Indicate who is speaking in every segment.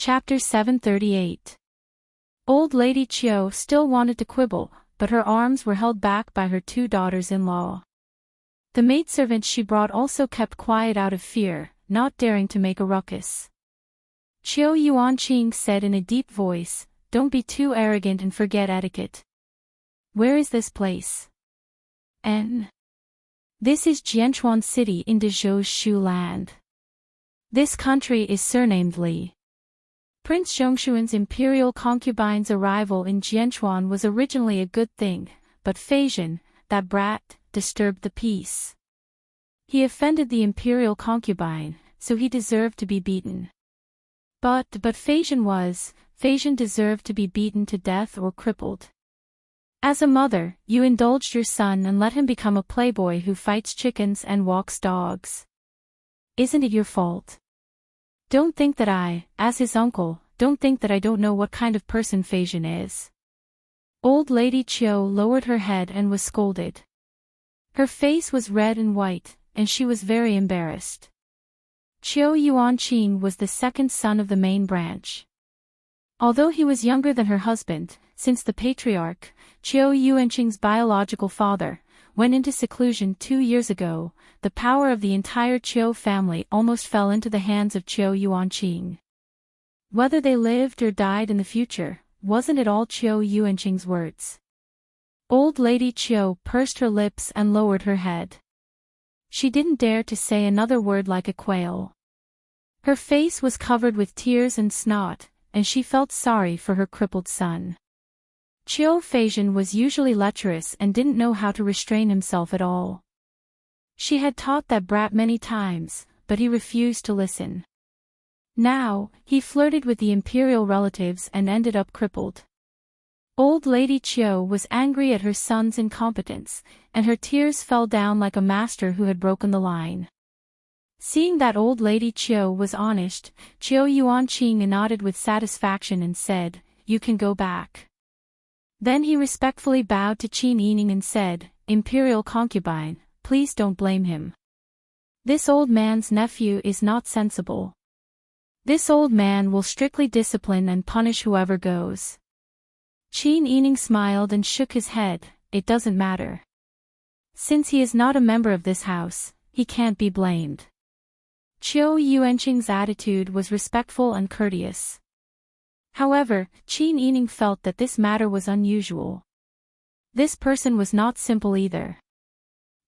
Speaker 1: Chapter 738. Old Lady Chiu still wanted to quibble, but her arms were held back by her two daughters-in-law. The maidservant she brought also kept quiet out of fear, not daring to make a ruckus. Chiu Yuanqing said in a deep voice, "Don't be too arrogant and forget etiquette. Where is this place?" This is Jianchuan City in Dezhou's Shu Land. This country is surnamed Li. Prince Zhongshuan's imperial concubine's arrival in Jianchuan was originally a good thing, but Feizhen, that brat, disturbed the peace. He offended the imperial concubine, so he deserved to be beaten. But Feizhen deserved to be beaten to death or crippled. As a mother, you indulged your son and let him become a playboy who fights chickens and walks dogs. Isn't it your fault? Don't think that I, as his uncle, don't know what kind of person Feizhen is. Old Lady Chiu lowered her head and was scolded. Her face was red and white, and she was very embarrassed. Chiu Yuanqing was the second son of the main branch. Although he was younger than her husband, since the patriarch, Chiu Yuanqing's biological father, went into seclusion 2 years ago, the power of the entire Chiu family almost fell into the hands of Chiu Yuanqing. Whether they lived or died in the future, wasn't it all Chiu Yuanqing's words? Old Lady Chiu pursed her lips and lowered her head. She didn't dare to say another word like a quail. Her face was covered with tears and snot, and she felt sorry for her crippled son. Chiu Feizhen was usually lecherous and didn't know how to restrain himself at all. She had taught that brat many times, but he refused to listen. Now, he flirted with the imperial relatives and ended up crippled. Old Lady Chiu was angry at her son's incompetence, and her tears fell down like a master who had broken the line. Seeing that Old Lady Chiu was honest, Chiu Yuanqing nodded with satisfaction and said, "You can go back." Then he respectfully bowed to Qin Yining and said, "Imperial concubine, please don't blame him. This old man's nephew is not sensible. This old man will strictly discipline and punish whoever goes." Qin Yining smiled and shook his head, "It doesn't matter. Since he is not a member of this house, he can't be blamed." Chiu Yuanqing's attitude was respectful and courteous. However, Qin Yining felt that this matter was unusual. This person was not simple either.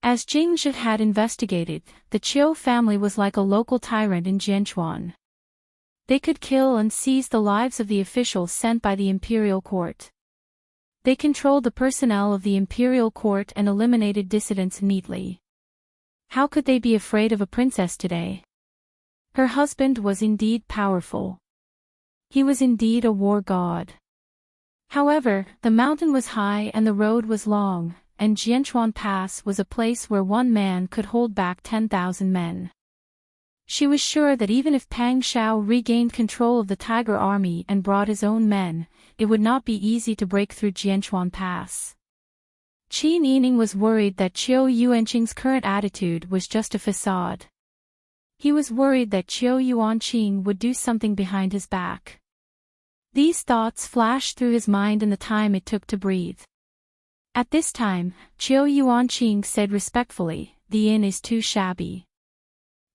Speaker 1: As Jing Zhi had investigated, the Chiu family was like a local tyrant in Jianchuan. They could kill and seize the lives of the officials sent by the imperial court. They controlled the personnel of the imperial court and eliminated dissidents neatly. How could they be afraid of a princess today? Her husband was indeed powerful. He was indeed a war god. However, the mountain was high and the road was long, and Jianchuan Pass was a place where one man could hold back 10,000 men. She was sure that even if Pang Shao regained control of the Tiger Army and brought his own men, it would not be easy to break through Jianchuan Pass. Qin Yining was worried that Chiu Yuanqing's current attitude was just a facade. He was worried that Chiu Yuanqing would do something behind his back. These thoughts flashed through his mind in the time it took to breathe. At this time, Chiu Yuanqing said respectfully, "The inn is too shabby.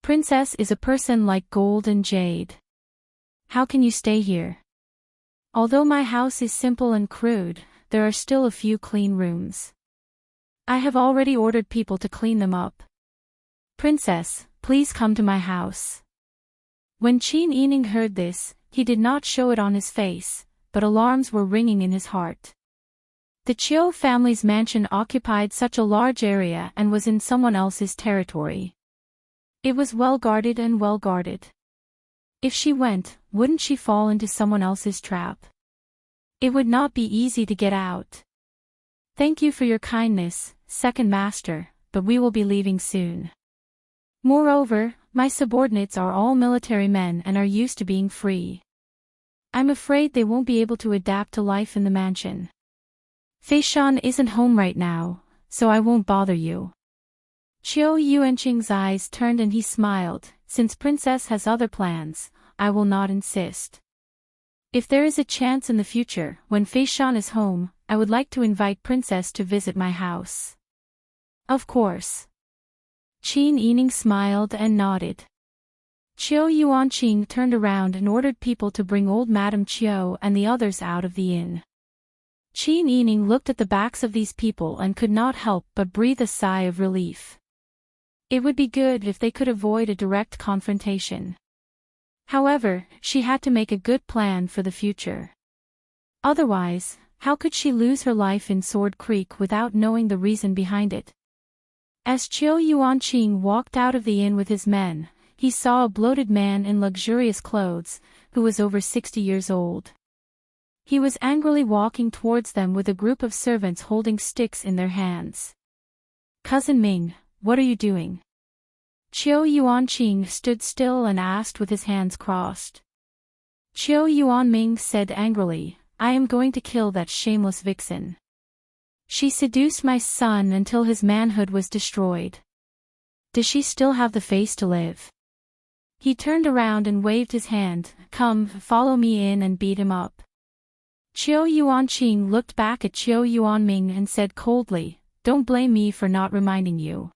Speaker 1: Princess is a person like gold and jade. How can you stay here? Although my house is simple and crude, there are still a few clean rooms. I have already ordered people to clean them up. Princess, please come to my house." When Qin Yining heard this, he did not show it on his face, but alarms were ringing in his heart. The Chiu family's mansion occupied such a large area and was in someone else's territory. It was well guarded and well guarded. If she went, wouldn't she fall into someone else's trap? It would not be easy to get out. "Thank you for your kindness, second master, but we will be leaving soon. Moreover, my subordinates are all military men and are used to being free. I'm afraid they won't be able to adapt to life in the mansion. Feishan isn't home right now, so I won't bother you." Chiu Yuanqing's eyes turned and he smiled, "Since Princess has other plans, I will not insist." If there is a chance in the future, when Fictional is home, I would like to invite Princess to visit my house. Of course. Qin Yining smiled and nodded. Qiu Yuanqing turned around and ordered people to bring old Madame Qiu and the others out of the inn. Qin Yining looked at the backs of these people and could not help but breathe a sigh of relief. It would be good if they could avoid a direct confrontation. However, she had to make a good plan for the future. Otherwise, how could she lose her life in Sword Creek without knowing the reason behind it? As Qiu Yuanqing walked out of the inn with his men, he saw a bloated man in luxurious clothes, who was over 60 years old. He was angrily walking towards them with a group of servants holding sticks in their hands. "Cousin Ming, what are you doing?" Qiu Yuanqing stood still and asked with his hands crossed. Qiu Yuanming said angrily, "I am going to kill that shameless vixen. She seduced my son until his manhood was destroyed. Does she still have the face to live?" He turned around and waved his hand, "Come, follow me in and beat him up." Qiu Yuanqing looked back at Qiu Yuanming and said coldly, "Don't blame me for not reminding you.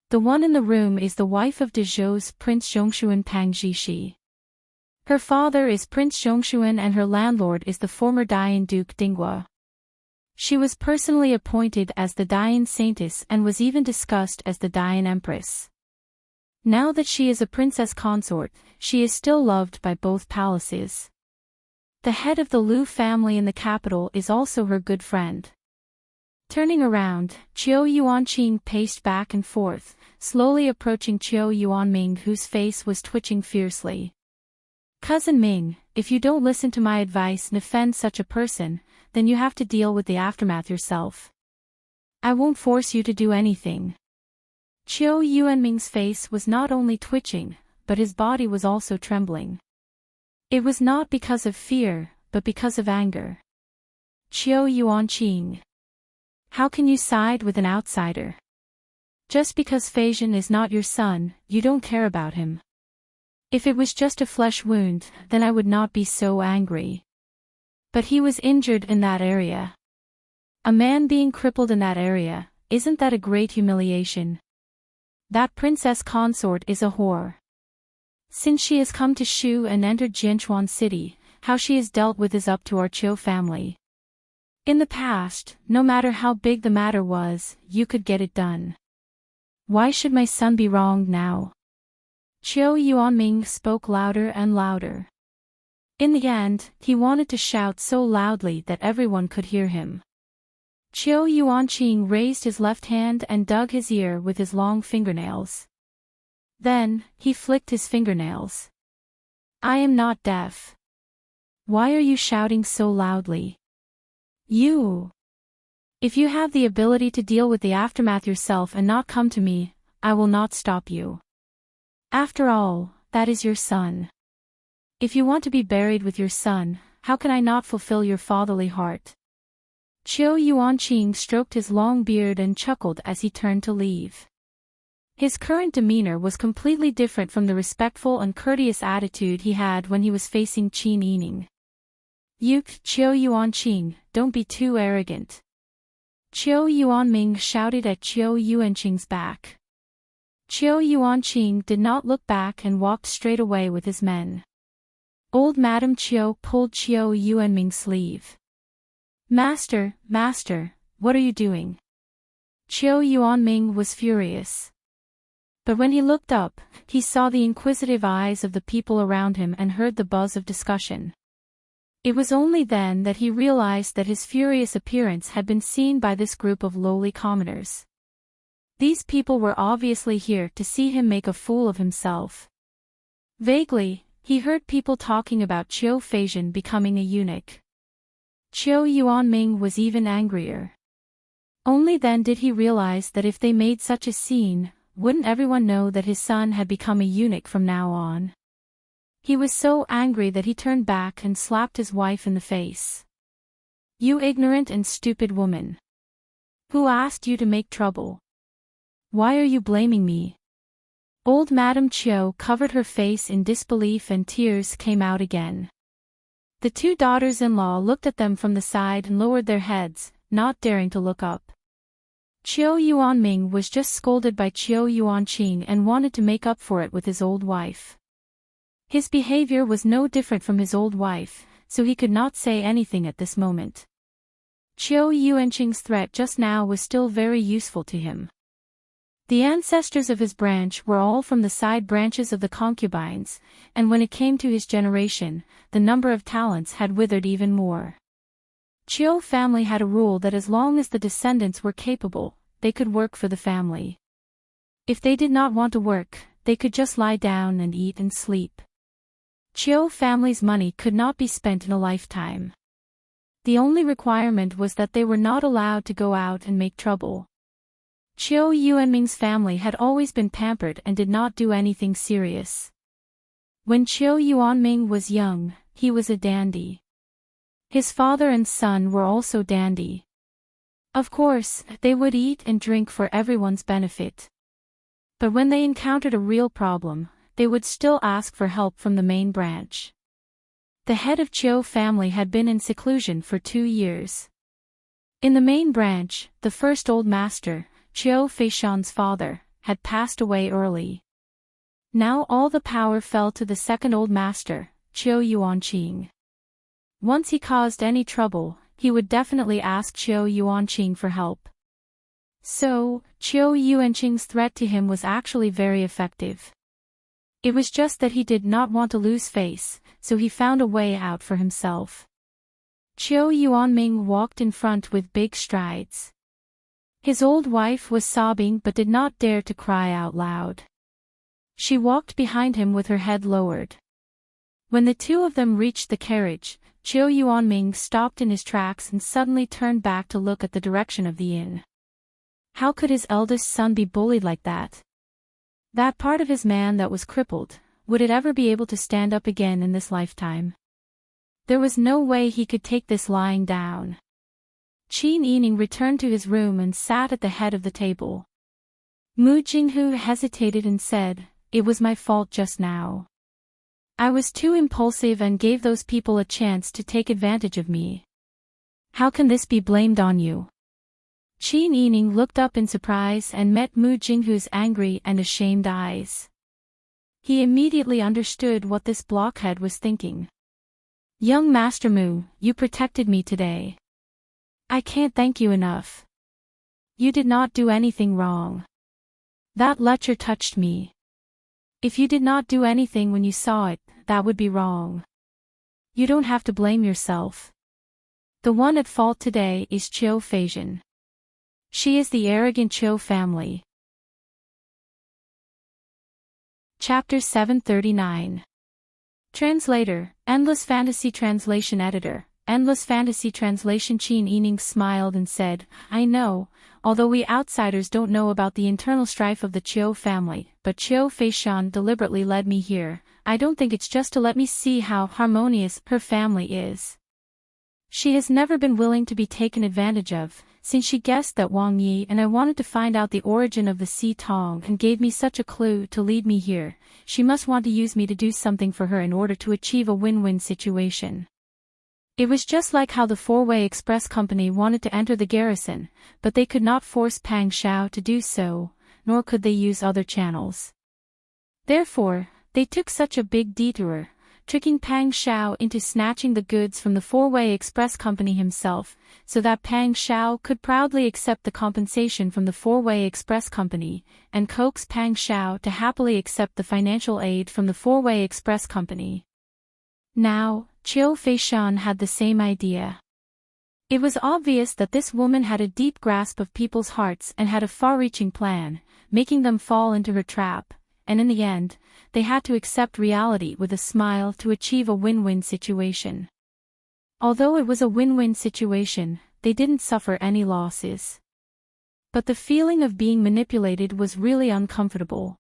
Speaker 1: The one in the room is the wife of Dezhou's Prince Zhongshuan Pang Zhishi. Her father is Prince Zhongshuan and her landlord is the former Dian Duke Dinghua. She was personally appointed as the Dian Saintess and was even discussed as the Dian Empress. Now that she is a princess consort, she is still loved by both palaces. The head of the Lu family in the capital is also her good friend." Turning around, Qiu Yuanqing paced back and forth, slowly approaching Qiu Yuanming whose face was twitching fiercely. "Cousin Ming, if you don't listen to my advice and offend such a person, then you have to deal with the aftermath yourself. I won't force you to do anything." Qiu Yuanming's face was not only twitching, but his body was also trembling. It was not because of fear, but because of anger. "Qiu Yuanqing, how can you side with an outsider? Just because Feizhen is not your son, you don't care about him. If it was just a flesh wound, then I would not be so angry. But he was injured in that area. A man being crippled in that area, isn't that a great humiliation? That princess consort is a whore. Since she has come to Shu and entered Jianchuan City, how she is dealt with is up to our Qiu family. In the past, no matter how big the matter was, you could get it done. Why should my son be wronged now?" Qiu Yuanming spoke louder and louder. In the end, he wanted to shout so loudly that everyone could hear him. Qiu Yuanqing raised his left hand and dug his ear with his long fingernails. Then, he flicked his fingernails. "I am not deaf. Why are you shouting so loudly? You! If you have the ability to deal with the aftermath yourself and not come to me, I will not stop you. After all, that is your son. If you want to be buried with your son, how can I not fulfill your fatherly heart?" Qiu Yuanqing stroked his long beard and chuckled as he turned to leave. His current demeanor was completely different from the respectful and courteous attitude he had when he was facing Qin Yining. Qiu Yuanqing, don't be too arrogant." Qiu Yuanming shouted at Qiu Yuanqing's back. Qiu Yuanqing did not look back and walked straight away with his men. Old Madame Qiu pulled Qiu Yuanming's sleeve. Master, what are you doing?" Qiu Yuanming was furious. But when he looked up, he saw the inquisitive eyes of the people around him and heard the buzz of discussion. It was only then that he realized that his furious appearance had been seen by this group of lowly commoners. These people were obviously here to see him make a fool of himself. Vaguely, he heard people talking about Qiu Feizhen becoming a eunuch. Qiu Yuanming was even angrier. Only then did he realize that if they made such a scene, wouldn't everyone know that his son had become a eunuch from now on? He was so angry that he turned back and slapped his wife in the face. "You ignorant and stupid woman! Who asked you to make trouble? Why are you blaming me?" Old Madame Qiu covered her face in disbelief and tears came out again. The two daughters-in-law looked at them from the side and lowered their heads, not daring to look up. Qiu Yuanming was just scolded by Qiu Yuanqing and wanted to make up for it with his old wife. His behavior was no different from his old wife, so he could not say anything at this moment. Qiu Yuanqing's threat just now was still very useful to him. The ancestors of his branch were all from the side branches of the concubines, and when it came to his generation, the number of talents had withered even more. Qiu family had a rule that as long as the descendants were capable, they could work for the family. If they did not want to work, they could just lie down and eat and sleep. Qiu family's money could not be spent in a lifetime. The only requirement was that they were not allowed to go out and make trouble. Qiu Yuanming's family had always been pampered and did not do anything serious. When Qiu Yuanming was young, he was a dandy. His father and son were also dandy. Of course, they would eat and drink for everyone's benefit. But when they encountered a real problem, they would still ask for help from the main branch. The head of Qiu family had been in seclusion for 2 years. In the main branch, the first old master, Qiu Feishan's father, had passed away early. Now all the power fell to the second old master, Qiu Yuanqing. Once he caused any trouble, he would definitely ask Qiu Yuanqing for help. So, Qiu Yuanqing's threat to him was actually very effective. It was just that he did not want to lose face, so he found a way out for himself. Qiu Yuanming walked in front with big strides. His old wife was sobbing but did not dare to cry out loud. She walked behind him with her head lowered. When the two of them reached the carriage, Qiu Yuanming stopped in his tracks and suddenly turned back to look at the direction of the inn. How could his eldest son be bullied like that? That part of his man that was crippled, would it ever be able to stand up again in this lifetime? There was no way he could take this lying down. Qin Yining returned to his room and sat at the head of the table. Mu Jinghu hesitated and said, "It was my fault just now. I was too impulsive and gave those people a chance to take advantage of me. How can this be blamed on you?" Qin Yining looked up in surprise and met Mu Jinghu's angry and ashamed eyes. He immediately understood what this blockhead was thinking. "Young Master Mu, you protected me today. I can't thank you enough. You did not do anything wrong. That lecture touched me. If you did not do anything when you saw it, that would be wrong. You don't have to blame yourself. The one at fault today is Qiu Feishan. She is the arrogant Qiu family." Chapter 739. Translator, Endless Fantasy Translation Editor. Endless Fantasy Translation. Qin Yining smiled and said, "I know, although we outsiders don't know about the internal strife of the Qiu family, but Qiu Feishan deliberately led me here. I don't think it's just to let me see how harmonious her family is. She has never been willing to be taken advantage of, since she guessed that Wang Yi and I wanted to find out the origin of the Sea Tong and gave me such a clue to lead me here. She must want to use me to do something for her in order to achieve a win-win situation. It was just like how the Four-Way Express Company wanted to enter the garrison, but they could not force Pang Shao to do so, nor could they use other channels. Therefore, they took such a big detour, tricking Pang Shao into snatching the goods from the Four-Way Express Company himself, so that Pang Shao could proudly accept the compensation from the Four-Way Express Company, and coax Pang Shao to happily accept the financial aid from the Four-Way Express Company. Now, Qiu Feishan had the same idea. It was obvious that this woman had a deep grasp of people's hearts and had a far-reaching plan, making them fall into her trap, and in the end, they had to accept reality with a smile to achieve a win-win situation. Although it was a win-win situation, they didn't suffer any losses. But the feeling of being manipulated was really uncomfortable.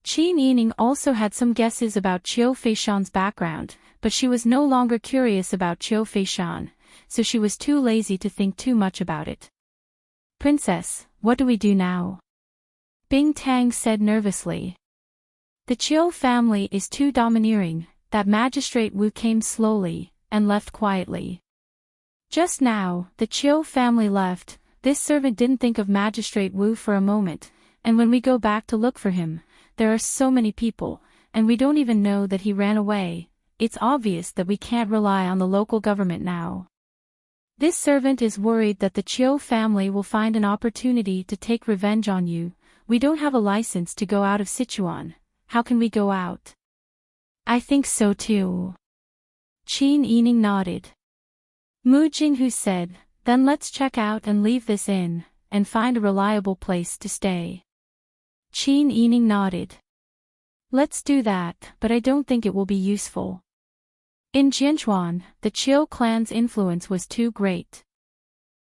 Speaker 1: Qin Yining also had some guesses about Qiu Feishan's background, but she was no longer curious about Qiu Feishan, so she was too lazy to think too much about it. "Princess, what do we do now?" Bing Tang said nervously. "The Qiu family is too domineering." That magistrate Wu came slowly, and left quietly. Just now, the Chiu family left. This servant didn't think of Magistrate Wu for a moment, and when we go back to look for him, there are so many people, and we don't even know that he ran away. It's obvious that we can't rely on the local government now. This servant is worried that the Chiu family will find an opportunity to take revenge on you. We don't have a license to go out of Sichuan. How can we go out? I think so too. Qin Yining nodded. Mu Jinghu said, then let's check out and leave this inn, and find a reliable place to stay. Qin Yining nodded. Let's do that, but I don't think it will be useful. In Jianchuan, the Chiu clan's influence was too great.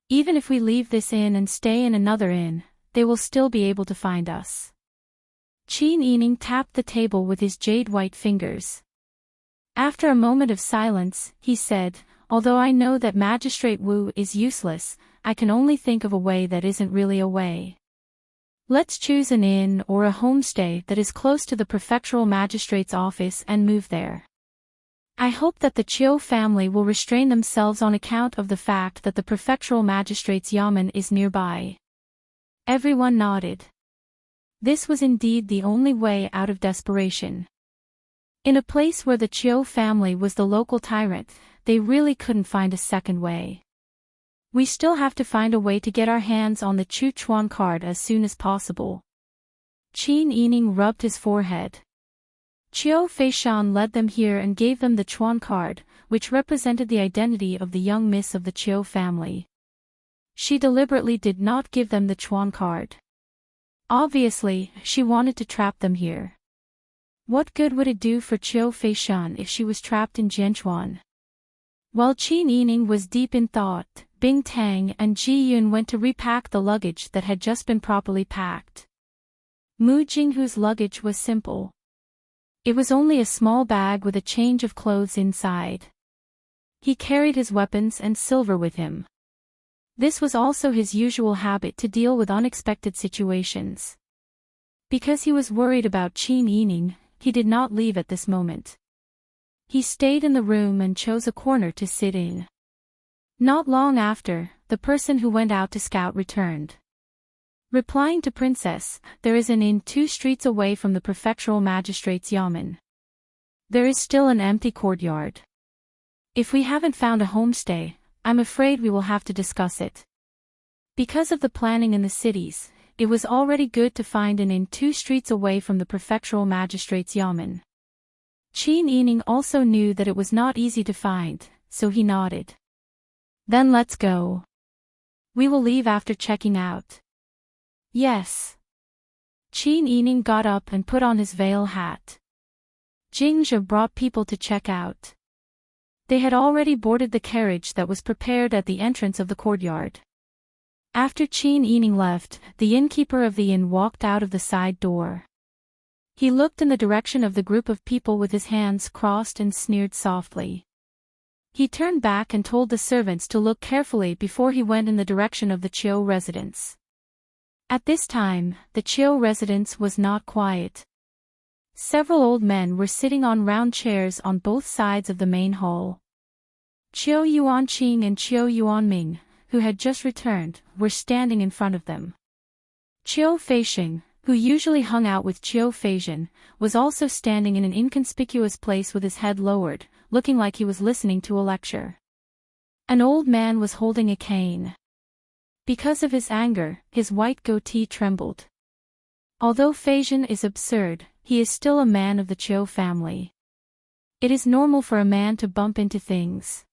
Speaker 1: Even if we leave this inn and stay in another inn, they will still be able to find us. Qin Yining tapped the table with his jade-white fingers. After a moment of silence, he said, although I know that Magistrate Wu is useless, I can only think of a way that isn't really a way. Let's choose an inn or a homestay that is close to the prefectural magistrate's office and move there. I hope that the Chiu family will restrain themselves on account of the fact that the prefectural magistrate's yamen is nearby. Everyone nodded. This was indeed the only way out of desperation. In a place where the Chiu family was the local tyrant, they really couldn't find a second way. We still have to find a way to get our hands on the Chu Chuan card as soon as possible. Qin Yining rubbed his forehead. Chiu Feishan led them here and gave them the Chuan card, which represented the identity of the young miss of the Chiu family. She deliberately did not give them the Chuan card. Obviously, she wanted to trap them here. What good would it do for Chiu Feishan if she was trapped in Jianchuan? While Qin Yining was deep in thought, Bing Tang and Ji Yun went to repack the luggage that had just been properly packed. Mu Jinghu's luggage was simple. It was only a small bag with a change of clothes inside. He carried his weapons and silver with him. This was also his usual habit to deal with unexpected situations. Because he was worried about Qin Yining, he did not leave at this moment. He stayed in the room and chose a corner to sit in. Not long after, the person who went out to scout returned. Replying to Princess, there is an inn 2 streets away from the prefectural magistrate's yamen. There is still an empty courtyard. If we haven't found a homestay, I'm afraid we will have to discuss it. Because of the planning in the cities, it was already good to find an inn 2 streets away from the prefectural magistrate's yamen. Qin Yining also knew that it was not easy to find, so he nodded. Then let's go. We will leave after checking out. Yes. Qin Yining got up and put on his veil hat. Jingzhe brought people to check out. They had already boarded the carriage that was prepared at the entrance of the courtyard. After Qin Yining left, the innkeeper of the inn walked out of the side door. He looked in the direction of the group of people with his hands crossed and sneered softly. He turned back and told the servants to look carefully before he went in the direction of the Chiu residence. At this time, the Chiu residence was not quiet. Several old men were sitting on round chairs on both sides of the main hall. Chiu Yuanqing and Chiu Yuanming, who had just returned, were standing in front of them. Chiu Feisheng, who usually hung out with Chiu Feizhen, was also standing in an inconspicuous place with his head lowered, looking like he was listening to a lecture. An old man was holding a cane. Because of his anger, his white goatee trembled. Although Feizhen is absurd, he is still a man of the Chiu family. It is normal for a man to bump into things.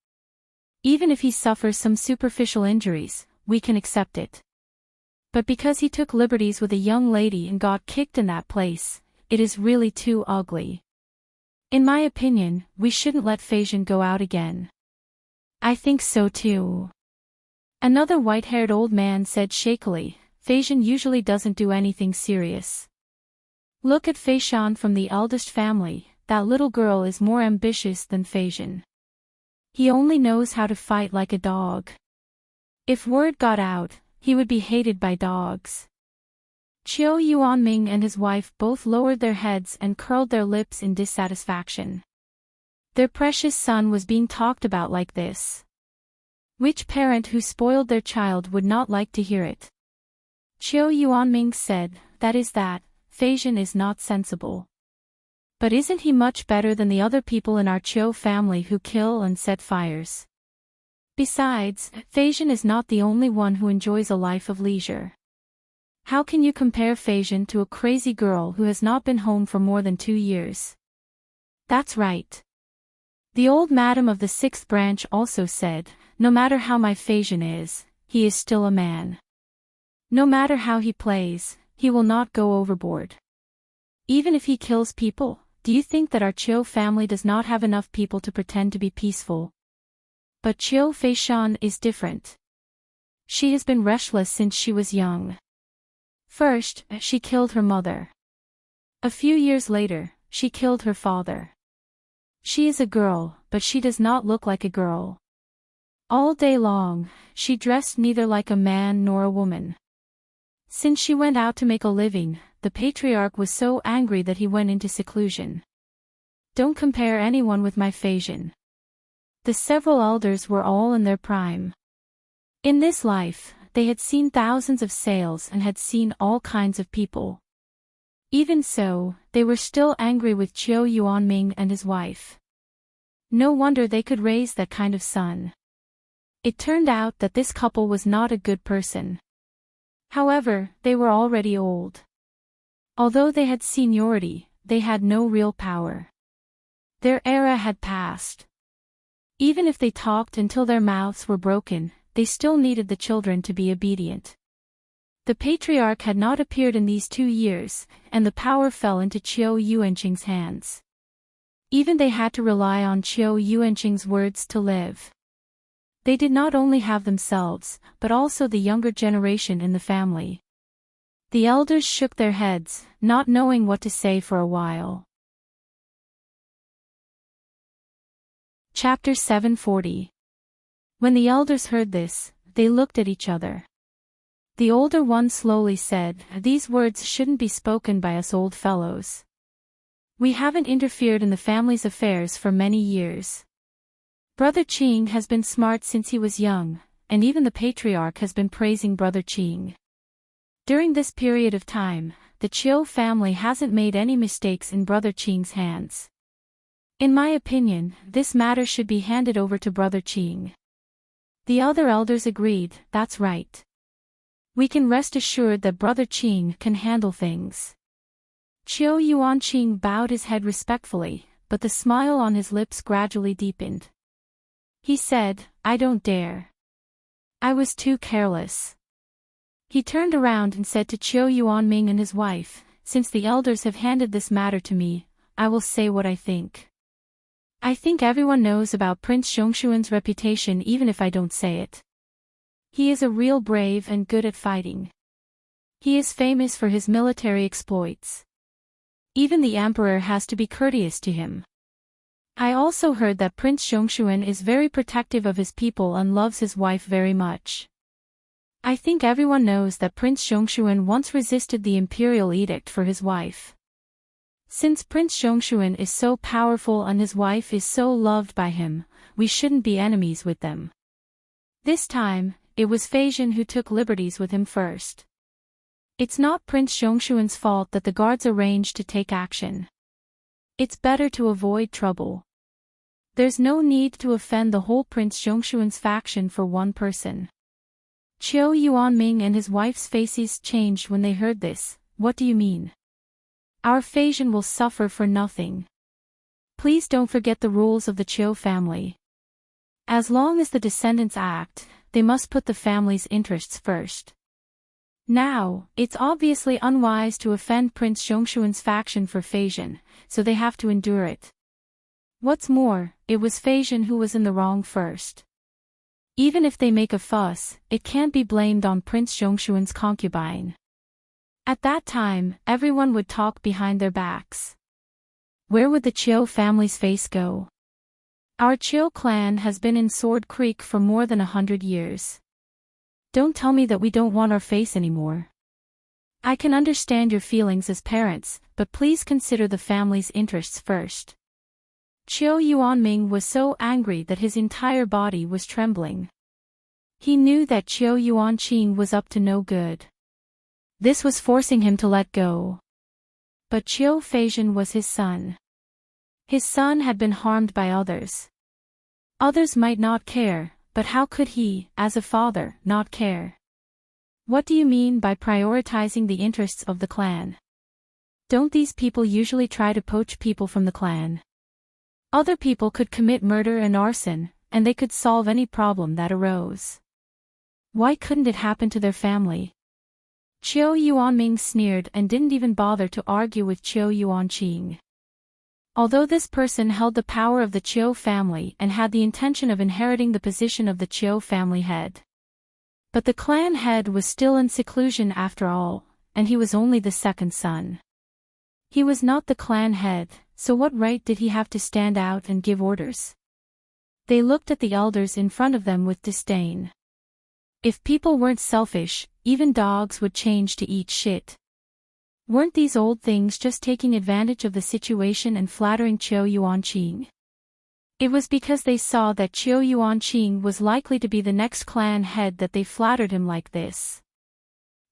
Speaker 1: Even if he suffers some superficial injuries, we can accept it. But because he took liberties with a young lady and got kicked in that place, it is really too ugly. In my opinion, we shouldn't let Feizhen go out again. I think so too. Another white-haired old man said shakily, Feizhen usually doesn't do anything serious. Look at Feishan from the eldest family, that little girl is more ambitious than Feizhen. He only knows how to fight like a dog. If word got out, he would be hated by dogs. Chiu Yuanming and his wife both lowered their heads and curled their lips in dissatisfaction. Their precious son was being talked about like this. Which parent who spoiled their child would not like to hear it? Qiu Yuanming said, that Feizhen is not sensible. But isn't he much better than the other people in our Qiu family who kill and set fires? Besides, Feizhen is not the only one who enjoys a life of leisure. How can you compare Feizhen to a crazy girl who has not been home for more than 2 years? That's right. The old madam of the 6th branch also said, no matter how my Feizhen is, he is still a man. No matter how he plays, he will not go overboard. Even if he kills people, do you think that our Qiu family does not have enough people to pretend to be peaceful? But Qiu Feishan is different. She has been restless since she was young. First, she killed her mother. A few years later, she killed her father. She is a girl, but she does not look like a girl. All day long, she dressed neither like a man nor a woman. Since she went out to make a living, the patriarch was so angry that he went into seclusion. Don't compare anyone with my Feizhen. The several elders were all in their prime. In this life, they had seen thousands of sales and had seen all kinds of people. Even so, they were still angry with Qiu Yuanming and his wife. No wonder they could raise that kind of son. It turned out that this couple was not a good person. However, they were already old. Although they had seniority, they had no real power. Their era had passed. Even if they talked until their mouths were broken, they still needed the children to be obedient. The patriarch had not appeared in these 2 years, and the power fell into Qiu Yuanqing's hands. Even they had to rely on Qiu Yuanqing's words to live. They did not only have themselves, but also the younger generation in the family. The elders shook their heads, not knowing what to say for a while. Chapter 740. When the elders heard this, they looked at each other. The older one slowly said, these words shouldn't be spoken by us old fellows. We haven't interfered in the family's affairs for many years. Brother Qing has been smart since he was young, and even the patriarch has been praising Brother Qing. During this period of time, the Qiu family hasn't made any mistakes in Brother Qing's hands. In my opinion, this matter should be handed over to Brother Qing. The other elders agreed, that's right. We can rest assured that Brother Qing can handle things. Qiu Yuanqing bowed his head respectfully, but the smile on his lips gradually deepened. He said, I don't dare. I was too careless. He turned around and said to Qiu Yuanming and his wife, since the elders have handed this matter to me, I will say what I think. I think everyone knows about Prince Zhongshuan's reputation even if I don't say it. He is a real brave and good at fighting. He is famous for his military exploits. Even the emperor has to be courteous to him. I also heard that Prince Zhongshuan is very protective of his people and loves his wife very much. I think everyone knows that Prince Zhongshuan once resisted the imperial edict for his wife. Since Prince Zhongshuan is so powerful and his wife is so loved by him, we shouldn't be enemies with them. This time, it was Feizhen who took liberties with him first. It's not Prince Zhongshuan's fault that the guards arranged to take action. It's better to avoid trouble. There's no need to offend the whole Prince Zhongshuan's faction for one person. Qiu Yuanming and his wife's faces changed when they heard this. What do you mean? Our Feizhen will suffer for nothing. Please don't forget the rules of the Qiu family. As long as the descendants act, they must put the family's interests first. Now, it's obviously unwise to offend Prince Zhongshuan's faction for Feizhen, so they have to endure it. What's more, it was Feizhen who was in the wrong first. Even if they make a fuss, it can't be blamed on Prince Zhongshuan's concubine. At that time, everyone would talk behind their backs. Where would the Qiu family's face go? Our Qiu clan has been in Sword Creek for more than 100 years. Don't tell me that we don't want our face anymore. I can understand your feelings as parents, but please consider the family's interests first. Qiu Yuanming was so angry that his entire body was trembling. He knew that Qiu Yuanqing was up to no good. This was forcing him to let go. But Qiu Feizhen was his son. His son had been harmed by others. Others might not care, but how could he, as a father, not care? What do you mean by prioritizing the interests of the clan? Don't these people usually try to poach people from the clan? Other people could commit murder and arson, and they could solve any problem that arose. Why couldn't it happen to their family? Qiu Yuanming sneered and didn't even bother to argue with Qiu Yuanqing. Although this person held the power of the Qiu family and had the intention of inheriting the position of the Qiu family head. But the clan head was still in seclusion after all, and he was only the second son. He was not the clan head, so what right did he have to stand out and give orders? They looked at the elders in front of them with disdain. If people weren't selfish, even dogs would change to eat shit. Weren't these old things just taking advantage of the situation and flattering Qiu Yuanqing? It was because they saw that Qiu Yuanqing was likely to be the next clan head that they flattered him like this.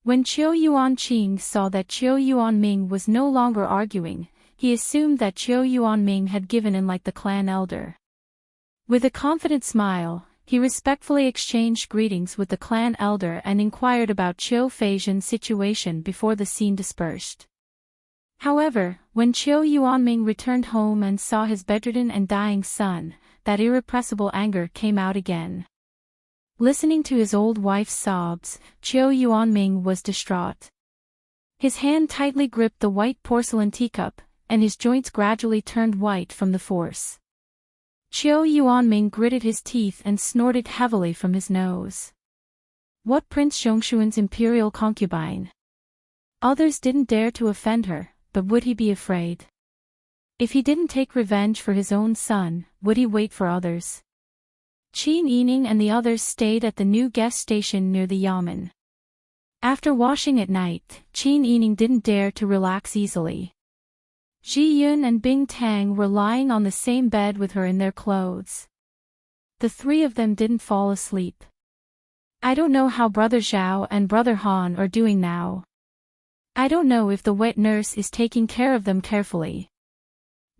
Speaker 1: When Qiu Yuanqing saw that Qiu Yuanming was no longer arguing, he assumed that Qiu Yuanming had given in like the clan elder. With a confident smile, he respectfully exchanged greetings with the clan elder and inquired about Qiu Feizhen's situation before the scene dispersed. However, when Qiu Yuanming returned home and saw his bedridden and dying son, that irrepressible anger came out again. Listening to his old wife's sobs, Qiu Yuanming was distraught. His hand tightly gripped the white porcelain teacup, and his joints gradually turned white from the force. Qiu Yuanming gritted his teeth and snorted heavily from his nose. What Prince Zhongshuan's imperial concubine? Others didn't dare to offend her, but would he be afraid? If he didn't take revenge for his own son, would he wait for others? Qin Yining and the others stayed at the new guest station near the yamen. After washing at night, Qin Yining didn't dare to relax easily. Ji Yun and Bing Tang were lying on the same bed with her in their clothes. The three of them didn't fall asleep. I don't know how Brother Zhao and Brother Han are doing now. I don't know if the wet nurse is taking care of them carefully.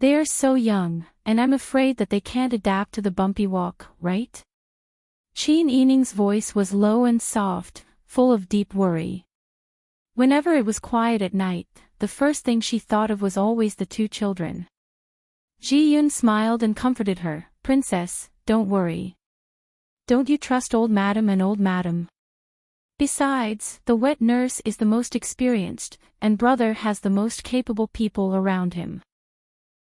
Speaker 1: They are so young, and I'm afraid that they can't adapt to the bumpy walk, right? Qin Yining's voice was low and soft, full of deep worry. Whenever it was quiet at night, the first thing she thought of was always the two children. Ji Yun smiled and comforted her. Princess, don't worry. Don't you trust old madam and old madam? Besides, the wet nurse is the most experienced, and brother has the most capable people around him.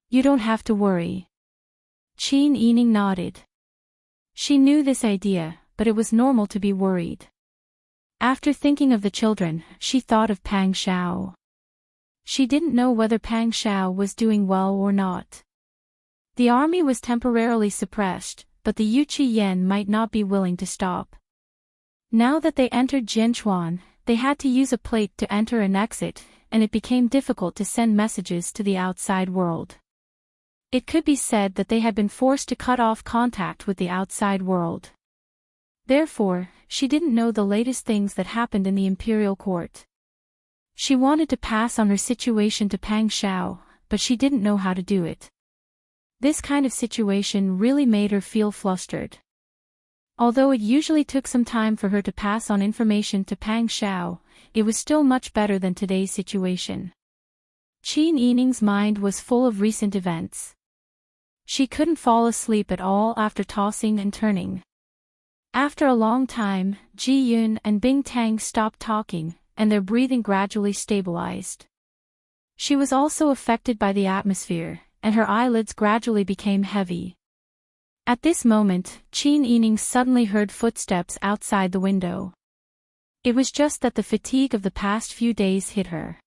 Speaker 1: You don't have to worry. Qin Yining nodded. She knew this idea, but it was normal to be worried. After thinking of the children, she thought of Pang Xiao. She didn't know whether Pang Xiao was doing well or not. The army was temporarily suppressed, but the Yuqi Yen might not be willing to stop. Now that they entered Jianchuan, they had to use a plate to enter and exit, and it became difficult to send messages to the outside world. It could be said that they had been forced to cut off contact with the outside world. Therefore, she didn't know the latest things that happened in the imperial court. She wanted to pass on her situation to Pang Xiao, but she didn't know how to do it. This kind of situation really made her feel flustered. Although it usually took some time for her to pass on information to Pang Xiao, it was still much better than today's situation. Qin Yining's mind was full of recent events. She couldn't fall asleep at all after tossing and turning. After a long time, Ji Yun and Bing Tang stopped talking, and their breathing gradually stabilized. She was also affected by the atmosphere, and her eyelids gradually became heavy. At this moment, Qin Yining suddenly heard footsteps outside the window. It was just that the fatigue of the past few days hit her.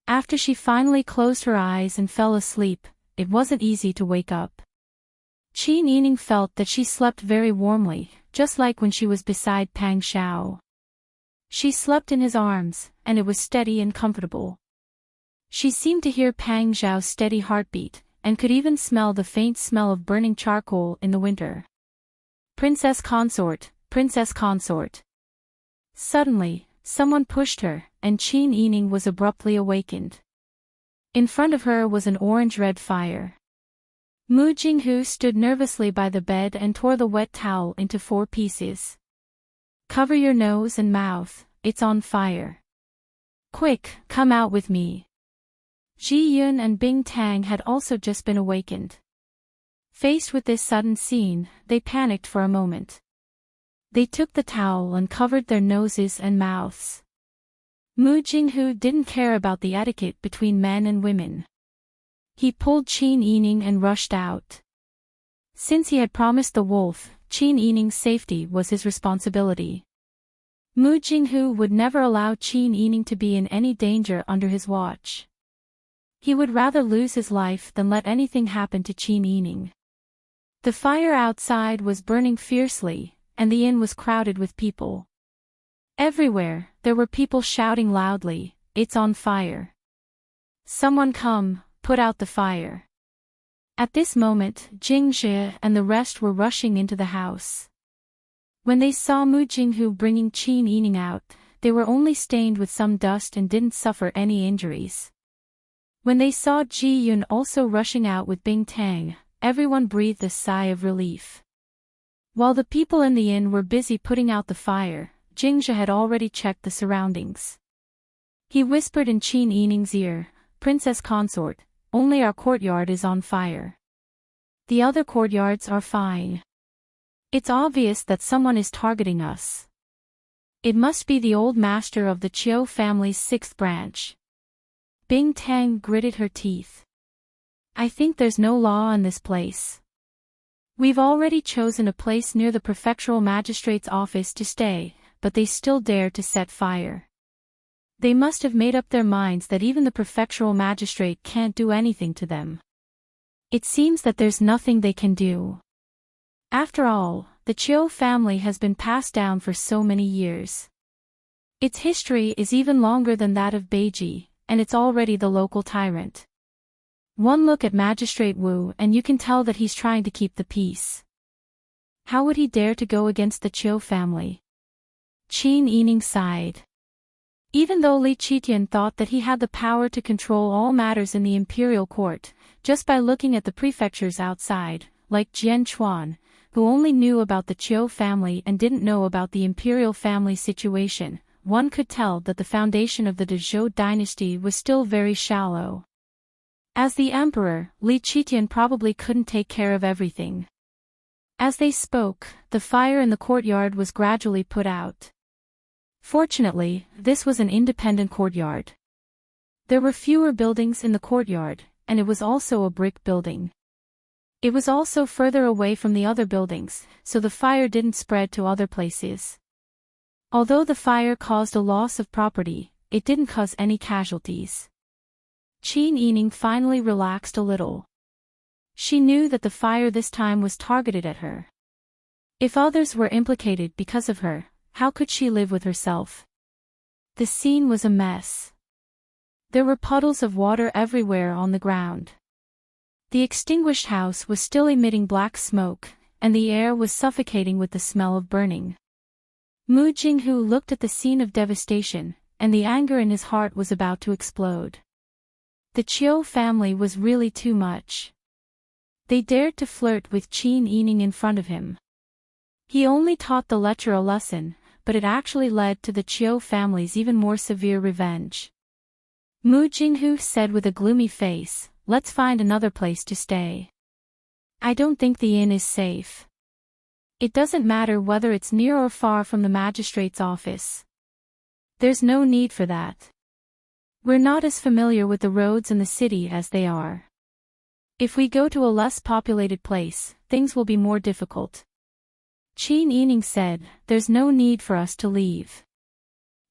Speaker 1: After she finally closed her eyes and fell asleep, it wasn't easy to wake up. Qin Yining felt that she slept very warmly, just like when she was beside Pang Xiao. She slept in his arms, and it was steady and comfortable. She seemed to hear Pang Xiao's steady heartbeat, and could even smell the faint smell of burning charcoal in the winter. Princess consort, princess consort. Suddenly, someone pushed her, and Qin Yining was abruptly awakened. In front of her was an orange-red fire. Mu Jinghu stood nervously by the bed and tore the wet towel into 4 pieces. Cover your nose and mouth, it's on fire. Quick, come out with me. Ji Yun and Bing Tang had also just been awakened. Faced with this sudden scene, they panicked for a moment. They took the towel and covered their noses and mouths. Mu Jinghu didn't care about the etiquette between men and women. He pulled Qin Yining and rushed out. Since he had promised the wolf, Qin Yining's safety was his responsibility. Mu Jinghu would never allow Qin Yining to be in any danger under his watch. He would rather lose his life than let anything happen to Qin Yining. The fire outside was burning fiercely, and the inn was crowded with people. Everywhere, there were people shouting loudly, "It's on fire! Someone come, put out the fire!" At this moment, Jing Zhe and the rest were rushing into the house. When they saw Mu Jinghu bringing Qin Yining out, they were only stained with some dust and didn't suffer any injuries. When they saw Ji Yun also rushing out with Bing Tang, everyone breathed a sigh of relief. While the people in the inn were busy putting out the fire, Jing Zhe had already checked the surroundings. He whispered in Qin Yining's ear, "Princess consort, only our courtyard is on fire. The other courtyards are fine. It's obvious that someone is targeting us. It must be the old master of the Chiu family's 6th branch." Bing Tang gritted her teeth. "I think there's no law in this place. We've already chosen a place near the prefectural magistrate's office to stay, but they still dare to set fire. They must have made up their minds that even the prefectural magistrate can't do anything to them. It seems that there's nothing they can do. After all, the Chiu family has been passed down for so many years. Its history is even longer than that of Beiji, and it's already the local tyrant. One look at Magistrate Wu and you can tell that he's trying to keep the peace. How would he dare to go against the Chiu family?" Qin Yining sighed. Even though Li Qitian thought that he had the power to control all matters in the imperial court, just by looking at the prefectures outside, like Jian Chuan, who only knew about the Chiu family and didn't know about the imperial family situation, one could tell that the foundation of the Dezhou dynasty was still very shallow. As the emperor, Li Qitian probably couldn't take care of everything. As they spoke, the fire in the courtyard was gradually put out. Fortunately, this was an independent courtyard. There were fewer buildings in the courtyard, and it was also a brick building. It was also further away from the other buildings, so the fire didn't spread to other places. Although the fire caused a loss of property, it didn't cause any casualties. Qin Yining finally relaxed a little. She knew that the fire this time was targeted at her. If others were implicated because of her, how could she live with herself? The scene was a mess. There were puddles of water everywhere on the ground. The extinguished house was still emitting black smoke, and the air was suffocating with the smell of burning. Mu Jinghu looked at the scene of devastation, and the anger in his heart was about to explode. The Chiu family was really too much. They dared to flirt with Qin Yining in front of him. He only taught the lecher a lesson, but it actually led to the Chiu family's even more severe revenge. Mu Jinghu said with a gloomy face, "Let's find another place to stay. I don't think the inn is safe. It doesn't matter whether it's near or far from the magistrate's office. There's no need for that. We're not as familiar with the roads in the city as they are. If we go to a less populated place, things will be more difficult." Qin Yining said, "There's no need for us to leave.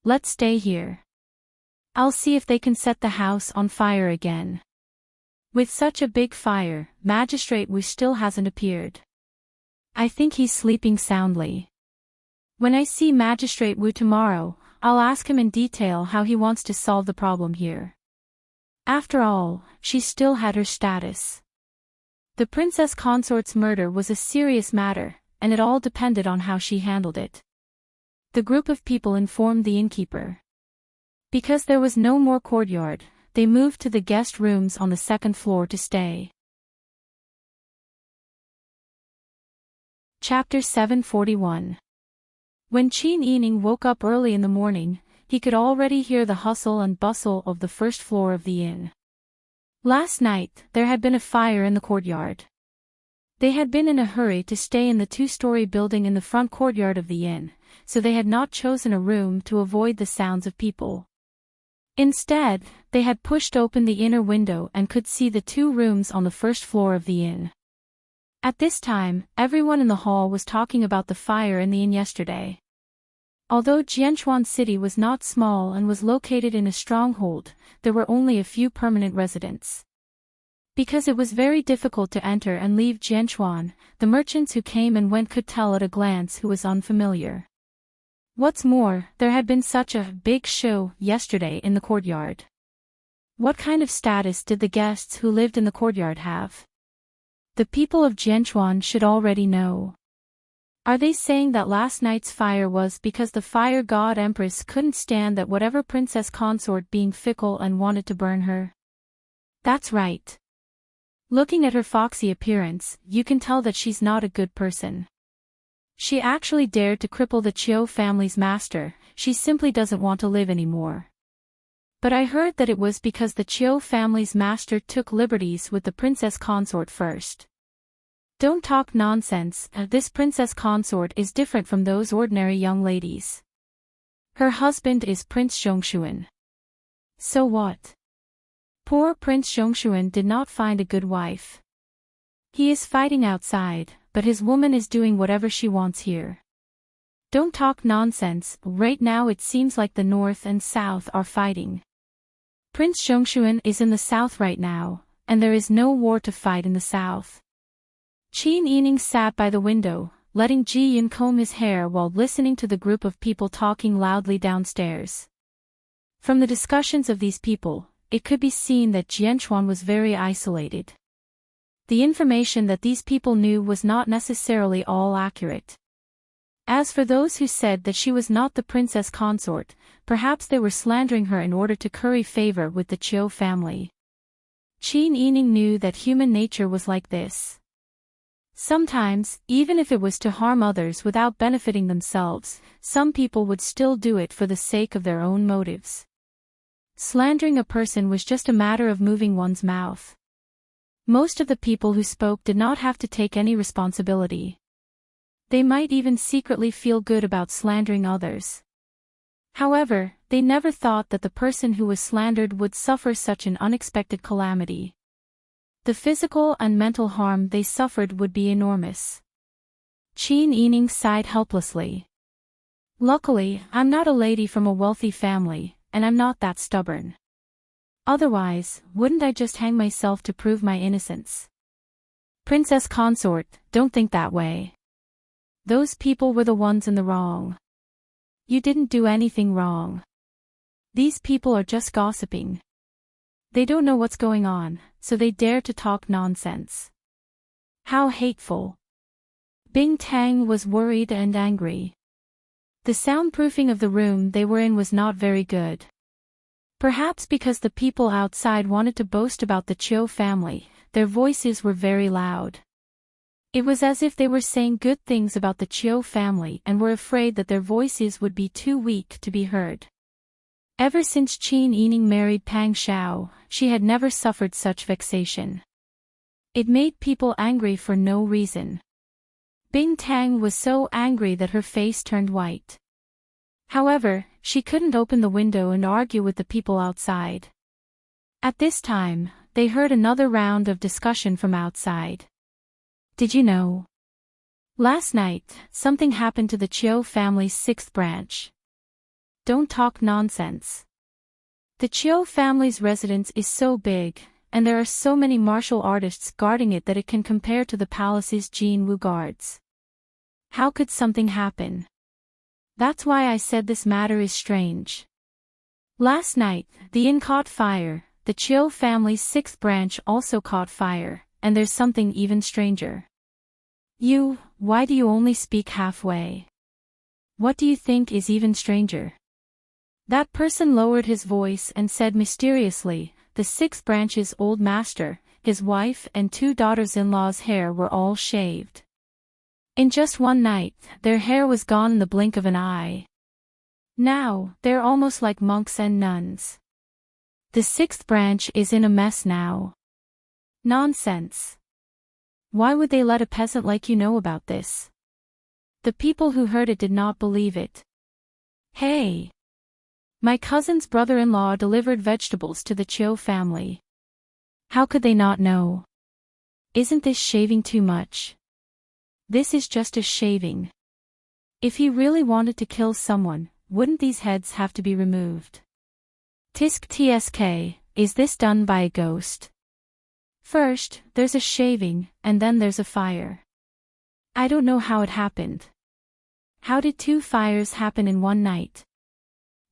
Speaker 1: Let's stay here. I'll see if they can set the house on fire again." With such a big fire, Magistrate Wu still hasn't appeared. I think he's sleeping soundly. When I see Magistrate Wu tomorrow, I'll ask him in detail how he wants to solve the problem here. After all, she still had her status. The princess consort's murder was a serious matter, and it all depended on how she handled it. The group of people informed the innkeeper. Because there was no more courtyard, they moved to the guest rooms on the second floor to stay. Chapter 741. When Qin Yining woke up early in the morning, he could already hear the hustle and bustle of the first floor of the inn. Last night, there had been a fire in the courtyard. They had been in a hurry to stay in the two-story building in the front courtyard of the inn, so they had not chosen a room to avoid the sounds of people. Instead, they had pushed open the inner window and could see the two rooms on the first floor of the inn. At this time, everyone in the hall was talking about the fire in the inn yesterday. Although Jianchuan City was not small and was located in a stronghold, there were only a few permanent residents. Because it was very difficult to enter and leave Jianchuan, the merchants who came and went could tell at a glance who was unfamiliar. What's more, there had been such a big show yesterday in the courtyard. What kind of status did the guests who lived in the courtyard have? The people of Jianchuan should already know. Are they saying that last night's fire was because the fire god empress couldn't stand that whatever princess consort being fickle and wanted to burn her? That's right. Looking at her foxy appearance, you can tell that she's not a good person. She actually dared to cripple the Qiu family's master. She simply doesn't want to live anymore. But I heard that it was because the Qiu family's master took liberties with the princess consort first. Don't talk nonsense, this princess consort is different from those ordinary young ladies. Her husband is Prince Zhongshuan. So what? Poor Prince Zhongshuan did not find a good wife. He is fighting outside, but his woman is doing whatever she wants here. Don't talk nonsense, right now it seems like the north and south are fighting. Prince Zhongshuan is in the south right now, and there is no war to fight in the south. Qin Yining sat by the window, letting Ji Yun comb his hair while listening to the group of people talking loudly downstairs. From the discussions of these people, it could be seen that Jianchuan was very isolated. The information that these people knew was not necessarily all accurate. As for those who said that she was not the princess consort, perhaps they were slandering her in order to curry favor with the Qiu family. Qin Yining knew that human nature was like this. Sometimes, even if it was to harm others without benefiting themselves, some people would still do it for the sake of their own motives. Slandering a person was just a matter of moving one's mouth. Most of the people who spoke did not have to take any responsibility. They might even secretly feel good about slandering others. However, they never thought that the person who was slandered would suffer such an unexpected calamity. The physical and mental harm they suffered would be enormous. Qin Yining sighed helplessly. Luckily, I'm not a lady from a wealthy family, and I'm not that stubborn. Otherwise, wouldn't I just hang myself to prove my innocence? Princess consort, don't think that way. Those people were the ones in the wrong. You didn't do anything wrong. These people are just gossiping. They don't know what's going on, so they dare to talk nonsense. How hateful. Bing Tang was worried and angry. The soundproofing of the room they were in was not very good. Perhaps because the people outside wanted to boast about the Qiu family, their voices were very loud. It was as if they were saying good things about the Qiu family and were afraid that their voices would be too weak to be heard. Ever since Qin Yining married Pang Xiao, she had never suffered such vexation. It made people angry for no reason. Bing Tang was so angry that her face turned white. However, she couldn't open the window and argue with the people outside. At this time, they heard another round of discussion from outside. Did you know? Last night, something happened to the Qiu family's sixth branch. Don't talk nonsense. The Qiu family's residence is so big, and there are so many martial artists guarding it that it can compare to the palace's Jinwu guards. How could something happen? That's why I said this matter is strange. Last night, the inn caught fire, the Qiu family's sixth branch also caught fire, and there's something even stranger. Why do you only speak halfway? What do you think is even stranger? That person lowered his voice and said mysteriously, the 6th branch's old master, his wife and 2 daughters-in-law's hair were all shaved. In just one night, their hair was gone in the blink of an eye. Now, they're almost like monks and nuns. The 6th branch is in a mess now. Nonsense. Why would they let a peasant like you know about this? The people who heard it did not believe it. Hey! My cousin's brother-in-law delivered vegetables to the Chiu family. How could they not know? Isn't this shaving too much? This is just a shaving. If he really wanted to kill someone, wouldn't these heads have to be removed? Tsk, is this done by a ghost? First, there's a shaving, and then there's a fire. I don't know how it happened. How did 2 fires happen in one night?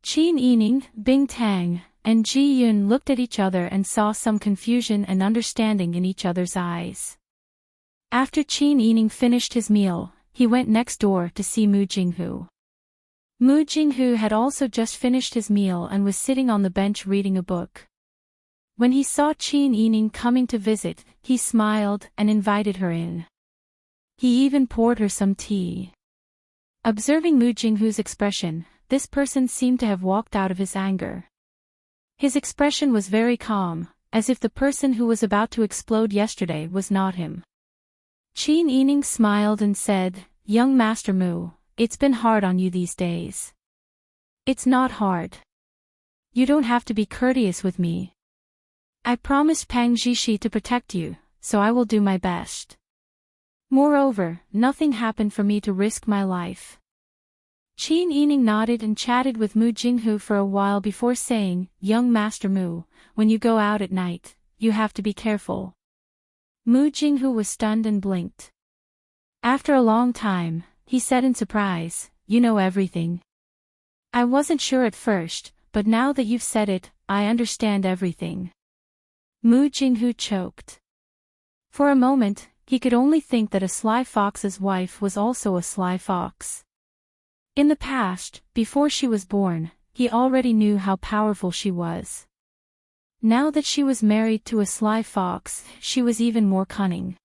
Speaker 1: Qin Yining, Bing Tang, and Ji Yun looked at each other and saw some confusion and understanding in each other's eyes. After Qin Yining finished his meal, he went next door to see Mu Jinghu. Mu Jinghu had also just finished his meal and was sitting on the bench reading a book. When he saw Qin Yining coming to visit, he smiled and invited her in. He even poured her some tea. Observing Mu Jinghu's expression, this person seemed to have walked out of his anger. His expression was very calm, as if the person who was about to explode yesterday was not him. Qin Yining smiled and said, "Young Master Mu, it's been hard on you these days." "It's not hard. You don't have to be courteous with me. I promised Pang Jishi to protect you, so I will do my best. Moreover, nothing happened for me to risk my life." Qin Yining nodded and chatted with Mu Jinghu for a while before saying, "Young Master Mu, when you go out at night, you have to be careful." Mu Jinghu was stunned and blinked. After a long time, he said in surprise, "You know everything." "I wasn't sure at first, but now that you've said it, I understand everything." Mu Jinghu choked. For a moment, he could only think that a sly fox's wife was also a sly fox. In the past, before she was born, he already knew how powerful she was. Now that she was married to a sly fox, she was even more cunning.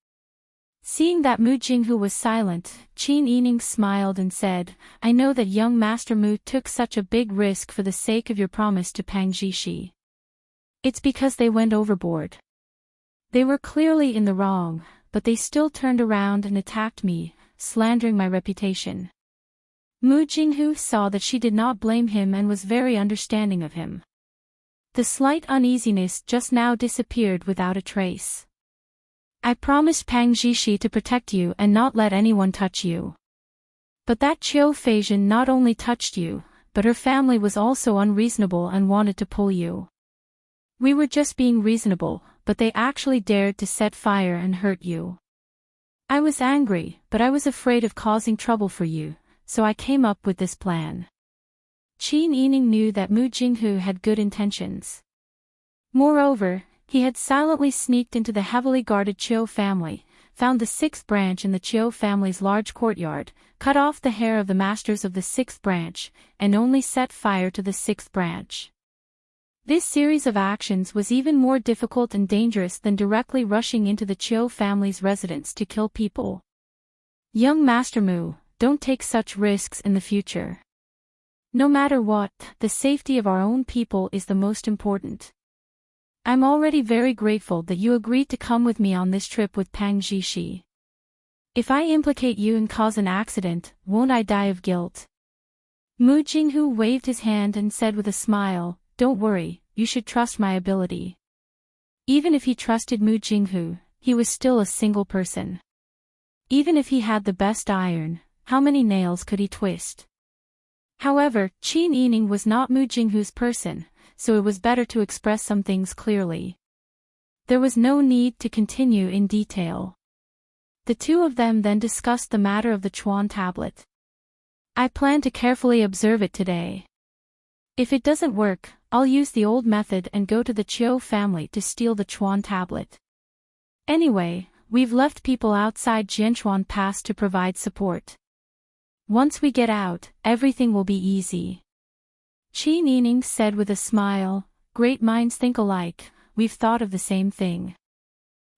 Speaker 1: Seeing that Mu Jinghu was silent, Qin Yining smiled and said, "I know that young Master Mu took such a big risk for the sake of your promise to Pang Jishi. It's because they went overboard. They were clearly in the wrong, but they still turned around and attacked me, slandering my reputation." Mu Jinghu saw that she did not blame him and was very understanding of him. The slight uneasiness just now disappeared without a trace. "I promised Pang Jishi to protect you and not let anyone touch you. But that Chiu Feizhen not only touched you, but her family was also unreasonable and wanted to pull you. We were just being reasonable, but they actually dared to set fire and hurt you. I was angry, but I was afraid of causing trouble for you, so I came up with this plan." Qin Yining knew that Mu Jinghu had good intentions. Moreover, he had silently sneaked into the heavily guarded Chiu family, found the 6th branch in the Chiu family's large courtyard, cut off the hair of the masters of the 6th branch, and only set fire to the 6th branch. This series of actions was even more difficult and dangerous than directly rushing into the Chiu family's residence to kill people. "Young Master Mu, don't take such risks in the future. No matter what, the safety of our own people is the most important. I'm already very grateful that you agreed to come with me on this trip with Pang Jishi. If I implicate you and cause an accident, won't I die of guilt?" Mu Jinghu waved his hand and said with a smile, "Don't worry, you should trust my ability." Even if he trusted Mu Jinghu, he was still a single person. Even if he had the best iron, how many nails could he twist? However, Qin Yining was not Mu Jinghu's person, so it was better to express some things clearly. There was no need to continue in detail. The two of them then discussed the matter of the Chuan tablet. "I plan to carefully observe it today. If it doesn't work, I'll use the old method and go to the Chiu family to steal the Chuan tablet. Anyway, we've left people outside Jianchuan Pass to provide support. Once we get out, everything will be easy. Qin Yining said with a smile, great minds think alike, we've thought of the same thing.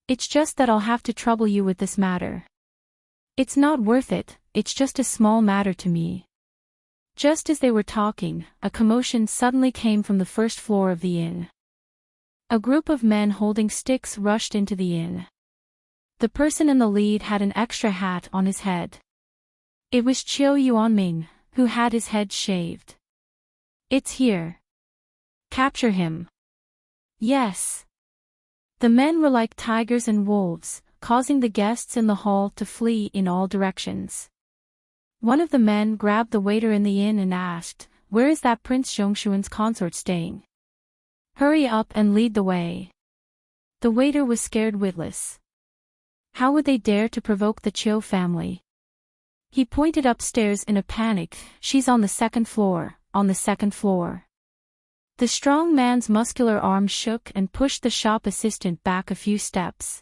Speaker 1: It's just that I'll have to trouble you with this matter. It's not worth it, it's just a small matter to me. Just as they were talking, a commotion suddenly came from the first floor of the inn. A group of men holding sticks rushed into the inn. The person in the lead had an extra hat on his head. It was Qiu Yuanming, who had his head shaved. It's here. Capture him. Yes. The men were like tigers and wolves, causing the guests in the hall to flee in all directions. One of the men grabbed the waiter in the inn and asked, where is that Prince Zhongshuan's consort staying? Hurry up and lead the way. The waiter was scared witless. How would they dare to provoke the Qiu family? He pointed upstairs in a panic, she's on the second floor, on the second floor. The strong man's muscular arm shook and pushed the shop assistant back a few steps.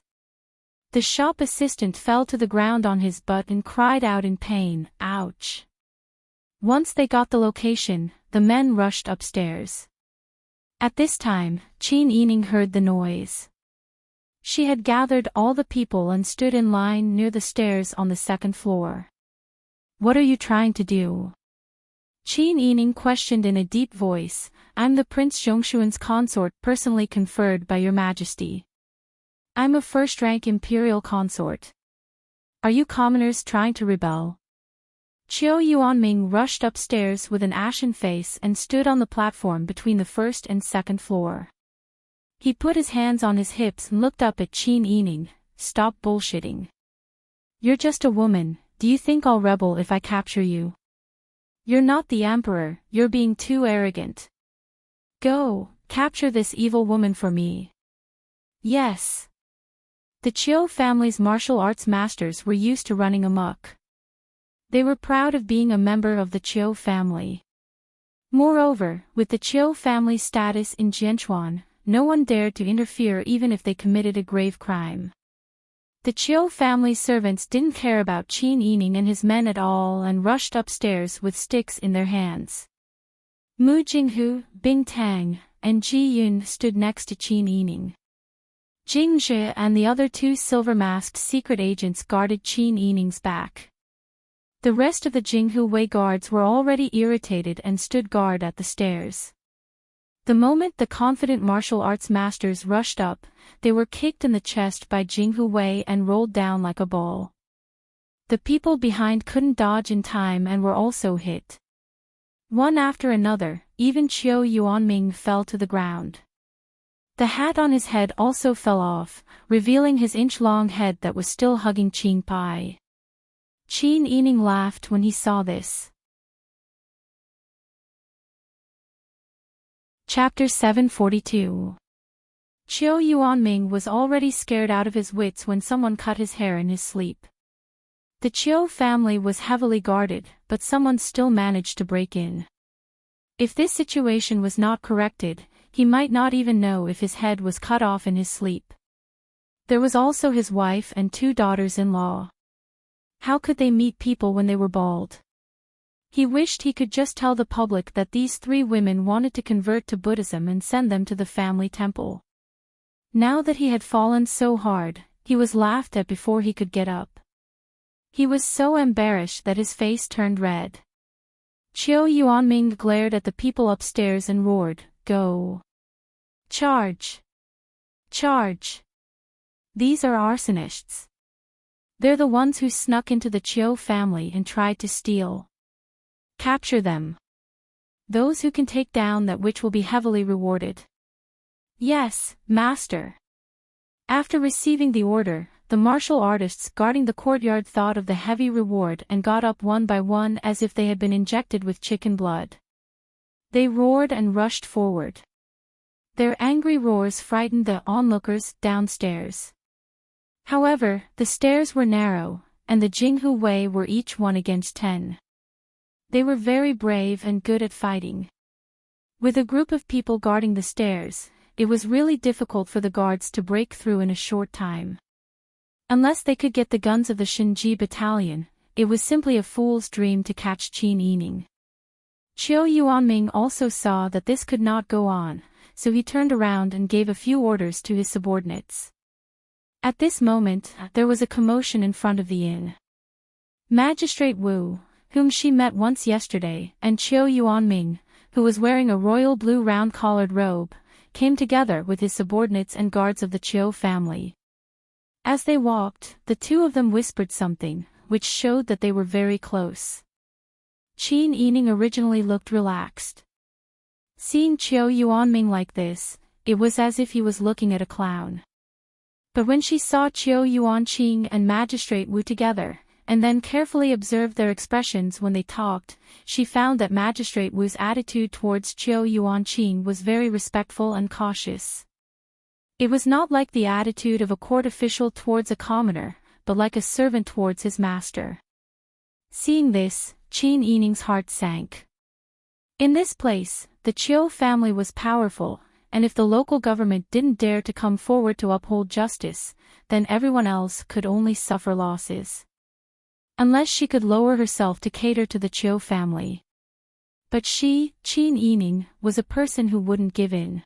Speaker 1: The shop assistant fell to the ground on his butt and cried out in pain, ouch. Once they got the location, the men rushed upstairs. At this time, Qin Yining heard the noise. She had gathered all the people and stood in line near the stairs on the second floor. What are you trying to do? Qin Yining questioned in a deep voice, I'm the Prince Zhongshuan's consort personally conferred by your majesty. I'm a first-rank imperial consort. Are you commoners trying to rebel? Qiu Yuanming rushed upstairs with an ashen face and stood on the platform between the first and second floor. He put his hands on his hips and looked up at Qin Yining, stop bullshitting. You're just a woman, do you think I'll rebel if I capture you? You're not the emperor, you're being too arrogant. Go, capture this evil woman for me. Yes. The Qiu family's martial arts masters were used to running amok. They were proud of being a member of the Qiu family. Moreover, with the Qiu family's status in Jianchuan, no one dared to interfere even if they committed a grave crime. The Qiu family's servants didn't care about Qin Yining and his men at all and rushed upstairs with sticks in their hands. Mu Jinghu, Bing Tang, and Ji Yun stood next to Qin Yining. Jing Zhe and the other two silver-masked secret agents guarded Qin Yining's back. The rest of the Jinghu Wei guards were already irritated and stood guard at the stairs. The moment the confident martial arts masters rushed up, they were kicked in the chest by Jinghu Wei and rolled down like a ball. The people behind couldn't dodge in time and were also hit. One after another, even Qiu Yuanming fell to the ground. The hat on his head also fell off, revealing his inch-long head that was still hugging Qin Pai. Qin Yining laughed when he saw this. Chapter 742. Qiu Yuanming was already scared out of his wits when someone cut his hair in his sleep. The Qiu family was heavily guarded, but someone still managed to break in. If this situation was not corrected, he might not even know if his head was cut off in his sleep. There was also his wife and two daughters-in-law. How could they meet people when they were bald? He wished he could just tell the public that these three women wanted to convert to Buddhism and send them to the family temple. Now that he had fallen so hard, he was laughed at before he could get up. He was so embarrassed that his face turned red. Qiu Yuanming glared at the people upstairs and roared, "Go! Charge! Charge! These are arsonists. They're the ones who snuck into the Qiu family and tried to steal. Capture them. Those who can take down that witch will be heavily rewarded." "Yes, master." After receiving the order, the martial artists guarding the courtyard thought of the heavy reward and got up one by one as if they had been injected with chicken blood. They roared and rushed forward. Their angry roars frightened the onlookers downstairs. However, the stairs were narrow, and the Jinghu Wei were each 1 against 10. They were very brave and good at fighting. With a group of people guarding the stairs, it was really difficult for the guards to break through in a short time. Unless they could get the guns of the Shinji battalion, it was simply a fool's dream to catch Qin Yining. Qiu Yuanming also saw that this could not go on, so he turned around and gave a few orders to his subordinates. At this moment, there was a commotion in front of the inn. Magistrate Wu, whom she met once yesterday, and Qiu Yuanming, who was wearing a royal blue round-collared robe, came together with his subordinates and guards of the Qiu family. As they walked, the two of them whispered something, which showed that they were very close. Qin Yining originally looked relaxed. Seeing Qiu Yuanming like this, it was as if he was looking at a clown. But when she saw Qiu Yuanqing and Magistrate Wu together, and then carefully observed their expressions when they talked, she found that Magistrate Wu's attitude towards Qiu Yuanqing was very respectful and cautious. It was not like the attitude of a court official towards a commoner, but like a servant towards his master. Seeing this, Qin Yining's heart sank. In this place, the Qiu family was powerful, and if the local government didn't dare to come forward to uphold justice, then everyone else could only suffer losses. Unless she could lower herself to cater to the Qiu family. But she, Qin Yining, was a person who wouldn't give in.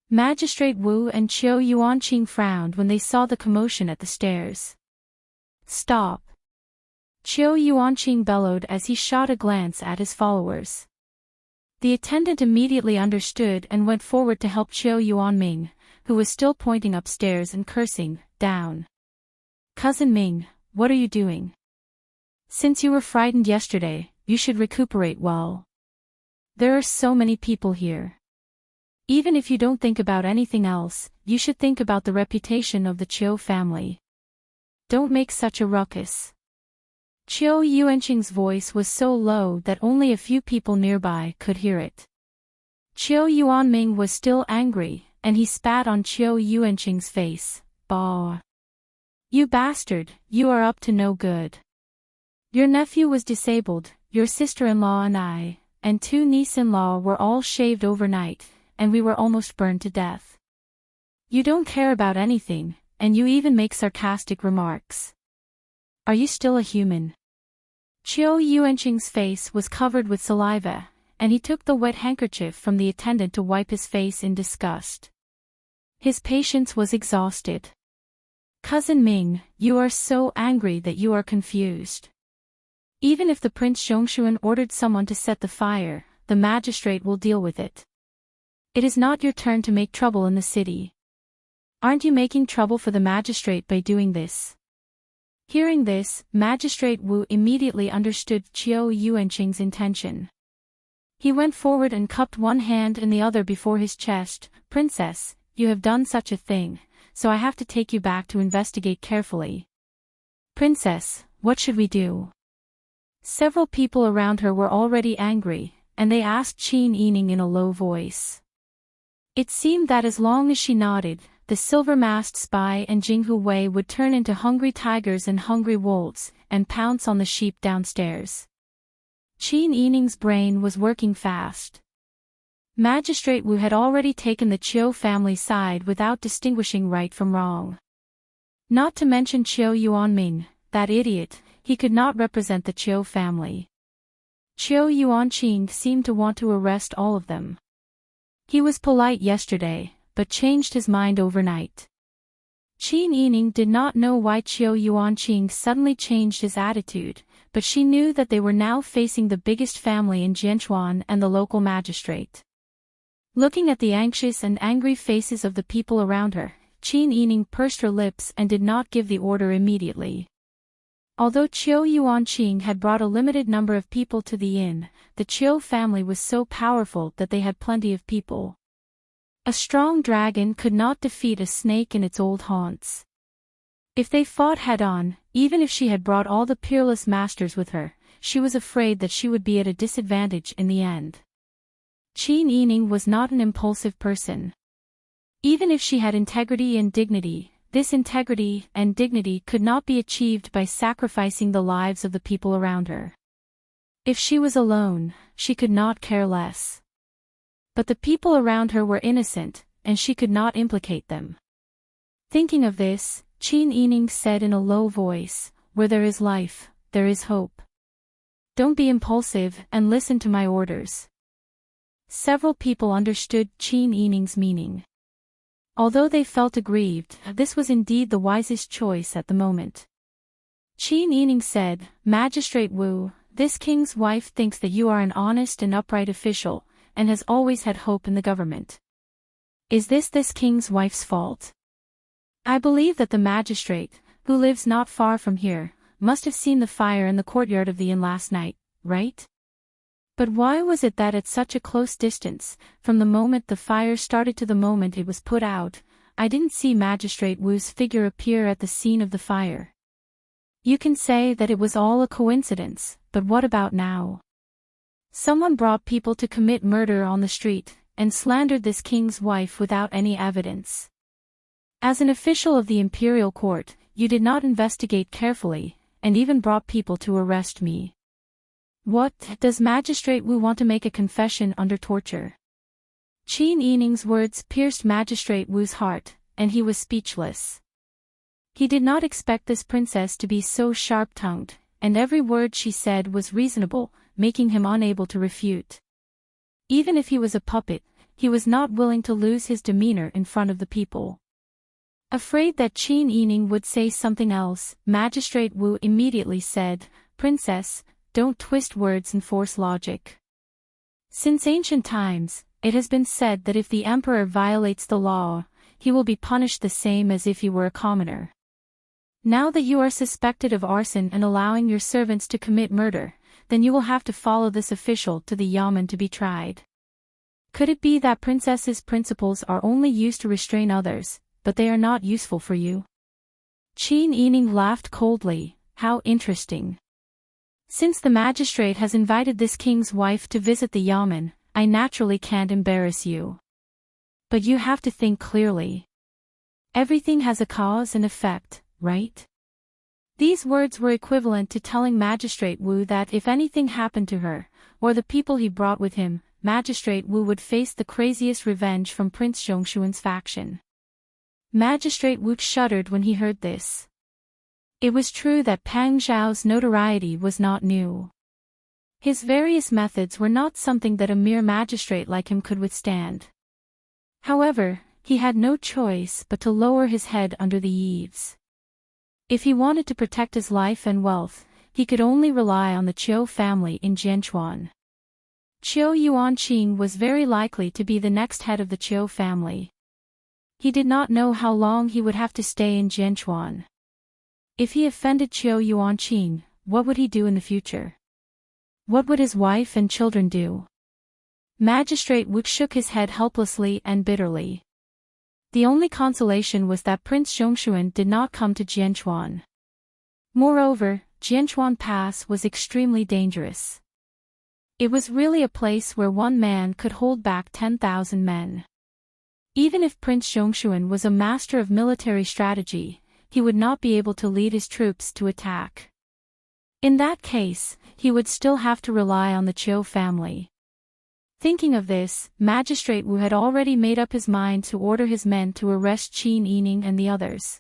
Speaker 1: Magistrate Wu and Qiu Yuanqing frowned when they saw the commotion at the stairs. "Stop!" Qiu Yuanqing bellowed as he shot a glance at his followers. The attendant immediately understood and went forward to help Qiu Yuanming, who was still pointing upstairs and cursing, "Down! Cousin Ming, what are you doing? Since you were frightened yesterday, you should recuperate well. There are so many people here. Even if you don't think about anything else, you should think about the reputation of the Qiu family. Don't make such a ruckus." Qiu Yuanqing's voice was so low that only a few people nearby could hear it. Qiu Yuanming was still angry, and he spat on Qiu Yuanqing's face. "Bah! You bastard, you are up to no good. Your nephew was disabled, your sister-in-law and I, and two niece-in-law were all shaved overnight, and we were almost burned to death. You don't care about anything, and you even make sarcastic remarks. Are you still a human?" Qiu Yuanqing's face was covered with saliva, and he took the wet handkerchief from the attendant to wipe his face in disgust. His patience was exhausted. "Cousin Ming, you are so angry that you are confused. Even if the Prince Zhongshuan ordered someone to set the fire, the magistrate will deal with it. It is not your turn to make trouble in the city. Aren't you making trouble for the magistrate by doing this?" Hearing this, Magistrate Wu immediately understood Qiu Yuanqing's intention. He went forward and cupped one hand and the other before his chest. "Princess, you have done such a thing, so I have to take you back to investigate carefully." "Princess, what should we do?" Several people around her were already angry, and they asked Qin Yining in a low voice. It seemed that as long as she nodded, the silver-masked spy and Jinghu Wei would turn into hungry tigers and hungry wolves, and pounce on the sheep downstairs. Qin Yining's brain was working fast. Magistrate Wu had already taken the Qiu family side without distinguishing right from wrong. Not to mention Qiu Yuanming, that idiot, he could not represent the Qiu family. Qiu Yuanqing seemed to want to arrest all of them. He was polite yesterday, but changed his mind overnight. Qin Yining did not know why Qiu Yuanqing suddenly changed his attitude, but she knew that they were now facing the biggest family in Jianchuan and the local magistrate. Looking at the anxious and angry faces of the people around her, Qin Yining pursed her lips and did not give the order immediately. Although Qiu Yuanqing had brought a limited number of people to the inn, the Qiu family was so powerful that they had plenty of people. A strong dragon could not defeat a snake in its old haunts. If they fought head-on, even if she had brought all the peerless masters with her, she was afraid that she would be at a disadvantage in the end. Qin Yining was not an impulsive person. Even if she had integrity and dignity, this integrity and dignity could not be achieved by sacrificing the lives of the people around her. If she was alone, she could not care less. But the people around her were innocent, and she could not implicate them. Thinking of this, Qin Yining said in a low voice, "Where there is life, there is hope. Don't be impulsive and listen to my orders." Several people understood Qin Yining's meaning. Although they felt aggrieved, this was indeed the wisest choice at the moment. Qin Yining said, "Magistrate Wu, this king's wife thinks that you are an honest and upright official, and has always had hope in the government. Is this king's wife's fault? I believe that the magistrate, who lives not far from here, must have seen the fire in the courtyard of the inn last night, right? But why was it that at such a close distance, from the moment the fire started to the moment it was put out, I didn't see Magistrate Wu's figure appear at the scene of the fire? You can say that it was all a coincidence, but what about now? Someone brought people to commit murder on the street, and slandered this king's wife without any evidence. As an official of the imperial court, you did not investigate carefully, and even brought people to arrest me. What, does Magistrate Wu want to make a confession under torture?" Qin Yining's words pierced Magistrate Wu's heart, and he was speechless. He did not expect this princess to be so sharp-tongued, and every word she said was reasonable, making him unable to refute. Even if he was a puppet, he was not willing to lose his demeanor in front of the people. Afraid that Qin Yining would say something else, Magistrate Wu immediately said, "Princess, don't twist words and force logic. Since ancient times, it has been said that if the emperor violates the law, he will be punished the same as if he were a commoner. Now that you are suspected of arson and allowing your servants to commit murder, then you will have to follow this official to the yamen to be tried. Could it be that princess's principles are only used to restrain others, but they are not useful for you?" Qin Yining laughed coldly. "How interesting. Since the magistrate has invited this king's wife to visit the yamen, I naturally can't embarrass you. But you have to think clearly. Everything has a cause and effect, right?" These words were equivalent to telling Magistrate Wu that if anything happened to her, or the people he brought with him, Magistrate Wu would face the craziest revenge from Prince Zhongshuan's faction. Magistrate Wu shuddered when he heard this. It was true that Pang Zhao's notoriety was not new. His various methods were not something that a mere magistrate like him could withstand. However, he had no choice but to lower his head under the eaves. If he wanted to protect his life and wealth, he could only rely on the Qiu family in Jianchuan. Qiu Yuanqing was very likely to be the next head of the Qiu family. He did not know how long he would have to stay in Jianchuan. If he offended Qiu Yuanqing, what would he do in the future? What would his wife and children do? Magistrate Wu shook his head helplessly and bitterly. The only consolation was that Prince Zhongshuan did not come to Jianchuan. Moreover, Jianchuan Pass was extremely dangerous. It was really a place where one man could hold back 10,000 men. Even if Prince Zhongshuan was a master of military strategy, he would not be able to lead his troops to attack. In that case, he would still have to rely on the Qiu family. Thinking of this, Magistrate Wu had already made up his mind to order his men to arrest Qin Yining and the others.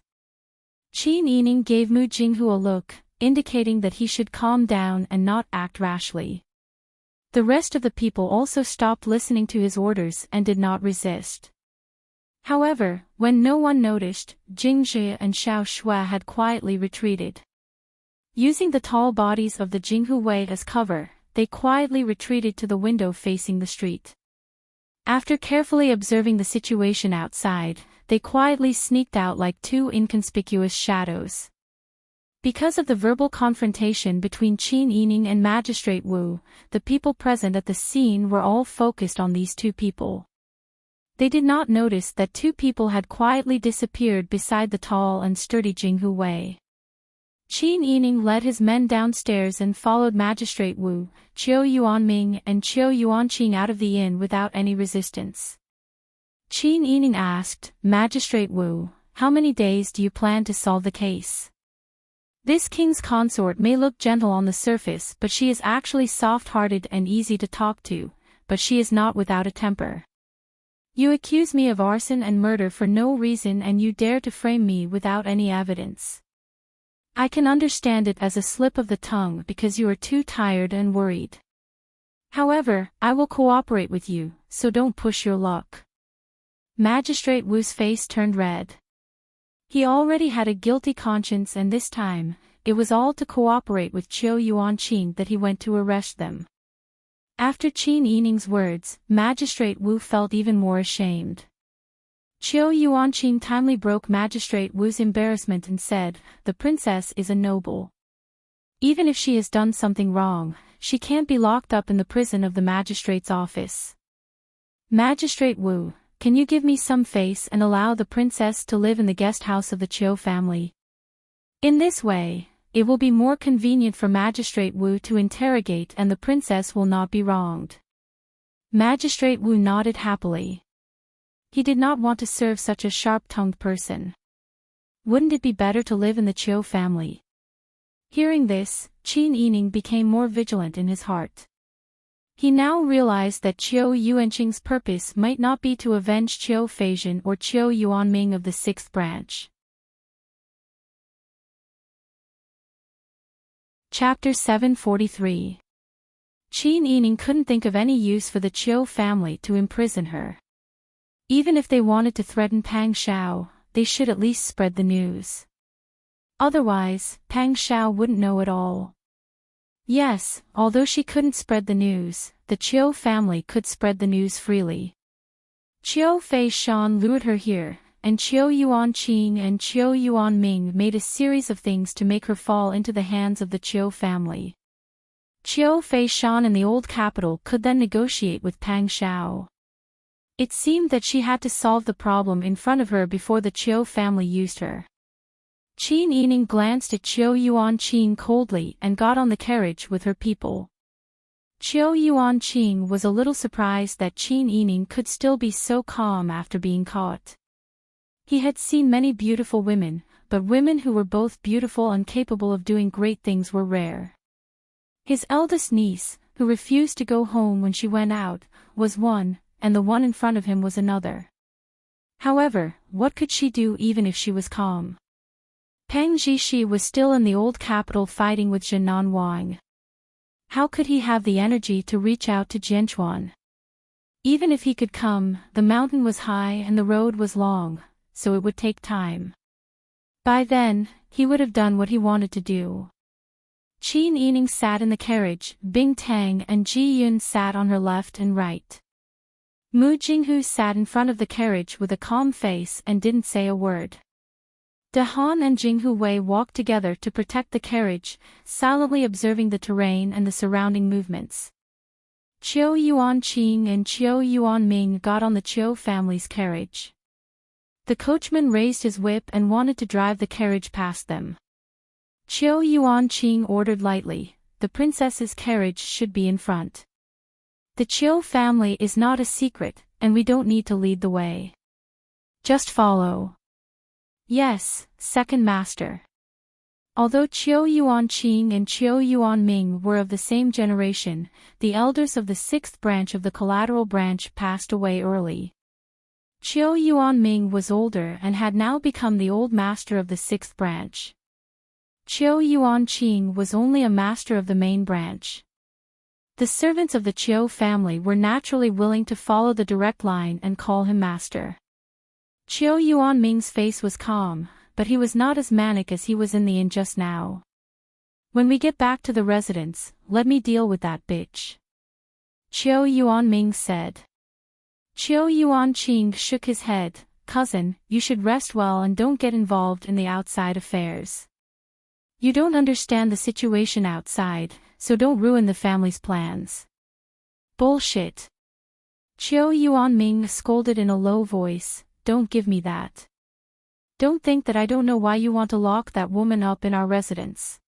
Speaker 1: Qin Yining gave Mu Jinghu a look, indicating that he should calm down and not act rashly. The rest of the people also stopped listening to his orders and did not resist. However, when no one noticed, Jingzhi and Xiao Shui had quietly retreated. Using the tall bodies of the Jinghu Wei as cover, they quietly retreated to the window facing the street. After carefully observing the situation outside, they quietly sneaked out like two inconspicuous shadows. Because of the verbal confrontation between Qin Yining and Magistrate Wu, the people present at the scene were all focused on these two people. They did not notice that two people had quietly disappeared beside the tall and sturdy Jinghu Wei. Qin Yining led his men downstairs and followed Magistrate Wu, Qiu Yuanming and Qiu Yuanqing out of the inn without any resistance. Qin Yining asked, "Magistrate Wu, how many days do you plan to solve the case? This king's consort may look gentle on the surface, but she is actually soft-hearted and easy to talk to, but she is not without a temper." You accuse me of arson and murder for no reason, and you dare to frame me without any evidence. I can understand it as a slip of the tongue because you are too tired and worried. However, I will cooperate with you, so don't push your luck. Magistrate Wu's face turned red. He already had a guilty conscience, and this time, it was all to cooperate with Qiu Yuanqing that he went to arrest them. After Qin Yining's words, Magistrate Wu felt even more ashamed. Qiu Yuanqing timely broke Magistrate Wu's embarrassment and said, "The princess is a noble. Even if she has done something wrong, she can't be locked up in the prison of the magistrate's office. Magistrate Wu, can you give me some face and allow the princess to live in the guest house of the Qiu family? In this way, it will be more convenient for Magistrate Wu to interrogate, and the princess will not be wronged." Magistrate Wu nodded happily. He did not want to serve such a sharp-tongued person. Wouldn't it be better to live in the Qiu family? Hearing this, Qin Yining became more vigilant in his heart. He now realized that Qiu Yuanqing's purpose might not be to avenge Qiu Feizhen or Qiu Yuanming of the 6th branch. Chapter 743. Qin Yining couldn't think of any use for the Qiu family to imprison her. Even if they wanted to threaten Pang Xiao, they should at least spread the news. Otherwise, Pang Xiao wouldn't know at all. Yes, although she couldn't spread the news, the Qiu family could spread the news freely. Qiu Feishan lured her here, and Qiu Yuanqing and Qiu Yuanming made a series of things to make her fall into the hands of the Qiu family. Qiu Feishan in the old capital could then negotiate with Pang Xiao. It seemed that she had to solve the problem in front of her before the Qiu family used her. Qin Yining glanced at Qiu Yuanqing coldly and got on the carriage with her people. Qiu Yuanqing was a little surprised that Qin Yining could still be so calm after being caught. He had seen many beautiful women, but women who were both beautiful and capable of doing great things were rare. His eldest niece, who refused to go home when she went out, was one, and the one in front of him was another. However, what could she do even if she was calm? Peng Zhishi was still in the old capital fighting with Zhenan Wang. How could he have the energy to reach out to Jianchuan? Even if he could come, the mountain was high and the road was long, so it would take time. By then, he would have done what he wanted to do. Qin Yining sat in the carriage, Bing Tang and Ji Yun sat on her left and right. Mu Jinghu sat in front of the carriage with a calm face and didn't say a word. De Han and Jinghu Wei walked together to protect the carriage, silently observing the terrain and the surrounding movements. Qiu Yuanqing and Qiu Yuanming got on the Qiu family's carriage. The coachman raised his whip and wanted to drive the carriage past them. Qiu Yuanqing ordered lightly, "The princess's carriage should be in front. The Qiu family is not a secret, and we don't need to lead the way. Just follow." "Yes, second master." Although Qiu Yuanqing and Qiu Yuanming were of the same generation, the elders of the 6th branch of the collateral branch passed away early. Qiu Yuanming was older and had now become the old master of the 6th branch. Qiu Yuanqing was only a master of the main branch. The servants of the Qiu family were naturally willing to follow the direct line and call him master. Qiu Yuanming's face was calm, but he was not as manic as he was in the inn just now. "When we get back to the residence, let me deal with that bitch," Qiu Yuanming said. Qiu Yuanqing shook his head. "Cousin, you should rest well and don't get involved in the outside affairs. You don't understand the situation outside, so don't ruin the family's plans." "Bullshit," Qiu Yuanming scolded in a low voice, "don't give me that. Don't think that I don't know why you want to lock that woman up in our residence."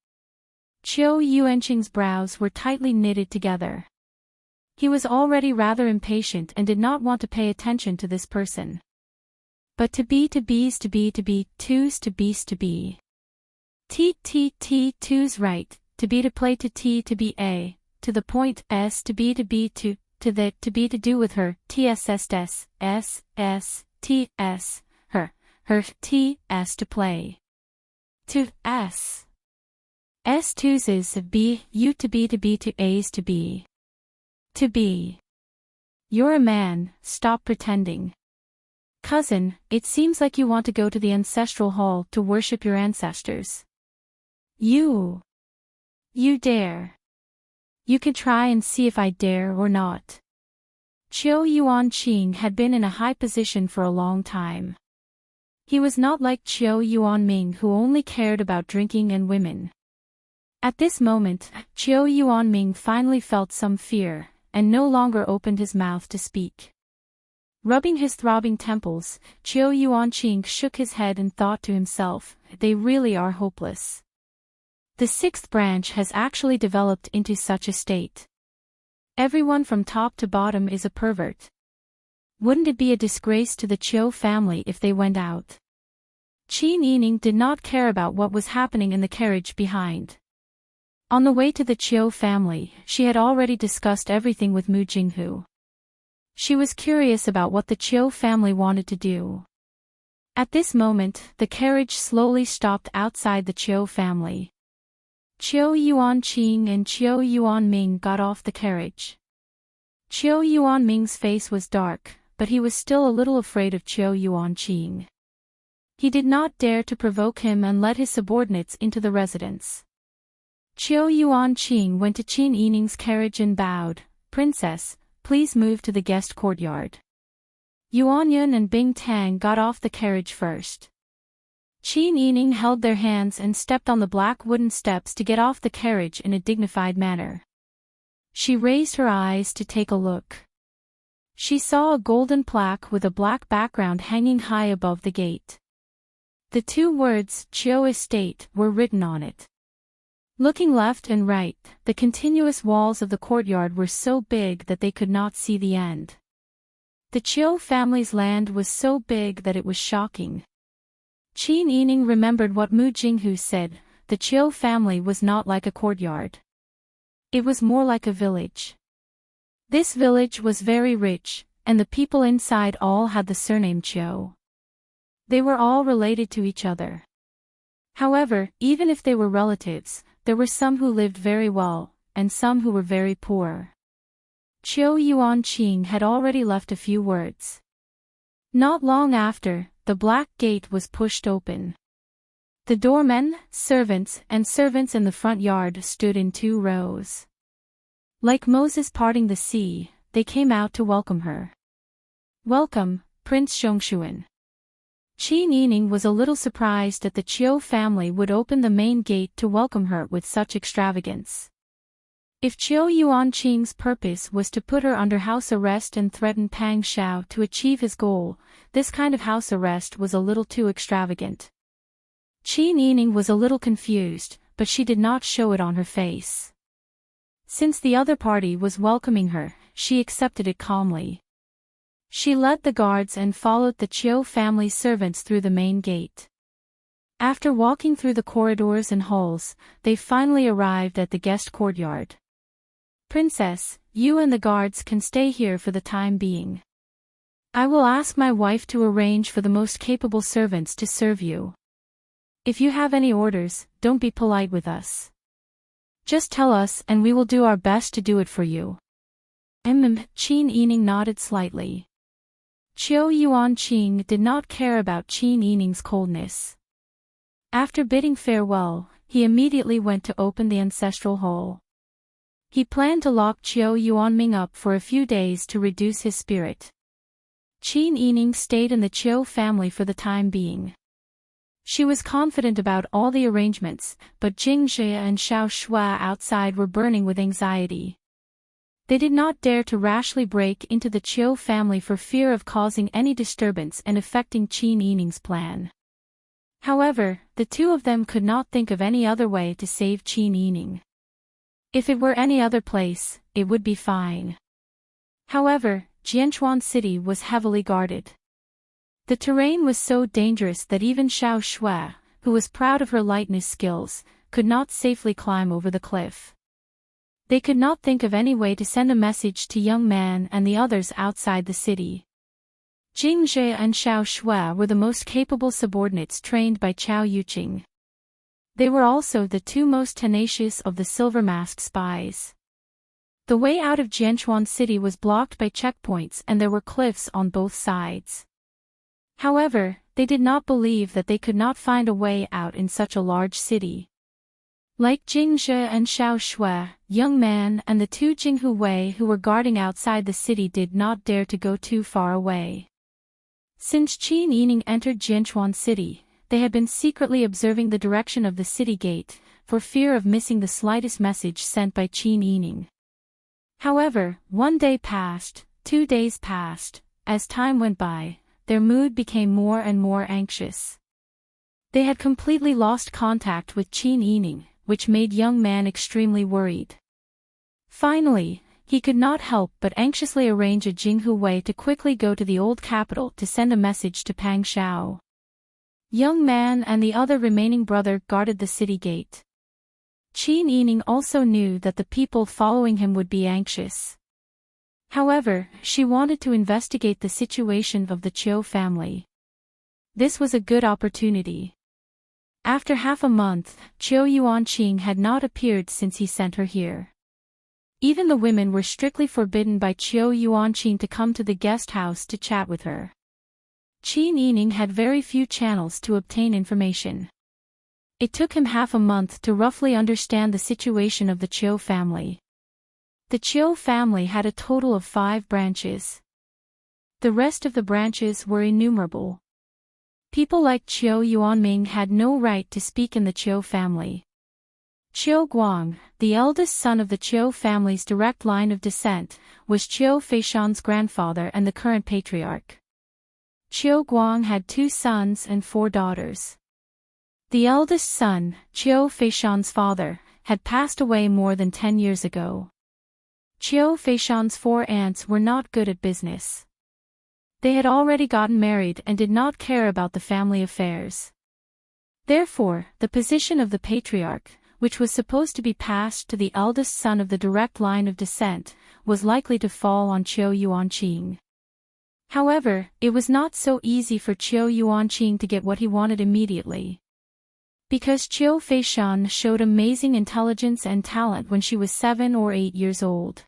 Speaker 1: Qiu Yuanqing's brows were tightly knitted together. He was already rather impatient and did not want to pay attention to this person. But to be, two's to be. Two's right, to be to play to be a, to the point, s to be to to the, to be to do with her, tss her, ts to play. To, s twos is be, you to be to a's to be. To be. You're a man, stop pretending. Cousin, it seems like you want to go to the ancestral hall to worship your ancestors. You dare. You can try and see if I dare or not. Chiu Yuanqing had been in a high position for a long time. He was not like Chiu Yuanming, who only cared about drinking and women. At this moment, Chiu Yuanming finally felt some fear, and no longer opened his mouth to speak. Rubbing his throbbing temples, Chiu Yuanqing shook his head and thought to himself, they really are hopeless. The sixth branch has actually developed into such a state. Everyone from top to bottom is a pervert. Wouldn't it be a disgrace to the Chiu family if they went out? Qin Yining did not care about what was happening in the carriage behind. On the way to the Chiu family, she had already discussed everything with Mu Jinghu. She was curious about what the Chiu family wanted to do. At this moment, the carriage slowly stopped outside the Chiu family. Chiu Yuanqing and Chiu Yuanming got off the carriage. Chiu Yuanming's face was dark, but he was still a little afraid of Chiu Yuanqing. He did not dare to provoke him and let his subordinates into the residence. Chiu Yuanqing went to Qin Yining's carriage and bowed, "Princess, please move to the guest courtyard." Yuanyun and Bing Tang got off the carriage first. Qin Yining held their hands and stepped on the black wooden steps to get off the carriage in a dignified manner. She raised her eyes to take a look. She saw a golden plaque with a black background hanging high above the gate. The two words, Chiu Estate, were written on it. Looking left and right, the continuous walls of the courtyard were so big that they could not see the end. The Chiu family's land was so big that it was shocking. Qin Yining remembered what Mu Jinghu said, the Chiu family was not like a courtyard. It was more like a village. This village was very rich, and the people inside all had the surname Chiu. They were all related to each other. However, even if they were relatives, there were some who lived very well, and some who were very poor. Chiu Yuanqing had already left a few words. Not long after, the black gate was pushed open. The doormen, servants in the front yard stood in 2 rows. Like Moses parting the sea, they came out to welcome her. "Welcome, Prince Zhongshuan." Qin Yining was a little surprised that the Chiu family would open the main gate to welcome her with such extravagance. If Chiu Yuanqing's purpose was to put her under house arrest and threaten Pang Shao to achieve his goal, this kind of house arrest was a little too extravagant. Qin Yining was a little confused, but she did not show it on her face. Since the other party was welcoming her, she accepted it calmly. She led the guards and followed the Chiu family servants through the main gate. After walking through the corridors and halls, they finally arrived at the guest courtyard. "Princess, you and the guards can stay here for the time being. I will ask my wife to arrange for the most capable servants to serve you. If you have any orders, don't be polite with us. Just tell us and we will do our best to do it for you." Qin Yining nodded slightly. Chiu Yuanqing did not care about Qin Yining's coldness. After bidding farewell, he immediately went to open the ancestral hall. He planned to lock Chiu Yuanming up for a few days to reduce his spirit. Qin Yining stayed in the Chiu family for the time being. She was confident about all the arrangements, but Jing Jie and Xiao Shua outside were burning with anxiety. They did not dare to rashly break into the Chiu family for fear of causing any disturbance and affecting Qin Yining's plan. However, the two of them could not think of any other way to save Qin Yining. If it were any other place, it would be fine. However, Jianchuan City was heavily guarded. The terrain was so dangerous that even Xiao Shua, who was proud of her lightness skills, could not safely climb over the cliff. They could not think of any way to send a message to young man and the others outside the city. Jing Zhe and Xiao Shui were the most capable subordinates trained by Qiao Yuqing. They were also the two most tenacious of the silver-masked spies. The way out of Jianchuan City was blocked by checkpoints and there were cliffs on both sides. However, they did not believe that they could not find a way out in such a large city. Like Jing Zhe and Xiao Shui, young man and the two Jinghu Wei who were guarding outside the city did not dare to go too far away. Since Qin Yining entered Jianchuan City, they had been secretly observing the direction of the city gate, for fear of missing the slightest message sent by Qin Yining. However, 1 day passed, 2 days passed. As time went by, their mood became more and more anxious. They had completely lost contact with Qin Yining, which made young man extremely worried. Finally, he could not help but anxiously arrange a Jinghu Wei to quickly go to the old capital to send a message to Pang Xiao. Young man and the other remaining brother guarded the city gate. Qin Yining also knew that the people following him would be anxious. However, she wanted to investigate the situation of the Qiu family. This was a good opportunity. After half a month, Qiu Yuanqing had not appeared since he sent her here. Even the women were strictly forbidden by Qiu Yuanqing to come to the guest house to chat with her. Qin Yining had very few channels to obtain information. It took him half a month to roughly understand the situation of the Qiu family. The Qiu family had a total of 5 branches. The rest of the branches were innumerable. People like Qiu Yuanming had no right to speak in the Qiu family. Qiu Guang, the eldest son of the Qiu family's direct line of descent, was Qiu Feishan's grandfather and the current patriarch. Qiu Guang had 2 sons and 4 daughters. The eldest son, Qiu Feishan's father, had passed away more than 10 years ago. Qiu Feishan's 4 aunts were not good at business. They had already gotten married and did not care about the family affairs. Therefore, the position of the patriarch, which was supposed to be passed to the eldest son of the direct line of descent, was likely to fall on Qiu Yuanqing. However, it was not so easy for Qiu Yuanqing to get what he wanted immediately. Because Qiu Feishan showed amazing intelligence and talent when she was 7 or 8 years old.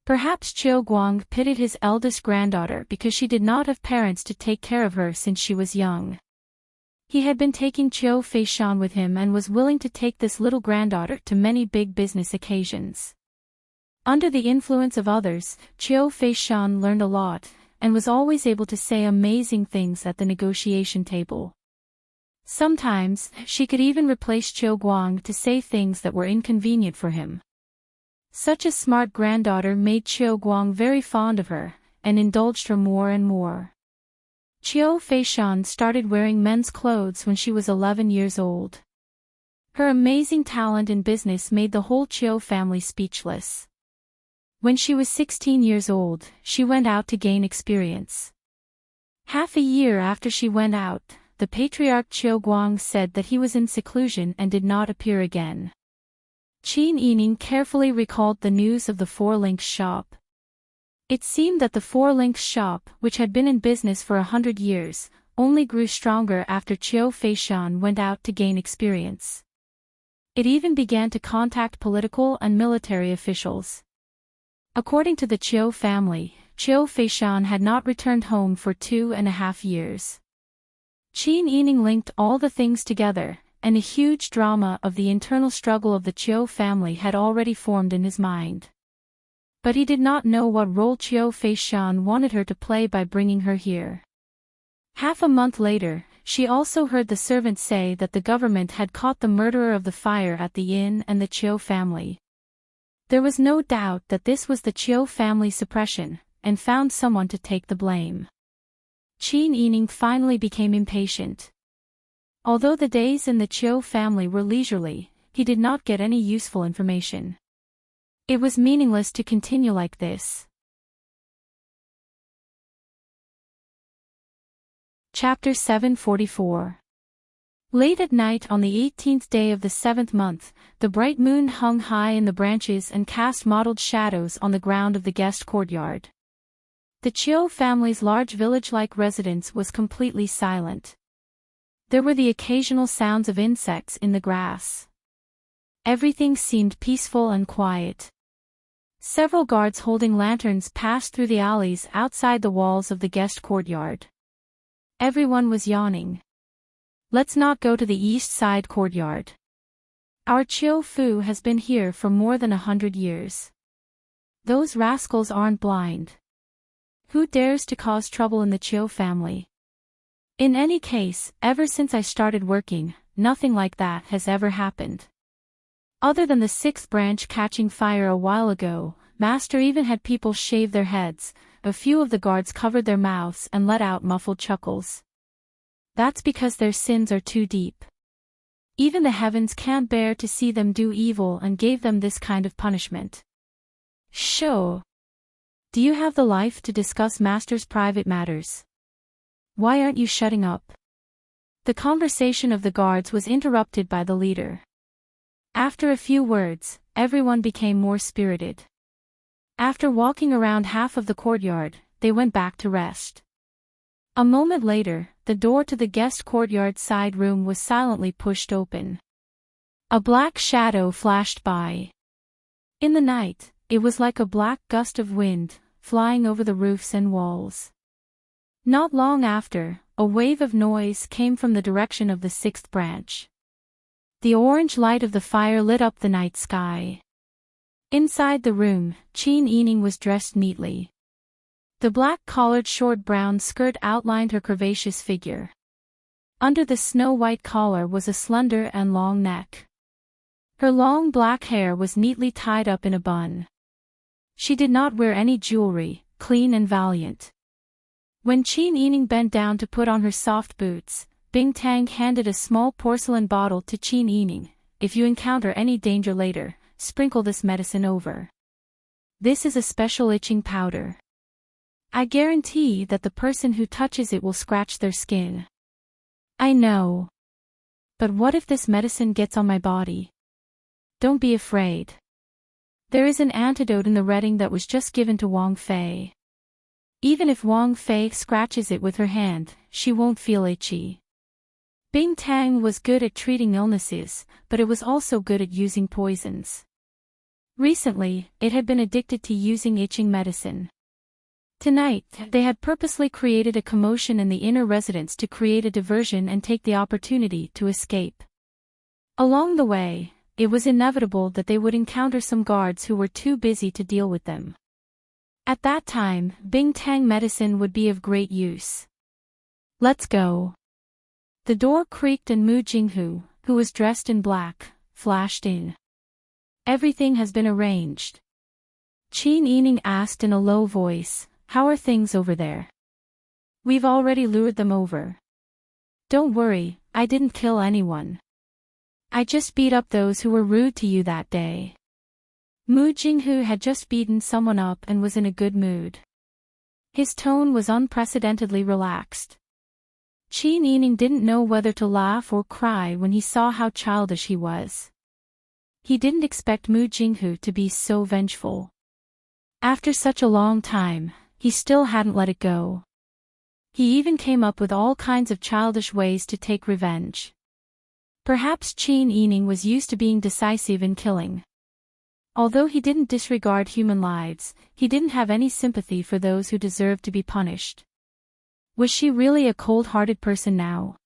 Speaker 1: Perhaps Qiu Guang pitied his eldest granddaughter because she did not have parents to take care of her since she was young. He had been taking Qiu Feishan with him and was willing to take this little granddaughter to many big business occasions. Under the influence of others, Qiu Feishan learned a lot, and was always able to say amazing things at the negotiation table. Sometimes, she could even replace Qiu Guang to say things that were inconvenient for him. Such a smart granddaughter made Qiu Guang very fond of her, and indulged her more and more. Qiu Feishan started wearing men's clothes when she was 11 years old. Her amazing talent in business made the whole Qiu family speechless. When she was 16 years old, she went out to gain experience. Half a year after she went out, the patriarch Qiu Guang said that he was in seclusion and did not appear again. Qin Yining carefully recalled the news of the 4 Links shop. It seemed that the 4 Links shop, which had been in business for 100 years, only grew stronger after Qiu Feishan went out to gain experience. It even began to contact political and military officials. According to the Qiu family, Qiu Feishan had not returned home for 2.5 years. Qin Yining linked all the things together, and a huge drama of the internal struggle of the Qiu family had already formed in his mind. But he did not know what role Qiu Feishan wanted her to play by bringing her here. Half a month later, she also heard the servant say that the government had caught the murderer of the fire at the inn and the Qiu family. There was no doubt that this was the Qiu family suppression, and found someone to take the blame. Qin Yining finally became impatient. Although the days in the Qiu family were leisurely, he did not get any useful information. It was meaningless to continue like this. Chapter 744. Late at night on the 18th day of the 7th month, the bright moon hung high in the branches and cast mottled shadows on the ground of the guest courtyard. The Chiu family's large village-like residence was completely silent. There were the occasional sounds of insects in the grass. Everything seemed peaceful and quiet. Several guards holding lanterns passed through the alleys outside the walls of the guest courtyard. Everyone was yawning. Let's not go to the east side courtyard. Our Chiu Fu has been here for more than 100 years. Those rascals aren't blind. Who dares to cause trouble in the Chiu family? In any case, ever since I started working, nothing like that has ever happened. Other than the 6th branch catching fire a while ago, Master even had people shave their heads. A few of the guards covered their mouths and let out muffled chuckles. That's because their sins are too deep. Even the heavens can't bear to see them do evil and gave them this kind of punishment. Sho! Do you have the life to discuss Master's private matters? Why aren't you shutting up? The conversation of the guards was interrupted by the leader. After a few words, everyone became more spirited. After walking around half of the courtyard, they went back to rest. A moment later, the door to the guest courtyard side room was silently pushed open. A black shadow flashed by. In the night, it was like a black gust of wind, flying over the roofs and walls. Not long after, a wave of noise came from the direction of the 6th branch. The orange light of the fire lit up the night sky. Inside the room, Qin Yining was dressed neatly. The black-collared short brown skirt outlined her curvaceous figure. Under the snow-white collar was a slender and long neck. Her long black hair was neatly tied up in a bun. She did not wear any jewelry, clean and valiant. When Qin Yining bent down to put on her soft boots, Bing Tang handed a small porcelain bottle to Qin Yining. If you encounter any danger later, sprinkle this medicine over. This is a special itching powder. I guarantee that the person who touches it will scratch their skin. I know. But what if this medicine gets on my body? Don't be afraid. There is an antidote in the reading that was just given to Wang Fei. Even if Wang Fei scratches it with her hand, she won't feel itchy. Bing Tang was good at treating illnesses, but it was also good at using poisons. Recently, it had been addicted to using itching medicine. Tonight, they had purposely created a commotion in the inner residence to create a diversion and take the opportunity to escape. Along the way, it was inevitable that they would encounter some guards who were too busy to deal with them. At that time, Bing Tang medicine would be of great use. Let's go. The door creaked and Mu Jinghu, who was dressed in black, flashed in. Everything has been arranged. Qin Yining asked in a low voice, how are things over there? We've already lured them over. Don't worry, I didn't kill anyone. I just beat up those who were rude to you that day. Mu Jinghu had just beaten someone up and was in a good mood. His tone was unprecedentedly relaxed. Qin Yining didn't know whether to laugh or cry when he saw how childish he was. He didn't expect Mu Jinghu to be so vengeful. After such a long time, he still hadn't let it go. He even came up with all kinds of childish ways to take revenge. Perhaps Qin Yining was used to being decisive in killing. Although he didn't disregard human lives, he didn't have any sympathy for those who deserved to be punished. Was she really a cold-hearted person now?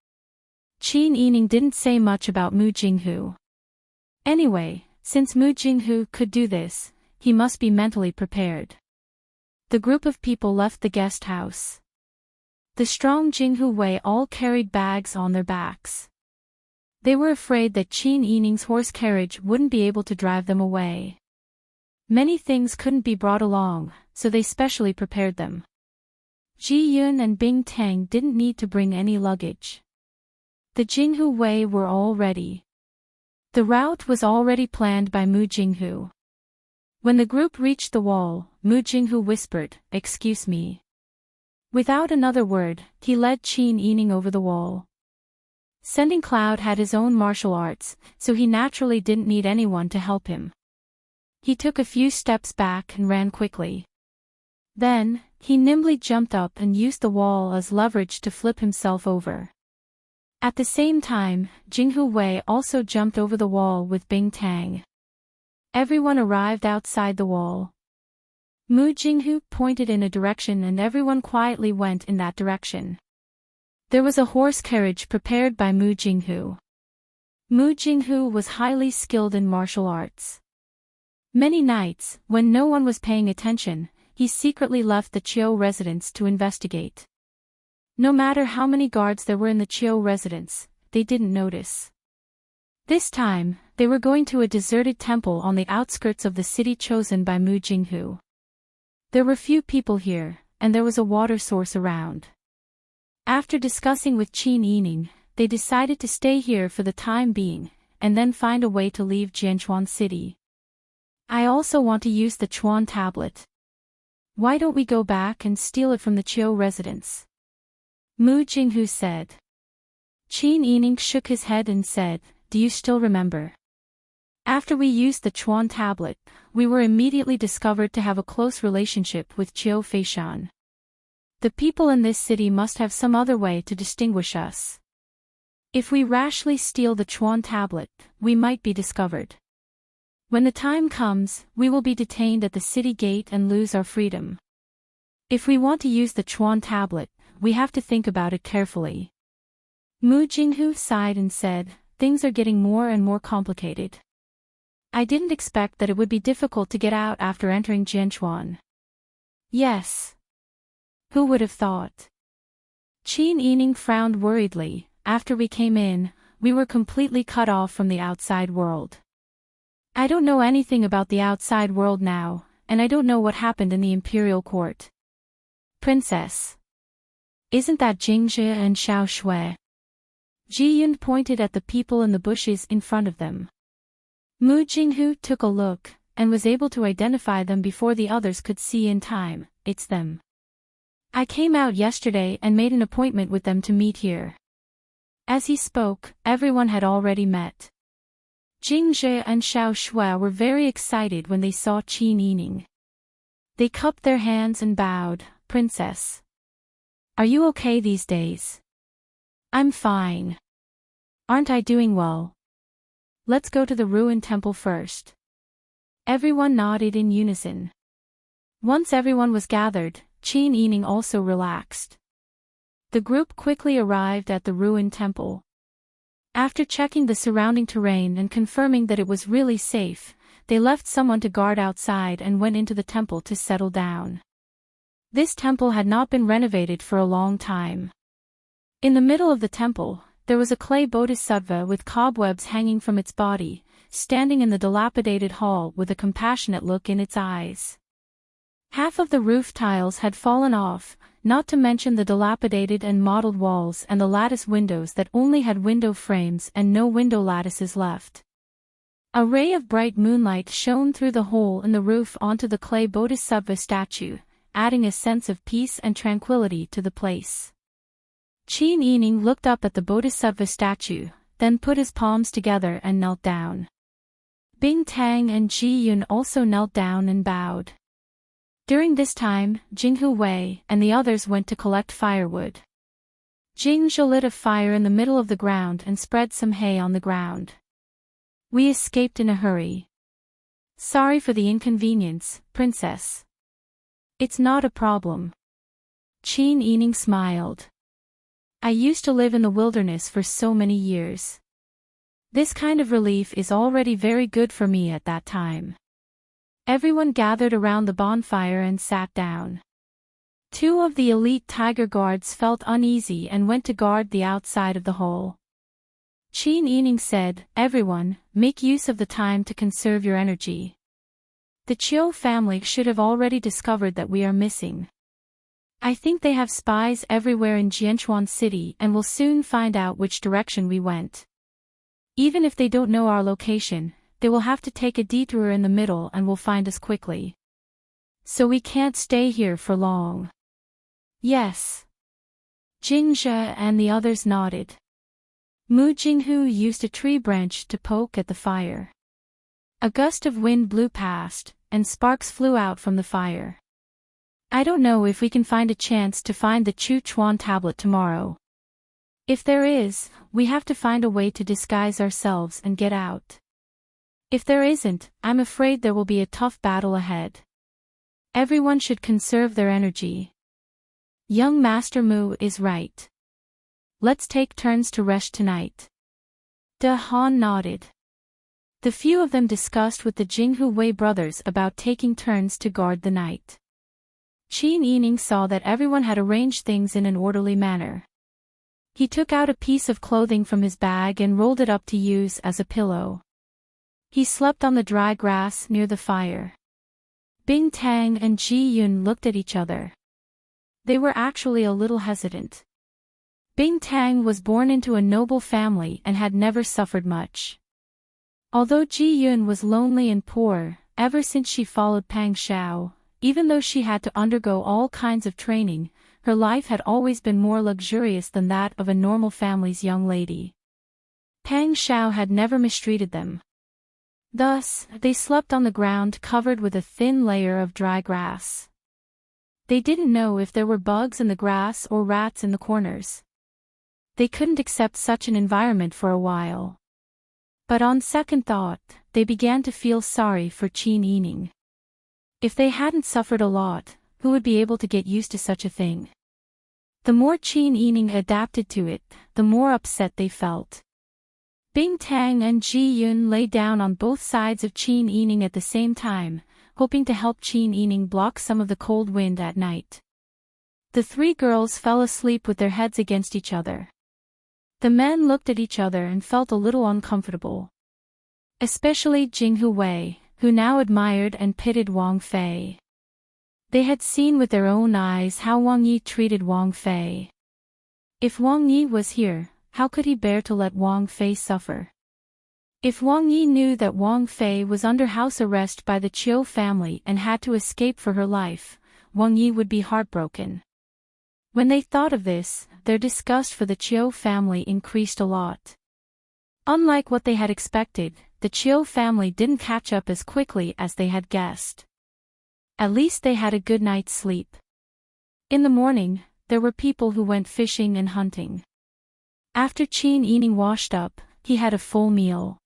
Speaker 1: Qin Yining didn't say much about Mu Jinghu. Anyway, since Mu Jinghu could do this, he must be mentally prepared. The group of people left the guest house. The strong Jinghu Wei all carried bags on their backs. They were afraid that Qin Yining's horse carriage wouldn't be able to drive them away. Many things couldn't be brought along, so they specially prepared them. Ji Yun and Bing Tang didn't need to bring any luggage. The Jinghu Wei were all ready. The route was already planned by Mu Jinghu. When the group reached the wall, Mu Jinghu whispered, "Excuse me." Without another word, he led Qin Yining over the wall. Sending Cloud had his own martial arts, so he naturally didn't need anyone to help him. He took a few steps back and ran quickly. Then, he nimbly jumped up and used the wall as leverage to flip himself over. At the same time, Jinghu Wei also jumped over the wall with Bing Tang. Everyone arrived outside the wall. Mu Jinghu pointed in a direction and everyone quietly went in that direction. There was a horse carriage prepared by Mu Jinghu. Mu Jinghu was highly skilled in martial arts. Many nights, when no one was paying attention, he secretly left the Chiu residence to investigate. No matter how many guards there were in the Chiu residence, they didn't notice. This time, they were going to a deserted temple on the outskirts of the city chosen by Mu Jinghu. There were few people here, and there was a water source around. After discussing with Qin Yining, they decided to stay here for the time being, and then find a way to leave Jianchuan City. I also want to use the Chuan tablet. Why don't we go back and steal it from the Chiu residence? Mu Jinghu said. Qin Yining shook his head and said, do you still remember? After we used the Chuan tablet, we were immediately discovered to have a close relationship with Chiu Feishan. The people in this city must have some other way to distinguish us. If we rashly steal the Chuan tablet, we might be discovered. When the time comes, we will be detained at the city gate and lose our freedom. If we want to use the Chuan tablet, we have to think about it carefully. Mu Jinghu sighed and said, things are getting more and more complicated. I didn't expect that it would be difficult to get out after entering Jianchuan. Yes. Who would have thought? Qin Yining frowned worriedly. After we came in, we were completely cut off from the outside world. I don't know anything about the outside world now, and I don't know what happened in the imperial court. Princess. Isn't that Jingzhe and Xiao Shui? Ji Yun pointed at the people in the bushes in front of them. Mu Jinghu took a look, and was able to identify them before the others could see in time. It's them. I came out yesterday and made an appointment with them to meet here. As he spoke, everyone had already met. Jingzhe and Xiao Shui were very excited when they saw Qin Yining. They cupped their hands and bowed. Princess. Are you okay these days? I'm fine. Aren't I doing well? Let's go to the ruined temple first. Everyone nodded in unison. Once everyone was gathered, Qin Yining also relaxed. The group quickly arrived at the ruined temple. After checking the surrounding terrain and confirming that it was really safe, they left someone to guard outside and went into the temple to settle down. This temple had not been renovated for a long time. In the middle of the temple, there was a clay bodhisattva with cobwebs hanging from its body, standing in the dilapidated hall with a compassionate look in its eyes. Half of the roof tiles had fallen off, not to mention the dilapidated and mottled walls and the lattice windows that only had window frames and no window lattices left. A ray of bright moonlight shone through the hole in the roof onto the clay bodhisattva statue, adding a sense of peace and tranquility to the place. Qin Yining looked up at the bodhisattva statue, then put his palms together and knelt down. Bing Tang and Ji Yun also knelt down and bowed. During this time, Jinghu Wei and the others went to collect firewood. Jingzhe lit a fire in the middle of the ground and spread some hay on the ground. We escaped in a hurry. Sorry for the inconvenience, Princess. It's not a problem. Qin Yining smiled. I used to live in the wilderness for so many years. This kind of relief is already very good for me at that time. Everyone gathered around the bonfire and sat down. Two of the elite tiger guards felt uneasy and went to guard the outside of the hole. Qin Yining said, everyone, make use of the time to conserve your energy. The Chiu family should have already discovered that we are missing. I think they have spies everywhere in Jianchuan City and will soon find out which direction we went. Even if they don't know our location, they will have to take a detour in the middle and will find us quickly. So we can't stay here for long. Yes. Jingzhe and the others nodded. Mu Jinghu used a tree branch to poke at the fire. A gust of wind blew past, and sparks flew out from the fire. I don't know if we can find a chance to find the Chu Chuan tablet tomorrow. If there is, we have to find a way to disguise ourselves and get out. If there isn't, I'm afraid there will be a tough battle ahead. Everyone should conserve their energy. Young Master Mu is right. Let's take turns to rest tonight. De Han nodded. The few of them discussed with the Jinghu Wei brothers about taking turns to guard the night. Qin Yining saw that everyone had arranged things in an orderly manner. He took out a piece of clothing from his bag and rolled it up to use as a pillow. He slept on the dry grass near the fire. Bing Tang and Ji Yun looked at each other. They were actually a little hesitant. Bing Tang was born into a noble family and had never suffered much. Although Ji Yun was lonely and poor, ever since she followed Pang Xiao, even though she had to undergo all kinds of training, her life had always been more luxurious than that of a normal family's young lady. Pang Xiao had never mistreated them. Thus, they slept on the ground covered with a thin layer of dry grass. They didn't know if there were bugs in the grass or rats in the corners. They couldn't accept such an environment for a while. But on second thought, they began to feel sorry for Qin Yining. If they hadn't suffered a lot, who would be able to get used to such a thing? The more Qin Yining adapted to it, the more upset they felt. Bing Tang and Ji Yun lay down on both sides of Qin Yining at the same time, hoping to help Qin Yining block some of the cold wind at night. The three girls fell asleep with their heads against each other. The men looked at each other and felt a little uncomfortable. Especially Jinghu Wei, who now admired and pitied Wang Fei. They had seen with their own eyes how Wang Yi treated Wang Fei. If Wang Yi was here, how could he bear to let Wang Fei suffer? If Wang Yi knew that Wang Fei was under house arrest by the Chiu family and had to escape for her life, Wang Yi would be heartbroken. When they thought of this, their disgust for the Chiu family increased a lot. Unlike what they had expected, the Chiu family didn't catch up as quickly as they had guessed. At least they had a good night's sleep. In the morning, there were people who went fishing and hunting. After Qin Yining washed up, he had a full meal.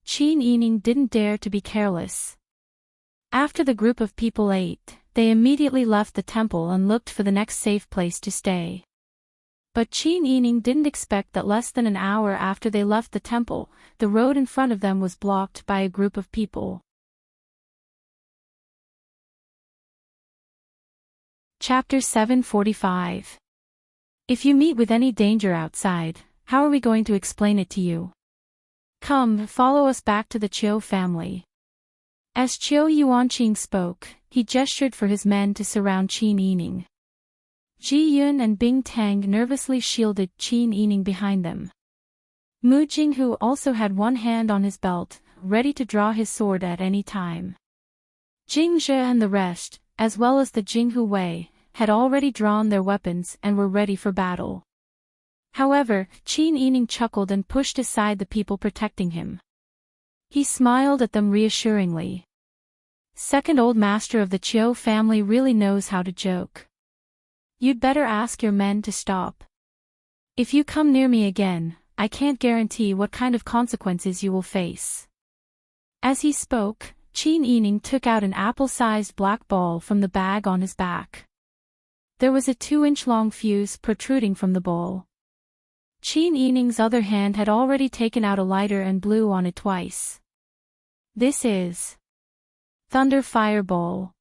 Speaker 1: Qin Yining didn't dare to be careless. After the group of people ate, they immediately left the temple and looked for the next safe place to stay. But Qin Yining didn't expect that less than an hour after they left the temple, the road in front of them was blocked by a group of people. Chapter 745. If you meet with any danger outside, how are we going to explain it to you? Come, follow us back to the Chiu family. As Chiu Yuanqing spoke, he gestured for his men to surround Qin Yining. Ji Yun and Bing Tang nervously shielded Qin Yining behind them. Mu Jinghu also had one hand on his belt, ready to draw his sword at any time. Jing Zhe and the rest, as well as the Jinghu Wei, had already drawn their weapons and were ready for battle. However, Qin Yining chuckled and pushed aside the people protecting him. He smiled at them reassuringly. Second old master of the Chiu family really knows how to joke. You'd better ask your men to stop. If you come near me again, I can't guarantee what kind of consequences you will face. As he spoke, Qin Yining took out an apple-sized black ball from the bag on his back. There was a 2-inch-long fuse protruding from the ball. Qin Yining's other hand had already taken out a lighter and blew on it twice. This is Thunder Fireball.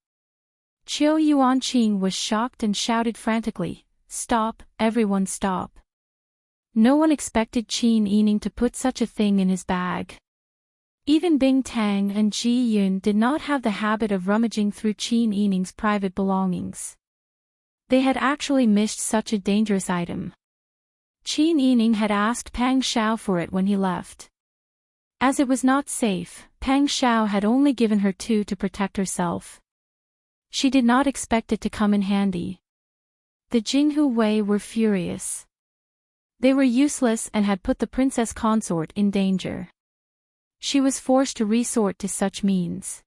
Speaker 1: Chiu Yuanqing was shocked and shouted frantically, "Stop, everyone stop." No one expected Qin Yining to put such a thing in his bag. Even Bing Tang and Ji Yun did not have the habit of rummaging through Qin Yining's private belongings. They had actually missed such a dangerous item. Qin Yining had asked Pang Xiao for it when he left. As it was not safe, Pang Xiao had only given her two to protect herself. She did not expect it to come in handy. The Jinghu Wei were furious. They were useless and had put the princess consort in danger. She was forced to resort to such means.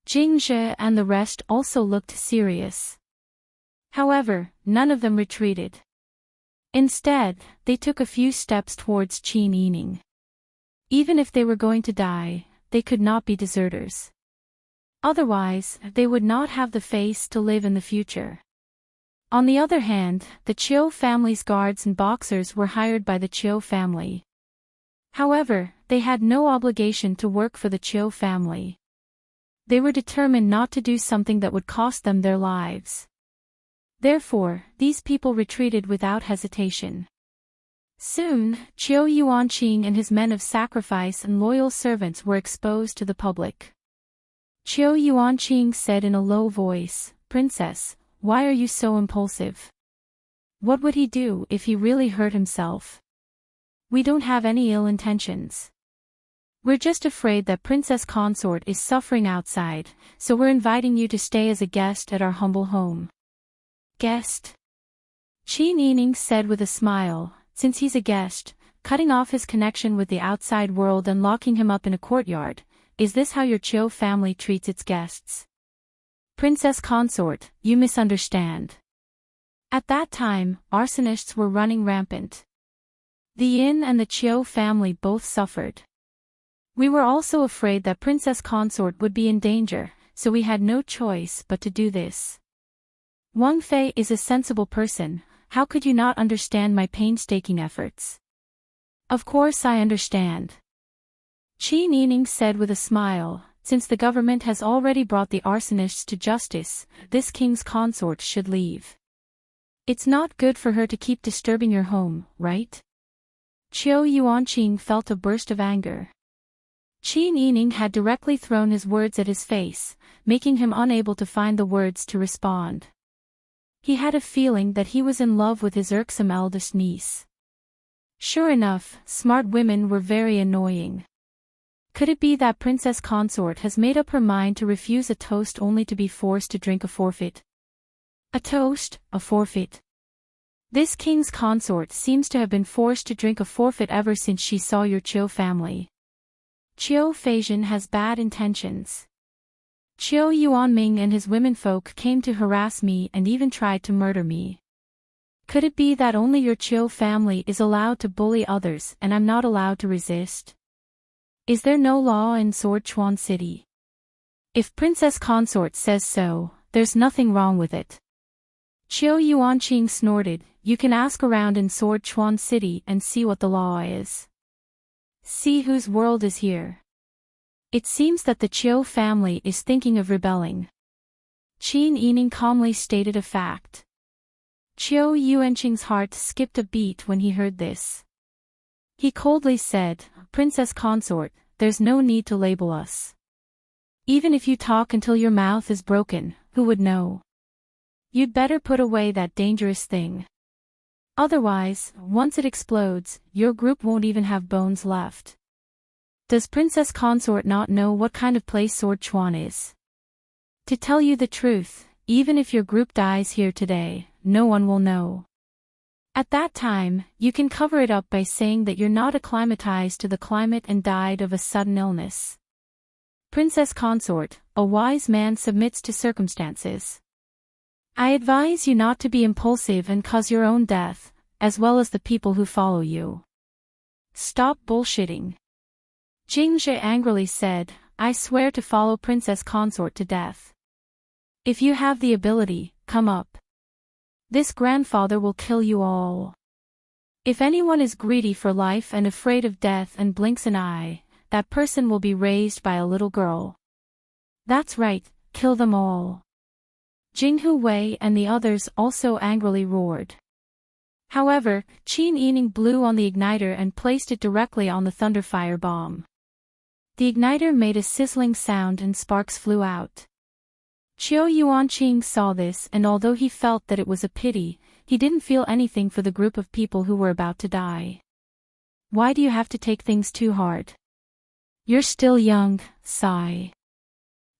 Speaker 1: Jingzhe and the rest also looked serious. However, none of them retreated. Instead, they took a few steps towards Qin Yining. Even if they were going to die, they could not be deserters. Otherwise, they would not have the face to live in the future. On the other hand, the Qiu family's guards and boxers were hired by the Qiu family. However, they had no obligation to work for the Qiu family. They were determined not to do something that would cost them their lives. Therefore, these people retreated without hesitation. Soon, Qiu Yuanqing and his men of sacrifice and loyal servants were exposed to the public. Qiu Yuanqing said in a low voice, "Princess, why are you so impulsive? What would he do if he really hurt himself? We don't have any ill intentions. We're just afraid that Princess Consort is suffering outside, so we're inviting you to stay as a guest at our humble home." Guest? Qin Yining said with a smile, "Since he's a guest, cutting off his connection with the outside world and locking him up in a courtyard, is this how your Qiu family treats its guests? Princess Consort, you misunderstand." At that time, arsonists were running rampant. The Yin and the Qiu family both suffered. We were also afraid that Princess Consort would be in danger, so we had no choice but to do this. Wang Fei is a sensible person. How could you not understand my painstaking efforts? Of course I understand. Qin Yining said with a smile, "Since the government has already brought the arsonists to justice, this king's consort should leave. It's not good for her to keep disturbing your home, right?" Qiu Yuanqing felt a burst of anger. Qin Yining had directly thrown his words at his face, making him unable to find the words to respond. He had a feeling that he was in love with his irksome eldest niece. Sure enough, smart women were very annoying. Could it be that Princess Consort has made up her mind to refuse a toast only to be forced to drink a forfeit? A toast, a forfeit. This king's consort seems to have been forced to drink a forfeit ever since she saw your Qiu family. Qiu Feizhen has bad intentions. Qiu Yuanming and his womenfolk came to harass me and even tried to murder me. Could it be that only your Qiu family is allowed to bully others and I'm not allowed to resist? Is there no law in Swordchuan City? If Princess Consort says so, there's nothing wrong with it. Qiu Yuanqing snorted, "You can ask around in Swordchuan City and see what the law is. See whose world is here." It seems that the Qiu family is thinking of rebelling. Qin Yining calmly stated a fact. Qiu Yuanqing's heart skipped a beat when he heard this. He coldly said, "Princess Consort, there's no need to label us. Even if you talk until your mouth is broken, who would know? You'd better put away that dangerous thing. Otherwise, once it explodes, your group won't even have bones left. Does Princess Consort not know what kind of place Swordchuan is? To tell you the truth, even if your group dies here today, no one will know. At that time, you can cover it up by saying that you're not acclimatized to the climate and died of a sudden illness. Princess Consort, a wise man submits to circumstances. I advise you not to be impulsive and cause your own death, as well as the people who follow you. Stop bullshitting." Jingzhe angrily said, "I swear to follow Princess Consort to death. If you have the ability, come up. This grandfather will kill you all. If anyone is greedy for life and afraid of death and blinks an eye, that person will be raised by a little girl. That's right, kill them all." Jinghu Wei and the others also angrily roared. However, Qin Yining blew on the igniter and placed it directly on the thunderfire bomb. The igniter made a sizzling sound and sparks flew out. Qiu Yuanqing saw this and although he felt that it was a pity, he didn't feel anything for the group of people who were about to die. Why do you have to take things too hard? You're still young, sigh.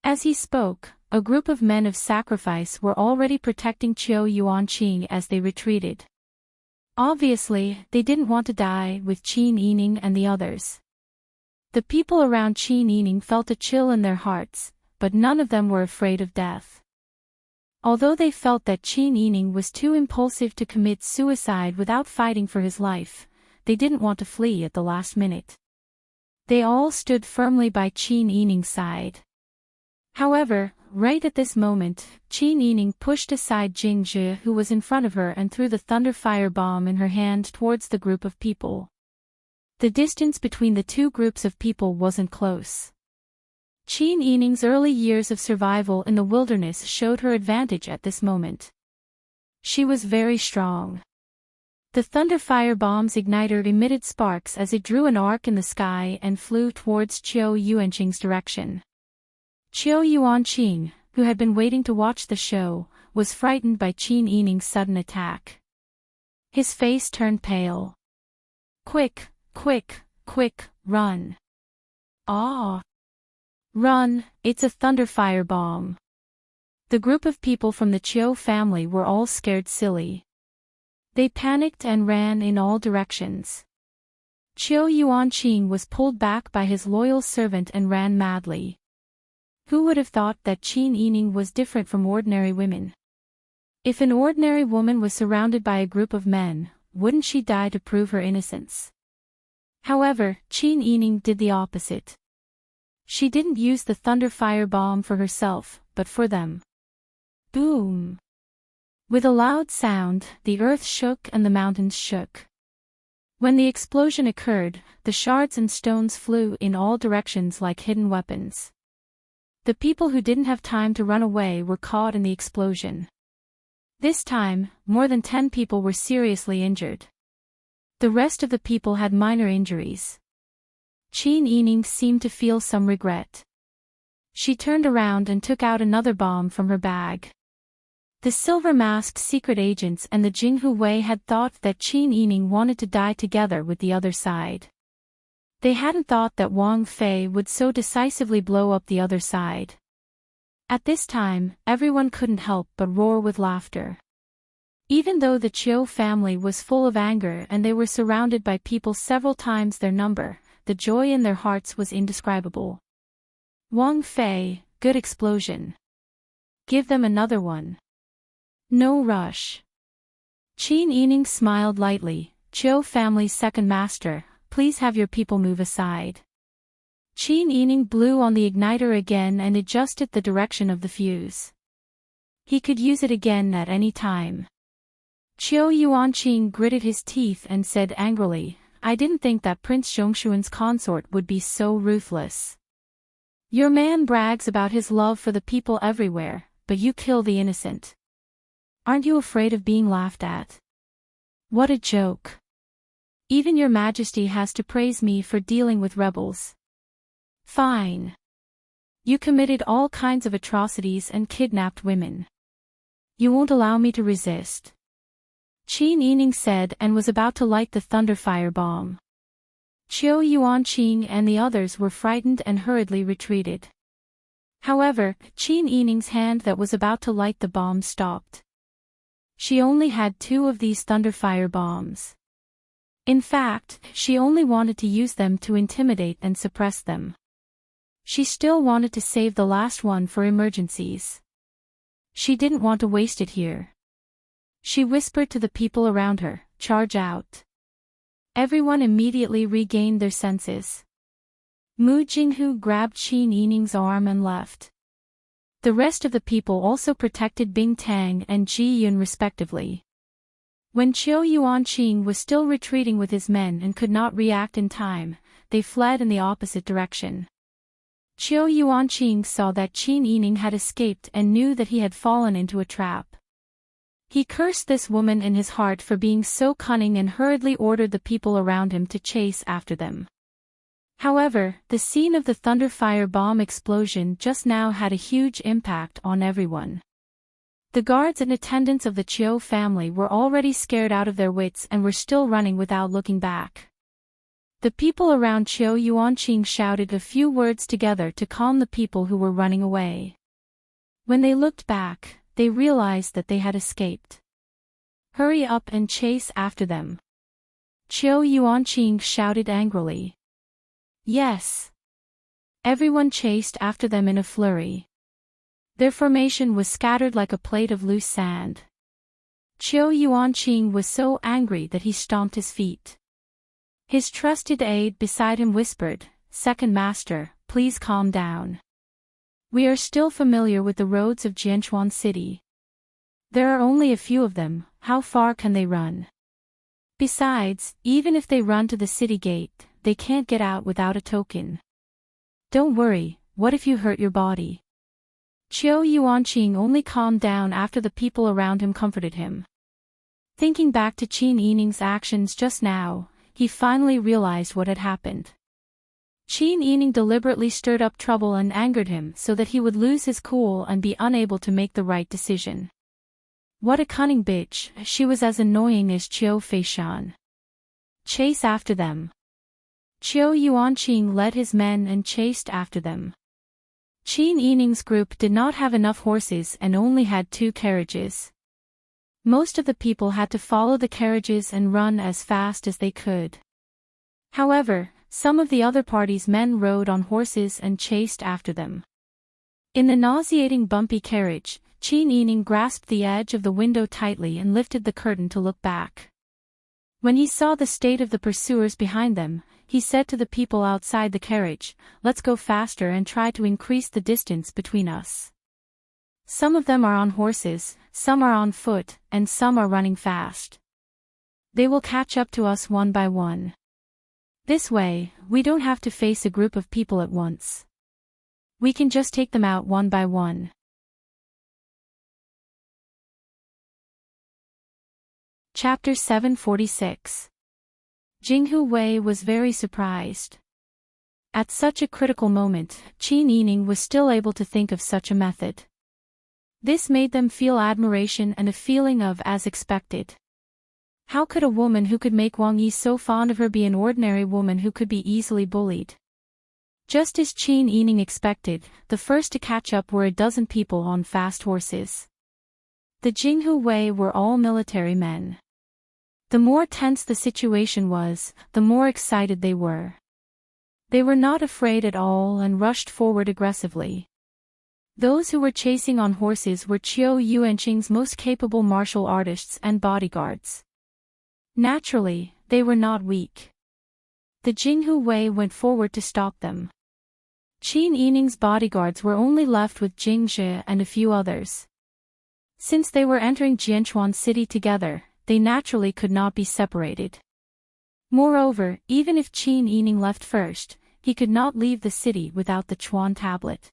Speaker 1: As he spoke, a group of men of sacrifice were already protecting Qiu Yuanqing as they retreated. Obviously, they didn't want to die with Qin Yining and the others. The people around Qin Yining felt a chill in their hearts, but none of them were afraid of death. Although they felt that Qin Yining was too impulsive to commit suicide without fighting for his life, they didn't want to flee at the last minute. They all stood firmly by Qin Yining's side. However, right at this moment, Qin Yining pushed aside Jing Zhi, who was in front of her, and threw the thunderfire bomb in her hand towards the group of people. The distance between the two groups of people wasn't close. Qin Yining's early years of survival in the wilderness showed her advantage at this moment. She was very strong. The thunderfire bomb's igniter emitted sparks as it drew an arc in the sky and flew towards Qiu Yuanqing's direction. Qiu Yuanqing, who had been waiting to watch the show, was frightened by Qin Yining's sudden attack. His face turned pale. Quick, quick, quick, run. Ah! Run, it's a thunderfire bomb. The group of people from the Qiu family were all scared silly. They panicked and ran in all directions. Qiu Yuanqing was pulled back by his loyal servant and ran madly. Who would have thought that Qin Yining was different from ordinary women? If an ordinary woman was surrounded by a group of men, wouldn't she die to prove her innocence? However, Qin Yining did the opposite. She didn't use the thunderfire bomb for herself, but for them. Boom! With a loud sound, the earth shook and the mountains shook. When the explosion occurred, the shards and stones flew in all directions like hidden weapons. The people who didn't have time to run away were caught in the explosion. This time, more than 10 people were seriously injured. The rest of the people had minor injuries. Qin Yining seemed to feel some regret. She turned around and took out another bomb from her bag. The silver-masked secret agents and the Jinghu Wei had thought that Qin Yining wanted to die together with the other side. They hadn't thought that Wang Fei would so decisively blow up the other side. At this time, everyone couldn't help but roar with laughter. Even though the Qiu family was full of anger and they were surrounded by people several times their number, the joy in their hearts was indescribable. Wang Fei, good explosion. Give them another one. No rush. Qin Yining smiled lightly. Qiu family's second master, please have your people move aside. Qin Yining blew on the igniter again and adjusted the direction of the fuse. He could use it again at any time. Qiu Yuanqing gritted his teeth and said angrily, I didn't think that Prince Zhongshuan's consort would be so ruthless. Your man brags about his love for the people everywhere, but you kill the innocent. Aren't you afraid of being laughed at? What a joke. Even your majesty has to praise me for dealing with rebels. Fine. You committed all kinds of atrocities and kidnapped women. You won't allow me to resist. Qin Yining said and was about to light the thunderfire bomb. Qiu Yuanqing and the others were frightened and hurriedly retreated. However, Qin Yining's hand that was about to light the bomb stopped. She only had 2 of these thunderfire bombs. In fact, she only wanted to use them to intimidate and suppress them. She still wanted to save the last one for emergencies. She didn't want to waste it here. She whispered to the people around her, charge out. Everyone immediately regained their senses. Mu Jinghu grabbed Qin Yining's arm and left. The rest of the people also protected Bing Tang and Ji Yun respectively. When Qiu Yuanqing was still retreating with his men and could not react in time, they fled in the opposite direction. Qiu Yuanqing saw that Qin Yining had escaped and knew that he had fallen into a trap. He cursed this woman in his heart for being so cunning and hurriedly ordered the people around him to chase after them. However, the scene of the thunderfire bomb explosion just now had a huge impact on everyone. The guards and attendants of the Qiu family were already scared out of their wits and were still running without looking back. The people around Qiu Yuanqing shouted a few words together to calm the people who were running away. When they looked back, they realized that they had escaped. Hurry up and chase after them. Qiu Yuanqing shouted angrily. Yes. Everyone chased after them in a flurry. Their formation was scattered like a plate of loose sand. Qiu Yuanqing was so angry that he stomped his feet. His trusted aide beside him whispered, "Second master, please calm down. We are still familiar with the roads of Jianchuan City. There are only a few of them, how far can they run? Besides, even if they run to the city gate, they can't get out without a token. Don't worry, what if you hurt your body?" Qiu Yuanqing only calmed down after the people around him comforted him. Thinking back to Qin Yining's actions just now, he finally realized what had happened. Qin Yining deliberately stirred up trouble and angered him so that he would lose his cool and be unable to make the right decision. What a cunning bitch, she was as annoying as Qiu Feishan. Chase after them. Qiu Yuanqing led his men and chased after them. Qin Yining's group did not have enough horses and only had 2 carriages. Most of the people had to follow the carriages and run as fast as they could. However, some of the other party's men rode on horses and chased after them. In the nauseating bumpy carriage, Qin Yining grasped the edge of the window tightly and lifted the curtain to look back. When he saw the state of the pursuers behind them, he said to the people outside the carriage, "Let's go faster and try to increase the distance between us. Some of them are on horses, some are on foot, and some are running fast. They will catch up to us one by one. This way, we don't have to face a group of people at once. We can just take them out one by one." Chapter 746. Jinghu Wei was very surprised. At such a critical moment, Qin Yining was still able to think of such a method. This made them feel admiration and a feeling of as expected. How could a woman who could make Wang Yi so fond of her be an ordinary woman who could be easily bullied? Just as Qin Yining expected, the first to catch up were a dozen people on fast horses. The Jinghu Wei were all military men. The more tense the situation was, the more excited they were. They were not afraid at all and rushed forward aggressively. Those who were chasing on horses were Qiu Yuanqing's most capable martial artists and bodyguards. Naturally, they were not weak. The Jinghu Wei went forward to stop them. Qin Yining's bodyguards were only left with Jing Zhe and a few others. Since they were entering Jianchuan City together, they naturally could not be separated. Moreover, even if Qin Yining left first, he could not leave the city without the Chuan tablet.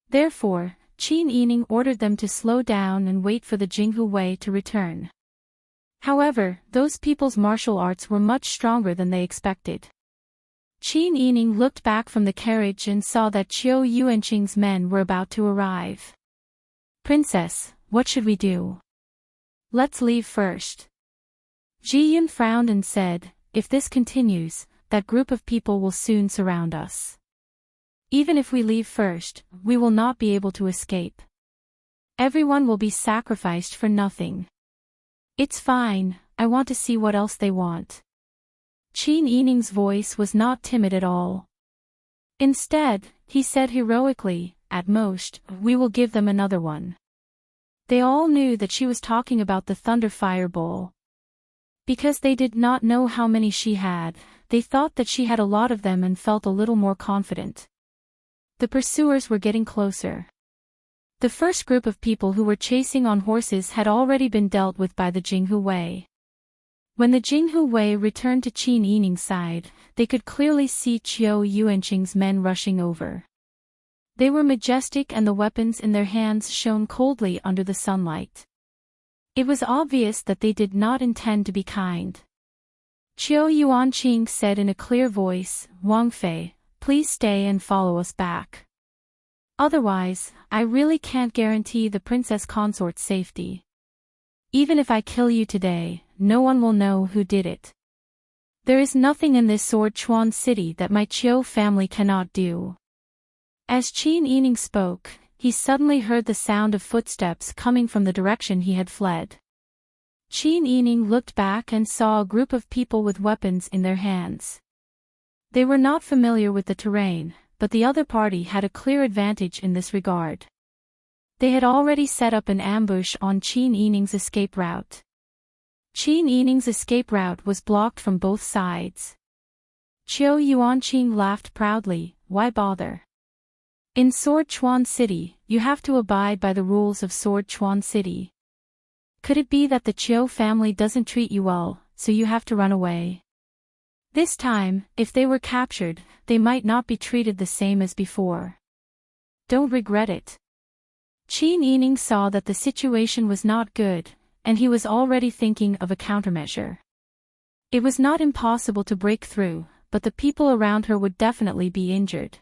Speaker 1: Therefore, Qin Yining ordered them to slow down and wait for the Jinghu Wei to return. However, those people's martial arts were much stronger than they expected. Qin Yining looked back from the carriage and saw that Qiu Yuanqing's men were about to arrive. "Princess, what should we do? Let's leave first." Ji Yun frowned and said, "If this continues, that group of people will soon surround us. Even if we leave first, we will not be able to escape. Everyone will be sacrificed for nothing." "It's fine, I want to see what else they want." Qin Yining's voice was not timid at all. Instead, he said heroically, "At most, we will give them another one." They all knew that she was talking about the Thunder Fireball. Because they did not know how many she had, they thought that she had a lot of them and felt a little more confident. The pursuers were getting closer. The first group of people who were chasing on horses had already been dealt with by the Jinghu Wei. When the Jinghu Wei returned to Qin Yining's side, they could clearly see Qiu Yuanqing's men rushing over. They were majestic and the weapons in their hands shone coldly under the sunlight. It was obvious that they did not intend to be kind. Qiu Yuanqing said in a clear voice, "Wang Fei, please stay and follow us back. Otherwise, I really can't guarantee the princess consort's safety. Even if I kill you today, no one will know who did it. There is nothing in this Sword Chuan city that my Qiu family cannot do." As Qin Yining spoke, he suddenly heard the sound of footsteps coming from the direction he had fled. Qin Yining looked back and saw a group of people with weapons in their hands. They were not familiar with the terrain, but the other party had a clear advantage in this regard. They had already set up an ambush on Qin Yining's escape route. Qin Yining's escape route was blocked from both sides. Qiu Yuanqing laughed proudly, why bother? In Sword Chuan City, you have to abide by the rules of Sword Chuan City. Could it be that the Qiu family doesn't treat you well, so you have to run away? This time, if they were captured, they might not be treated the same as before. Don't regret it. Qin Yining saw that the situation was not good, and he was already thinking of a countermeasure. It was not impossible to break through, but the people around her would definitely be injured.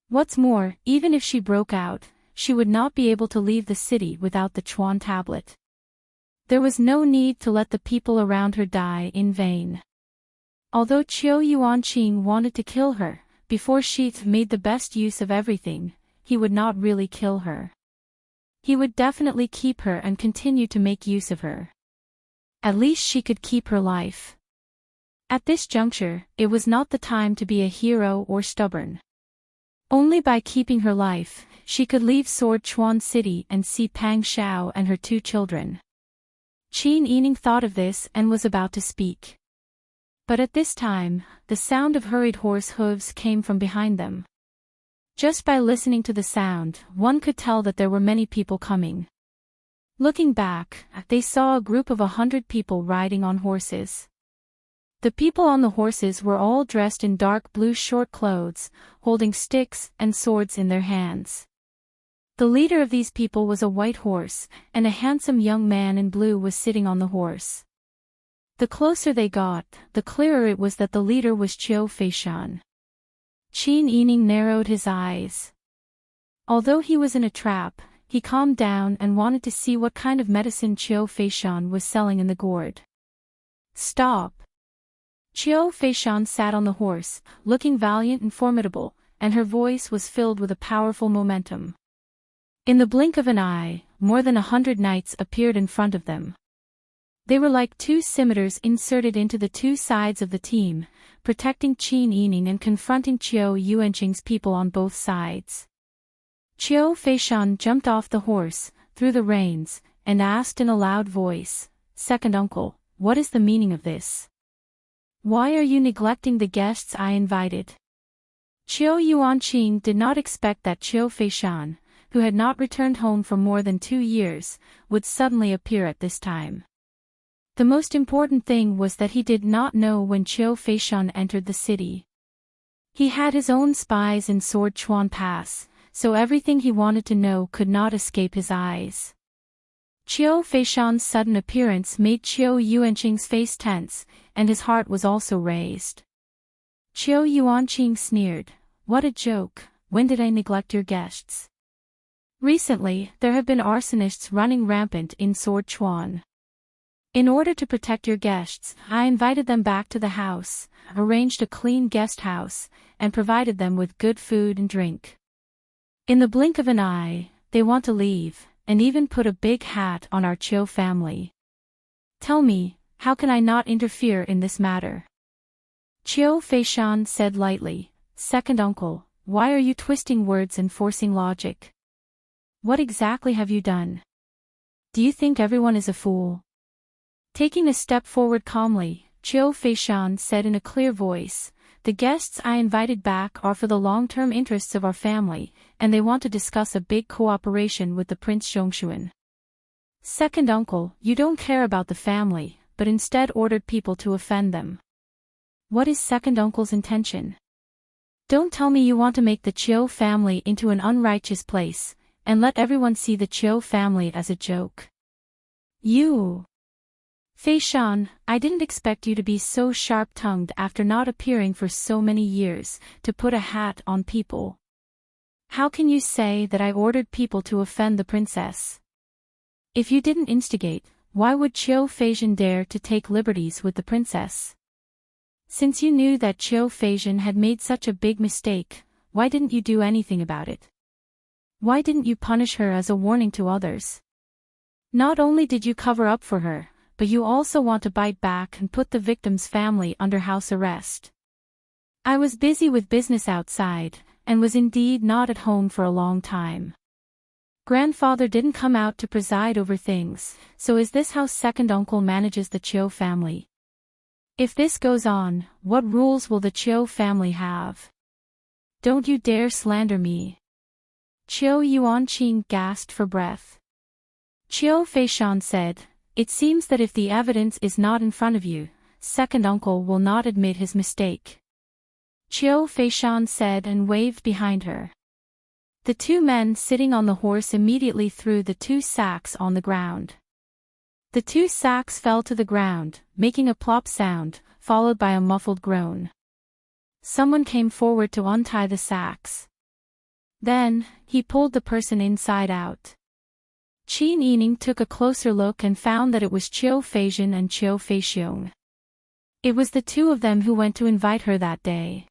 Speaker 1: What's more, even if she broke out, she would not be able to leave the city without the Chuan tablet. There was no need to let the people around her die in vain. Although Qiu Yuanqing wanted to kill her, before she made the best use of everything, he would not really kill her. He would definitely keep her and continue to make use of her. At least she could keep her life. At this juncture, it was not the time to be a hero or stubborn. Only by keeping her life, she could leave Sword Chuan City and see Pang Xiao and her 2 children. Qin Yining thought of this and was about to speak. But at this time, the sound of hurried horse hooves came from behind them. Just by listening to the sound, one could tell that there were many people coming. Looking back, they saw a group of 100 people riding on horses. The people on the horses were all dressed in dark blue short clothes, holding sticks and swords in their hands. The leader of these people was a white horse, and a handsome young man in blue was sitting on the horse. The closer they got, the clearer it was that the leader was Qiu Feishan. Qin Yining narrowed his eyes. Although he was in a trap, he calmed down and wanted to see what kind of medicine Qiu Feishan was selling in the gourd. Stop! Qiu Feishan sat on the horse, looking valiant and formidable, and her voice was filled with a powerful momentum. In the blink of an eye, more than 100 knights appeared in front of them. They were like 2 scimitars inserted into the 2 sides of the team, protecting Qin Yining and confronting Qiu Yuanqing's people on both sides. Qiu Feishan jumped off the horse, threw the reins, and asked in a loud voice, "Second uncle, what is the meaning of this? Why are you neglecting the guests I invited?" Qiu Yuanqing did not expect that Qiu Feishan, who had not returned home for more than 2 years, would suddenly appear at this time. The most important thing was that he did not know when Qiu Feishan entered the city. He had his own spies in Sword Chuan Pass, so everything he wanted to know could not escape his eyes. Qiu Feishan's sudden appearance made Qiu Yuanqing's face tense, and his heart was also raised. Qiu Yuanqing sneered, "What a joke, when did I neglect your guests? Recently, there have been arsonists running rampant in Sword Chuan. In order to protect your guests, I invited them back to the house, arranged a clean guest house, and provided them with good food and drink. In the blink of an eye, they want to leave, and even put a big hat on our Qiu family. Tell me, how can I not interfere in this matter?" Qiu Feishan said lightly, "Second uncle, why are you twisting words and forcing logic? What exactly have you done? Do you think everyone is a fool?" Taking a step forward calmly, Qiu Feishan said in a clear voice, "The guests I invited back are for the long-term interests of our family, and they want to discuss a big cooperation with the Prince Zhongshuan. Second uncle, you don't care about the family, but instead ordered people to offend them. What is second uncle's intention? Don't tell me you want to make the Qiu family into an unrighteous place, and let everyone see the Qiu family as a joke. You... Feishan, I didn't expect you to be so sharp-tongued after not appearing for so many years, to put a hat on people. How can you say that I ordered people to offend the princess? If you didn't instigate, why would Qiu Feishan dare to take liberties with the princess? Since you knew that Qiu Feishan had made such a big mistake, why didn't you do anything about it? Why didn't you punish her as a warning to others? Not only did you cover up for her, but you also want to bite back and put the victim's family under house arrest. I was busy with business outside, and was indeed not at home for a long time. Grandfather didn't come out to preside over things, so is this how second uncle manages the Chiu family? If this goes on, what rules will the Chiu family have? Don't you dare slander me. Chiu Yuanqing gasped for breath. Chiu Feishan said, "It seems that if the evidence is not in front of you, second uncle will not admit his mistake." Chiu Feishan said and waved behind her. The two men sitting on the horse immediately threw the two sacks on the ground. The two sacks fell to the ground, making a plop sound, followed by a muffled groan. Someone came forward to untie the sacks. Then, he pulled the person inside out. Qin Yining took a closer look and found that it was Chiu Feizhen and Chiu Feixiong. It was the two of them who went to invite her that day.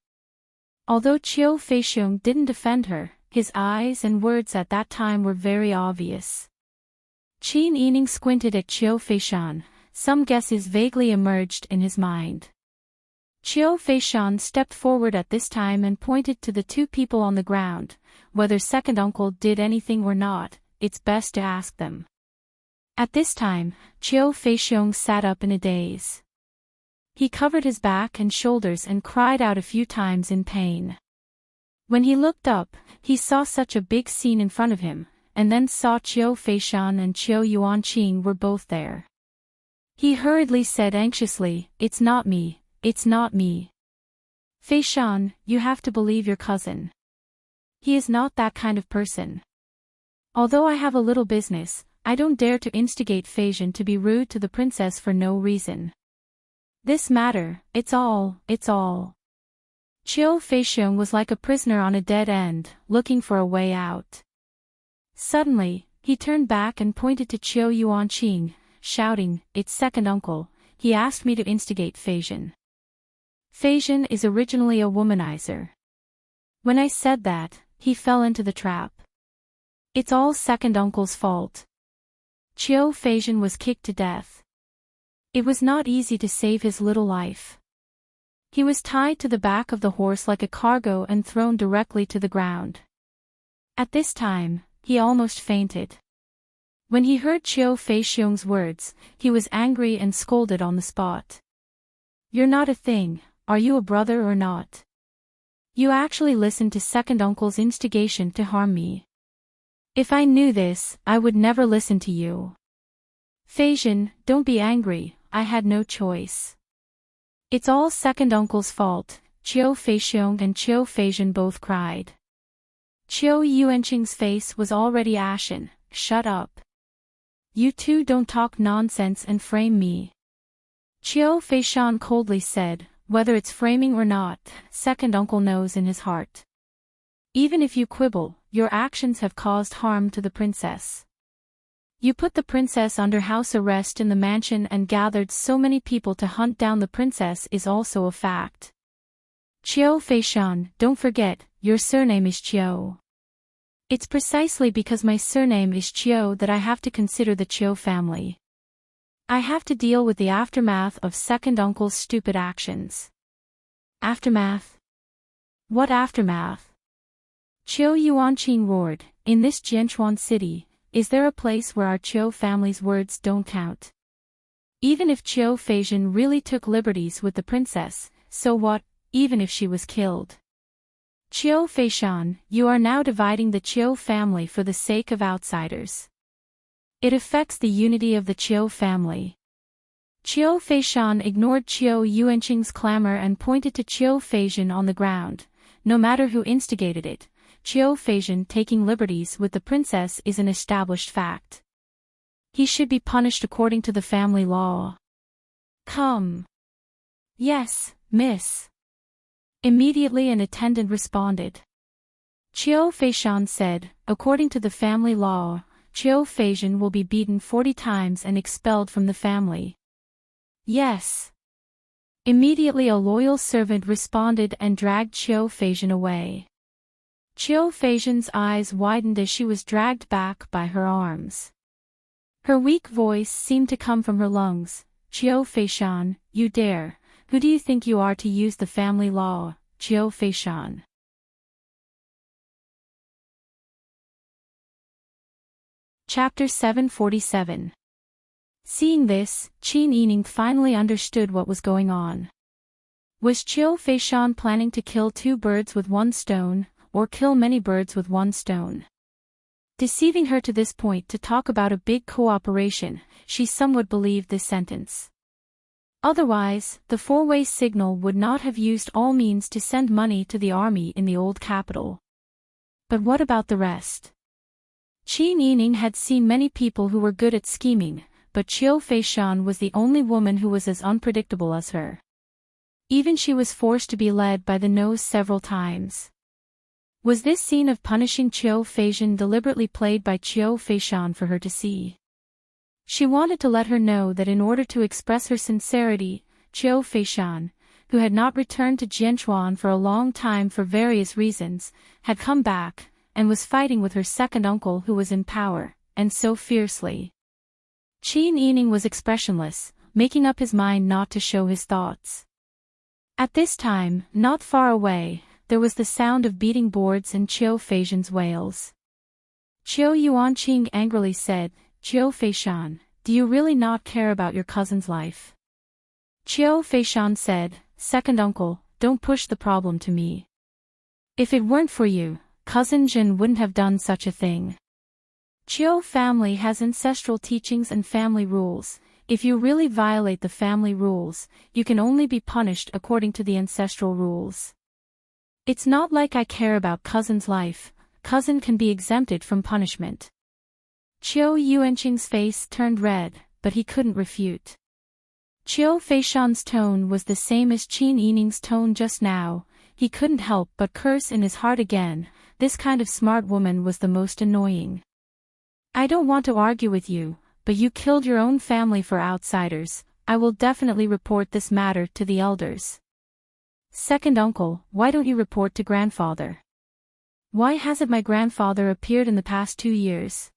Speaker 1: Although Chiu Feixiong didn't defend her, his eyes and words at that time were very obvious. Qin Yining squinted at Chiu Feishan, some guesses vaguely emerged in his mind. Chiu Feishan stepped forward at this time and pointed to the two people on the ground. Whether second uncle did anything or not, it's best to ask them. At this time, Chiu Feixiong sat up in a daze. He covered his back and shoulders and cried out a few times in pain. When he looked up, he saw such a big scene in front of him, and then saw Chiu Feishan and Chiu Yuanqing were both there. He hurriedly said anxiously, "It's not me, it's not me. Feishan, you have to believe your cousin. He is not that kind of person. Although I have a little business, I don't dare to instigate Feizhen to be rude to the princess for no reason. This matter, it's all. Chiu Feixiong was like a prisoner on a dead end, looking for a way out. Suddenly, he turned back and pointed to Chiu Yuanqing, shouting, "It's second uncle, he asked me to instigate Feizhen. Feizhen is originally a womanizer. When I said that, he fell into the trap. It's all second uncle's fault. Chiu Feizhen was kicked to death. It was not easy to save his little life. He was tied to the back of the horse like a cargo and thrown directly to the ground. At this time, he almost fainted. When he heard Chiu Feixiong's words, he was angry and scolded on the spot. You're not a thing, are you a brother or not? You actually listened to second uncle's instigation to harm me. If I knew this, I would never listen to you. Feizhen, don't be angry, I had no choice. It's all second uncle's fault, Chiu Feixiong and Chiu Feizhen both cried. Chiu Yuanqing's face was already ashen. Shut up. You two don't talk nonsense and frame me. Chiu Feishan coldly said, whether it's framing or not, second uncle knows in his heart. Even if you quibble, your actions have caused harm to the princess. You put the princess under house arrest in the mansion and gathered so many people to hunt down the princess is also a fact. Chiu Feishan, don't forget, your surname is Chiu. It's precisely because my surname is Chiu that I have to consider the Chiu family. I have to deal with the aftermath of second uncle's stupid actions. Aftermath? What aftermath? Chiu Yuanqing roared, in this Jianchuan city, is there a place where our Chiu family's words don't count? Even if Chiu Feizhen really took liberties with the princess, so what, even if she was killed? Chiu Feishan, you are now dividing the Chiu family for the sake of outsiders. It affects the unity of the Chiu family. Chiu Feishan ignored Chiu Yuanqing's clamor and pointed to Chiu Feizhen on the ground. No matter who instigated it, Chiu Feizhen taking liberties with the princess is an established fact. He should be punished according to the family law. Come. Yes, miss. Immediately an attendant responded. Chiu Feishan said, according to the family law, Chiu Feizhen will be beaten 40 times and expelled from the family. Yes. Immediately a loyal servant responded and dragged Chiu Feizhen away. Chiu Feizhen's eyes widened as she was dragged back by her arms. Her weak voice seemed to come from her lungs. Qiu Feishan, you dare. Who do you think you are to use the family law, Qiu Feishan? Chapter 747. Seeing this, Qin Yining finally understood what was going on. Was Qiu Feishan planning to kill two birds with one stone, or kill many birds with one stone? Deceiving her to this point to talk about a big cooperation, she somewhat believed this sentence. Otherwise, the four-way signal would not have used all means to send money to the army in the old capital. But what about the rest? Qin Yining had seen many people who were good at scheming, but Qiu Feishan was the only woman who was as unpredictable as her. Even she was forced to be led by the nose several times. Was this scene of punishing Qiu Feishan deliberately played by Qiu Feishan for her to see? She wanted to let her know that in order to express her sincerity, Qiu Feishan, who had not returned to Jianchuan for a long time for various reasons, had come back, and was fighting with her second uncle who was in power, and so fiercely. Qin Yining was expressionless, making up his mind not to show his thoughts. At this time, not far away, there was the sound of beating boards and Qiu Feishan's wails. Qiu Yuanqing angrily said, Qiu Feishan, do you really not care about your cousin's life? Qiu Feishan said, second uncle, don't push the problem to me. If it weren't for you, cousin Jin wouldn't have done such a thing. Qiu family has ancestral teachings and family rules. If you really violate the family rules, you can only be punished according to the ancestral rules. It's not like I care about cousin's life. Cousin can be exempted from punishment. Qiu Yuanqing's face turned red, but he couldn't refute. Qiu Feishan's tone was the same as Qin Yining's tone just now. He couldn't help but curse in his heart again. This kind of smart woman was the most annoying. I don't want to argue with you, but you killed your own family for outsiders. I will definitely report this matter to the elders. Second uncle, why don't you report to grandfather? Why hasn't my grandfather appeared in the past 2 years?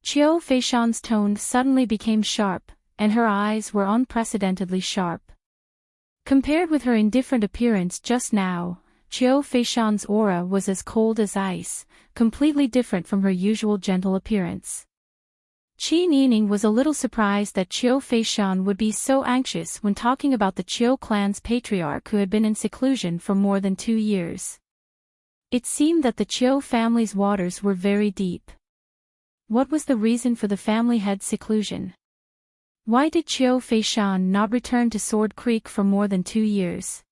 Speaker 1: Qiu Feishan's tone suddenly became sharp, and her eyes were unprecedentedly sharp. Compared with her indifferent appearance just now, Qiu Feishan's aura was as cold as ice, completely different from her usual gentle appearance. Qin Yining was a little surprised that Qiu Feishan would be so anxious when talking about the Qiu clan's patriarch who had been in seclusion for more than 2 years. It seemed that the Qiu family's waters were very deep. What was the reason for the family head's seclusion? Why did Qiu Feishan not return to Sword Creek for more than 2 years?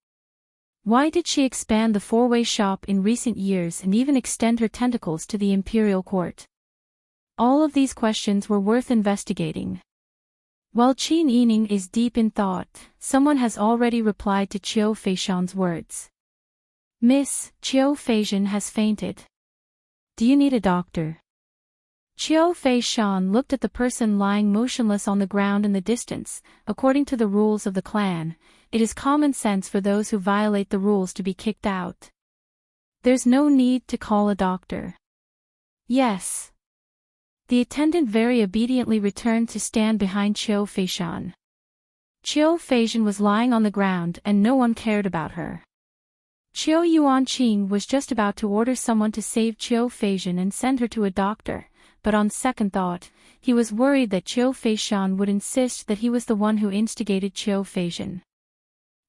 Speaker 1: Why did she expand the four-way shop in recent years and even extend her tentacles to the imperial court? All of these questions were worth investigating. While Qin Yining is deep in thought, someone has already replied to Qiu Feishan's words. Miss, Qiu Feishan has fainted. Do you need a doctor? Qiu Feishan looked at the person lying motionless on the ground in the distance. According to the rules of the clan, it is common sense for those who violate the rules to be kicked out. There's no need to call a doctor. Yes. The attendant very obediently returned to stand behind Qiu Feishan. Qiu Feishan was lying on the ground and no one cared about her. Qiu Yuanqing was just about to order someone to save Qiu Feishan and send her to a doctor, but on second thought, he was worried that Qiu Feishan would insist that he was the one who instigated Qiu Feishan.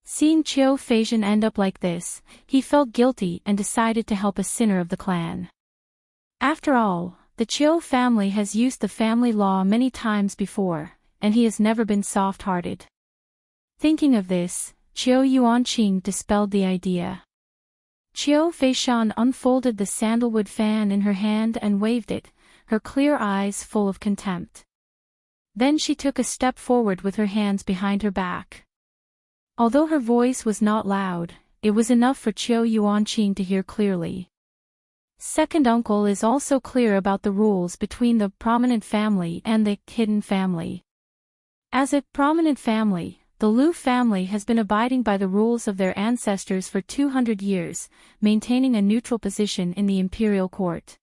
Speaker 1: Seeing Qiu Feishan end up like this, he felt guilty and decided to help a sinner of the clan. After all, the Qiu family has used the family law many times before, and he has never been soft-hearted. Thinking of this, Qiu Yuanqing dispelled the idea. Qiu Feishan unfolded the sandalwood fan in her hand and waved it, her clear eyes full of contempt. Then she took a step forward with her hands behind her back. Although her voice was not loud, it was enough for Qiu Yuanqing to hear clearly. Second uncle is also clear about the rules between the prominent family and the hidden family. As a prominent family, the Lu family has been abiding by the rules of their ancestors for 200 years, maintaining a neutral position in the imperial court.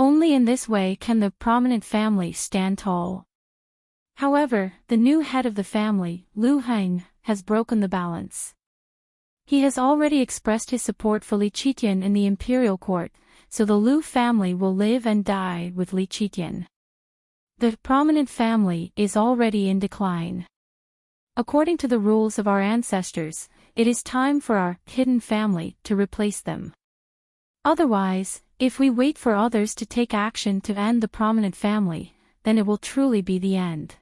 Speaker 1: Only in this way can the prominent family stand tall. However, the new head of the family, Lu Heng, has broken the balance. He has already expressed his support for Li Qitian in the imperial court, so the Lu family will live and die with Li Qitian. The prominent family is already in decline. According to the rules of our ancestors, it is time for our hidden family to replace them. Otherwise, if we wait for others to take action to end the prominent family, then it will truly be the end.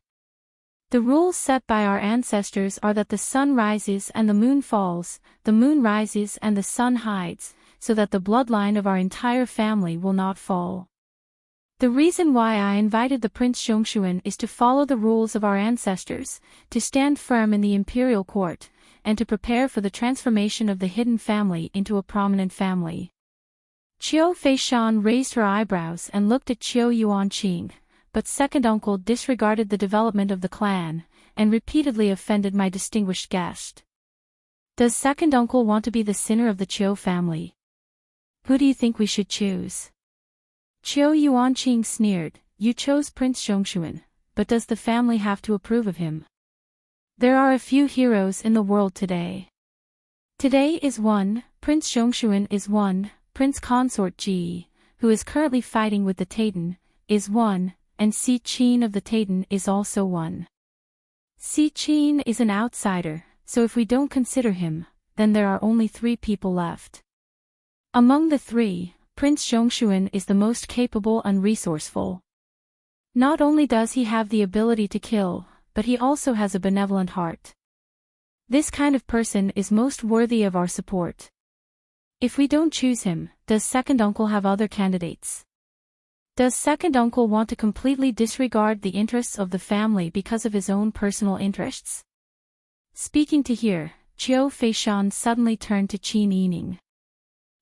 Speaker 1: The rules set by our ancestors are that the sun rises and the moon falls, the moon rises and the sun hides, so that the bloodline of our entire family will not fall. The reason why I invited the Prince Zhongshuan is to follow the rules of our ancestors, to stand firm in the imperial court, and to prepare for the transformation of the hidden family into a prominent family. Qiu Feishan raised her eyebrows and looked at Qiu Yuanqing, but second uncle disregarded the development of the clan, and repeatedly offended my distinguished guest. Does second uncle want to be the sinner of the Qiu family? Who do you think we should choose? Qiu Yuanqing sneered, you chose Prince Zhongshuan, but does the family have to approve of him? There are a few heroes in the world today. Today is one, Prince Zhongshuan is one, Prince Consort Ji, who is currently fighting with the Taiten, is one, and Si Qin of the Taiten is also one. Si Qin is an outsider, so if we don't consider him, then there are only 3 people left. Among the 3, Prince Zhongshuan is the most capable and resourceful. Not only does he have the ability to kill, but he also has a benevolent heart. This kind of person is most worthy of our support. If we don't choose him, does second uncle have other candidates? Does second uncle want to completely disregard the interests of the family because of his own personal interests? Speaking to hear, Qiu Feishan suddenly turned to Qin Yining.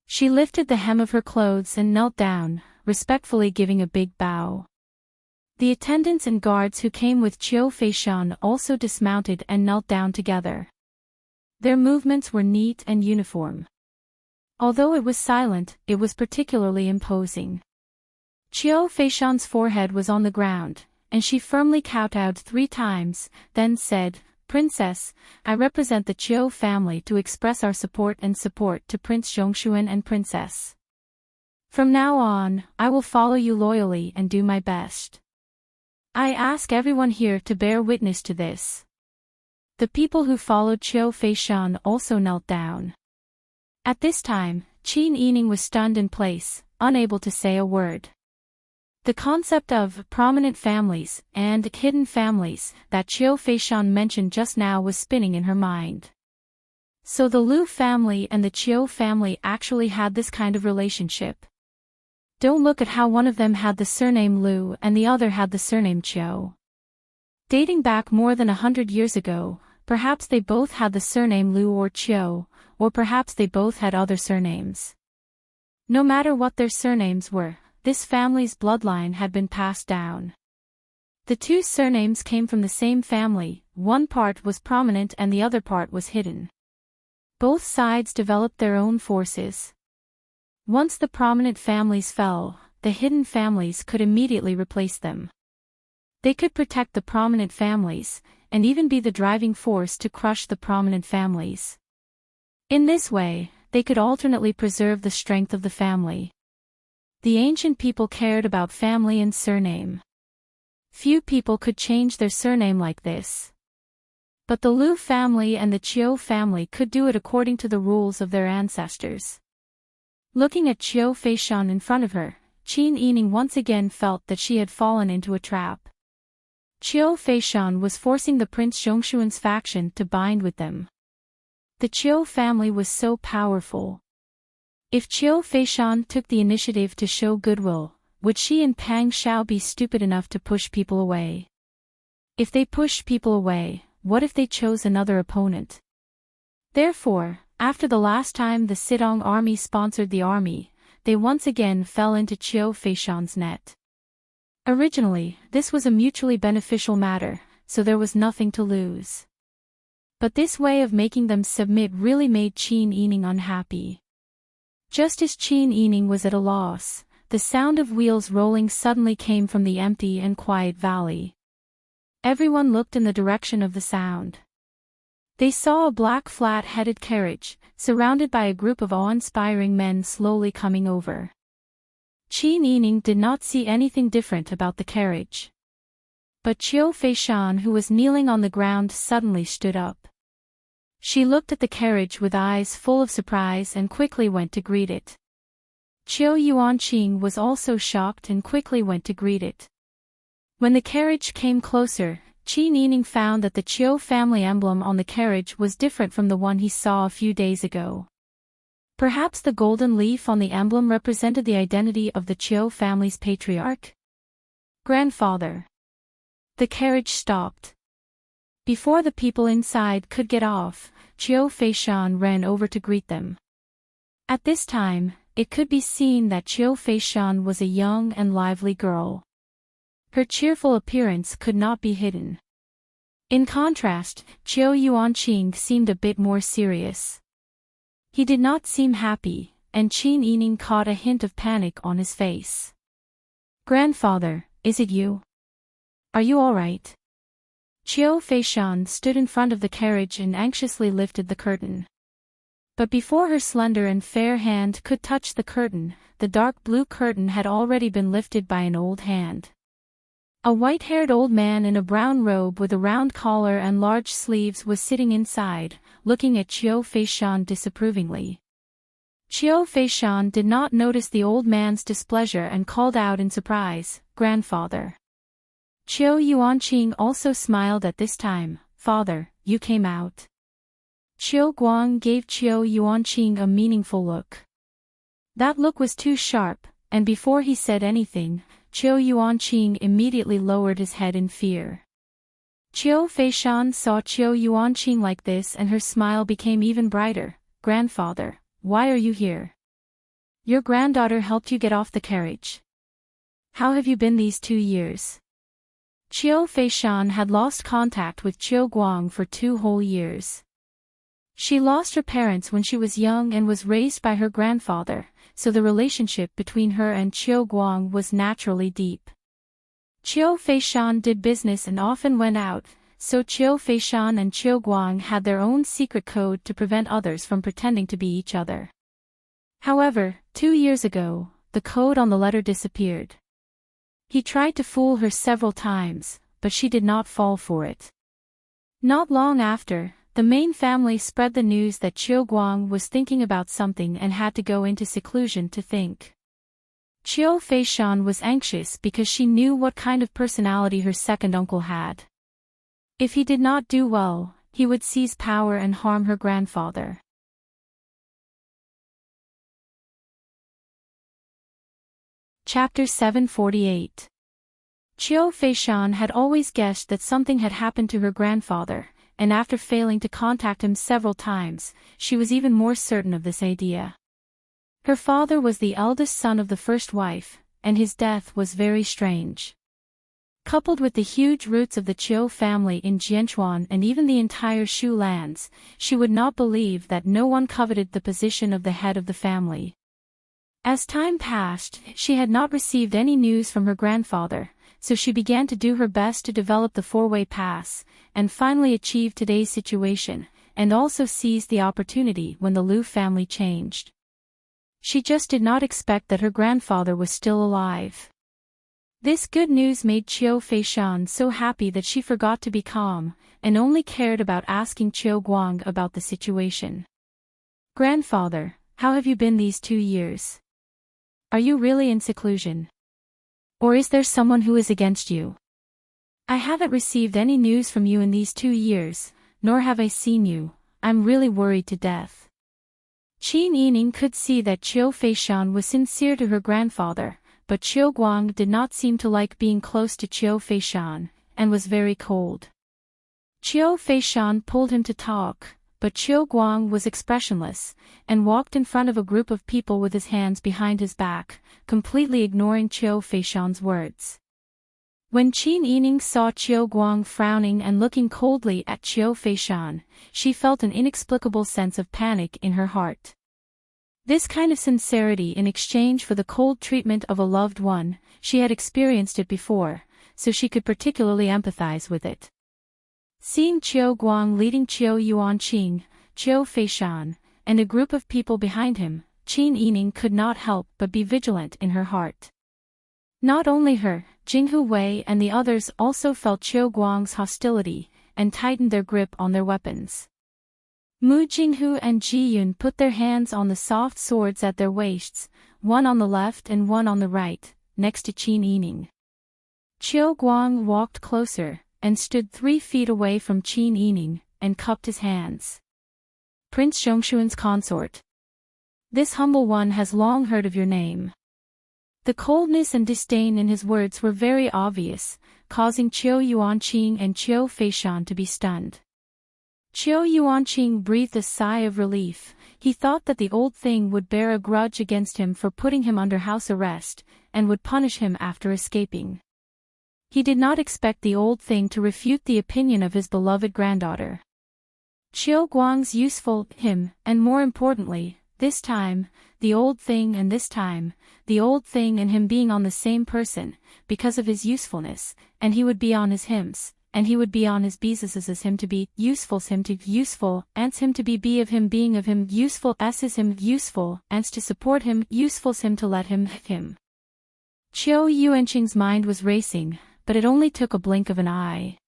Speaker 1: She lifted the hem of her clothes and knelt down, respectfully giving a big bow. The attendants and guards who came with Qiu Feishan also dismounted and knelt down together. Their movements were neat and uniform. Although it was silent, it was particularly imposing. Qiu Feishan's forehead was on the ground, and she firmly kowtowed 3 times, then said, Princess, I represent the Qiu family to express our support to Prince Zhongshuan and Princess. From now on, I will follow you loyally and do my best. I ask everyone here to bear witness to this. The people who followed Qiu Feishan also knelt down. At this time, Qin Yining was stunned in place, unable to say a word. The concept of prominent families and hidden families that Qiu Feishan mentioned just now was spinning in her mind. So the Lu family and the Qiu family actually had this kind of relationship. Don't look at how one of them had the surname Lu and the other had the surname Qiu. Dating back more than 100 years ago, perhaps they both had the surname Lu or Qiu, or perhaps they both had other surnames. No matter what their surnames were, this family's bloodline had been passed down. The 2 surnames came from the same family, one part was prominent and the other part was hidden. Both sides developed their own forces. Once the prominent families fell, the hidden families could immediately replace them. They could protect the prominent families, and even be the driving force to crush the prominent families. In this way, they could alternately preserve the strength of the family. The ancient people cared about family and surname. Few people could change their surname like this. But the Lu family and the Qiu family could do it according to the rules of their ancestors. Looking at Qiu Feishan in front of her, Qin Yining once again felt that she had fallen into a trap. Qiu Feishan was forcing the Prince Zhongshuan's faction to bind with them. The Qiu family was so powerful. If Qiu Feishan took the initiative to show goodwill, would she and Pang Xiao be stupid enough to push people away? If they pushed people away, what if they chose another opponent? Therefore, after the last time the Sidong army sponsored the army, they once again fell into Qiu Feishan's net. Originally, this was a mutually beneficial matter, so there was nothing to lose. But this way of making them submit really made Qin Yining unhappy. Just as Qin Yining was at a loss, the sound of wheels rolling suddenly came from the empty and quiet valley. Everyone looked in the direction of the sound. They saw a black flat-headed carriage, surrounded by a group of awe-inspiring men slowly coming over. Qin Yining did not see anything different about the carriage. But Qiu Feishan, who was kneeling on the ground, suddenly stood up. She looked at the carriage with eyes full of surprise and quickly went to greet it. Qiu Yuanqing was also shocked and quickly went to greet it. When the carriage came closer, Qin Yining found that the Qiu family emblem on the carriage was different from the one he saw a few days ago. Perhaps the golden leaf on the emblem represented the identity of the Qiu family's patriarch? Grandfather. The carriage stopped. Before the people inside could get off, Qiu Feishan ran over to greet them. At this time, it could be seen that Qiu Feishan was a young and lively girl. Her cheerful appearance could not be hidden. In contrast, Qiu Yuanqing seemed a bit more serious. He did not seem happy, and Qin Yining caught a hint of panic on his face. Grandfather, is it you? Are you all right? Qiu Feishan stood in front of the carriage and anxiously lifted the curtain. But before her slender and fair hand could touch the curtain, the dark blue curtain had already been lifted by an old hand. A white-haired old man in a brown robe with a round collar and large sleeves was sitting inside, looking at Qiu Feishan disapprovingly. Qiu Feishan did not notice the old man's displeasure and called out in surprise, "Grandfather." Qiu Yuanqing also smiled at this time, "Father, you came out." Qiu Guang gave Qiu Yuanqing a meaningful look. That look was too sharp, and before he said anything, Qiu Yuanqing immediately lowered his head in fear. Qiu Feishan saw Qiu Yuanqing like this and her smile became even brighter. "Grandfather, why are you here? Your granddaughter helped you get off the carriage. How have you been these 2 years?" Qiu Feishan had lost contact with Qiu Guang for 2 whole years. She lost her parents when she was young and was raised by her grandfather, so the relationship between her and Qiu Guang was naturally deep. Qiu Feishan did business and often went out, so Qiu Feishan and Qiu Guang had their own secret code to prevent others from pretending to be each other. However, 2 years ago, the code on the letter disappeared. He tried to fool her several times, but she did not fall for it. Not long after, the main family spread the news that Qiu Guang was thinking about something and had to go into seclusion to think. Qiu Feishan was anxious because she knew what kind of personality her second uncle had. If he did not do well, he would seize power and harm her grandfather. Chapter 748. Qiu Feishan had always guessed that something had happened to her grandfather, and after failing to contact him several times, she was even more certain of this idea. Her father was the eldest son of the first wife, and his death was very strange. Coupled with the huge roots of the Qiu family in Jianchuan and even the entire Shu lands, she would not believe that no one coveted the position of the head of the family. As time passed, she had not received any news from her grandfather, so she began to do her best to develop the four-way pass, and finally achieve today's situation, and also seize the opportunity when the Liu family changed. She just did not expect that her grandfather was still alive. This good news made Qiu Feishan so happy that she forgot to be calm, and only cared about asking Qiu Guang about the situation. "Grandfather, how have you been these 2 years? Are you really in seclusion? Or is there someone who is against you? I haven't received any news from you in these 2 years, nor have I seen you. I'm really worried to death." Qin Yining could see that Qiu Feishan was sincere to her grandfather, but Qiu Guang did not seem to like being close to Qiu Feishan, and was very cold. Qiu Feishan pulled him to talk, but Qiu Guang was expressionless, and walked in front of a group of people with his hands behind his back, completely ignoring Qiu Feishan's words. When Qin Yining saw Qiu Guang frowning and looking coldly at Qiu Feishan, she felt an inexplicable sense of panic in her heart. This kind of sincerity in exchange for the cold treatment of a loved one, she had experienced it before, so she could particularly empathize with it. Seeing Qiu Guang leading Qiu Yuanqing, Qiu Feishan, and a group of people behind him, Qin Yining could not help but be vigilant in her heart. Not only her, Jinghu Wei and the others also felt Qiu Guang's hostility, and tightened their grip on their weapons. Mu Jinghu and Ji Yun put their hands on the soft swords at their waists, one on the left and one on the right, next to Qin Yining. Qiu Guang walked closer, and stood 3 feet away from Qin Yining, and cupped his hands. Prince Zhongshuan's consort. This humble one has long heard of your name. The coldness and disdain in his words were very obvious, causing Qiu Yuanqing and Qiu Feishan to be stunned. Qiu Yuanqing breathed a sigh of relief. He thought that the old thing would bear a grudge against him for putting him under house arrest, and would punish him after escaping. He did not expect the old thing to refute the opinion of his beloved granddaughter. Qiu Guang's useful him, and more importantly, this time, the old thing and this time, the old thing and him being on the same person, because of his usefulness, and he would be on his hims, and he would be on his bees as him to be, useful's him to useful, ants him to be of him being of him, useful s's him useful, ants to support him, useful's him to let him him. Qiu Yuanqing's mind was racing, but it only took a blink of an eye.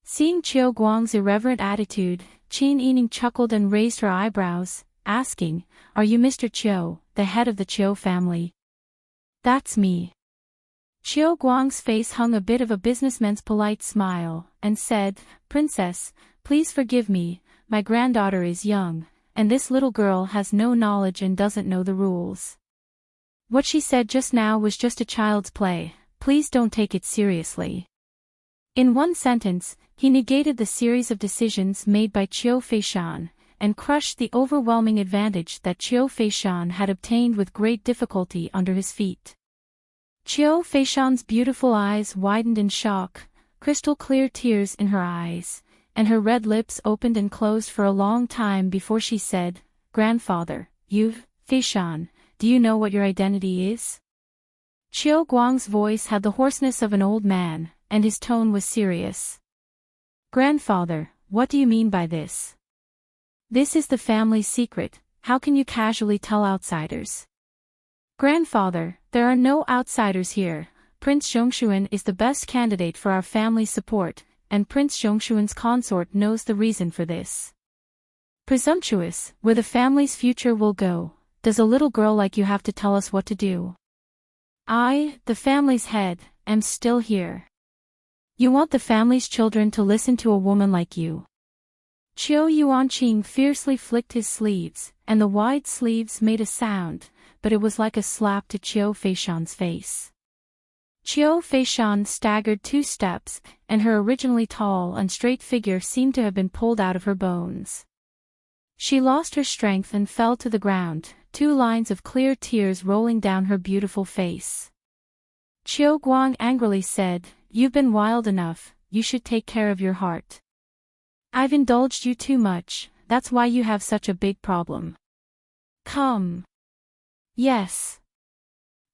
Speaker 1: Seeing Qiu Guang's irreverent attitude, Qin Yining chuckled and raised her eyebrows, asking, "Are you Mr. Qiu, the head of the Qiu family?" "That's me." Qiu Guang's face hung a bit of a businessman's polite smile, and said, "Princess, please forgive me, my granddaughter is young, and this little girl has no knowledge and doesn't know the rules. What she said just now was just a child's play, please don't take it seriously." In one sentence, he negated the series of decisions made by Qiu Feishan, and crushed the overwhelming advantage that Qiu Feishan had obtained with great difficulty under his feet. Qiu Feishan's beautiful eyes widened in shock, crystal-clear tears in her eyes, and her red lips opened and closed for a long time before she said, "Grandfather, Feishan, do you know what your identity is?" Qiu Guang's voice had the hoarseness of an old man, and his tone was serious. "Grandfather, what do you mean by this? This is the family's secret, how can you casually tell outsiders?" "Grandfather, there are no outsiders here. Prince Zhongshuan is the best candidate for our family's support, and Prince Zhongshuan's consort knows the reason for this." "Presumptuous, where the family's future will go, does a little girl like you have to tell us what to do? I, the family's head, am still here. You want the family's children to listen to a woman like you?" Qiu Yuanqing fiercely flicked his sleeves, and the wide sleeves made a sound, but it was like a slap to Qiu Feishan's face. Qiu Feishan staggered 2 steps, and her originally tall and straight figure seemed to have been pulled out of her bones. She lost her strength and fell to the ground, 2 lines of clear tears rolling down her beautiful face. Qiu Guang angrily said, "You've been wild enough, you should take care of your heart. I've indulged you too much, that's why you have such a big problem. Come. Yes.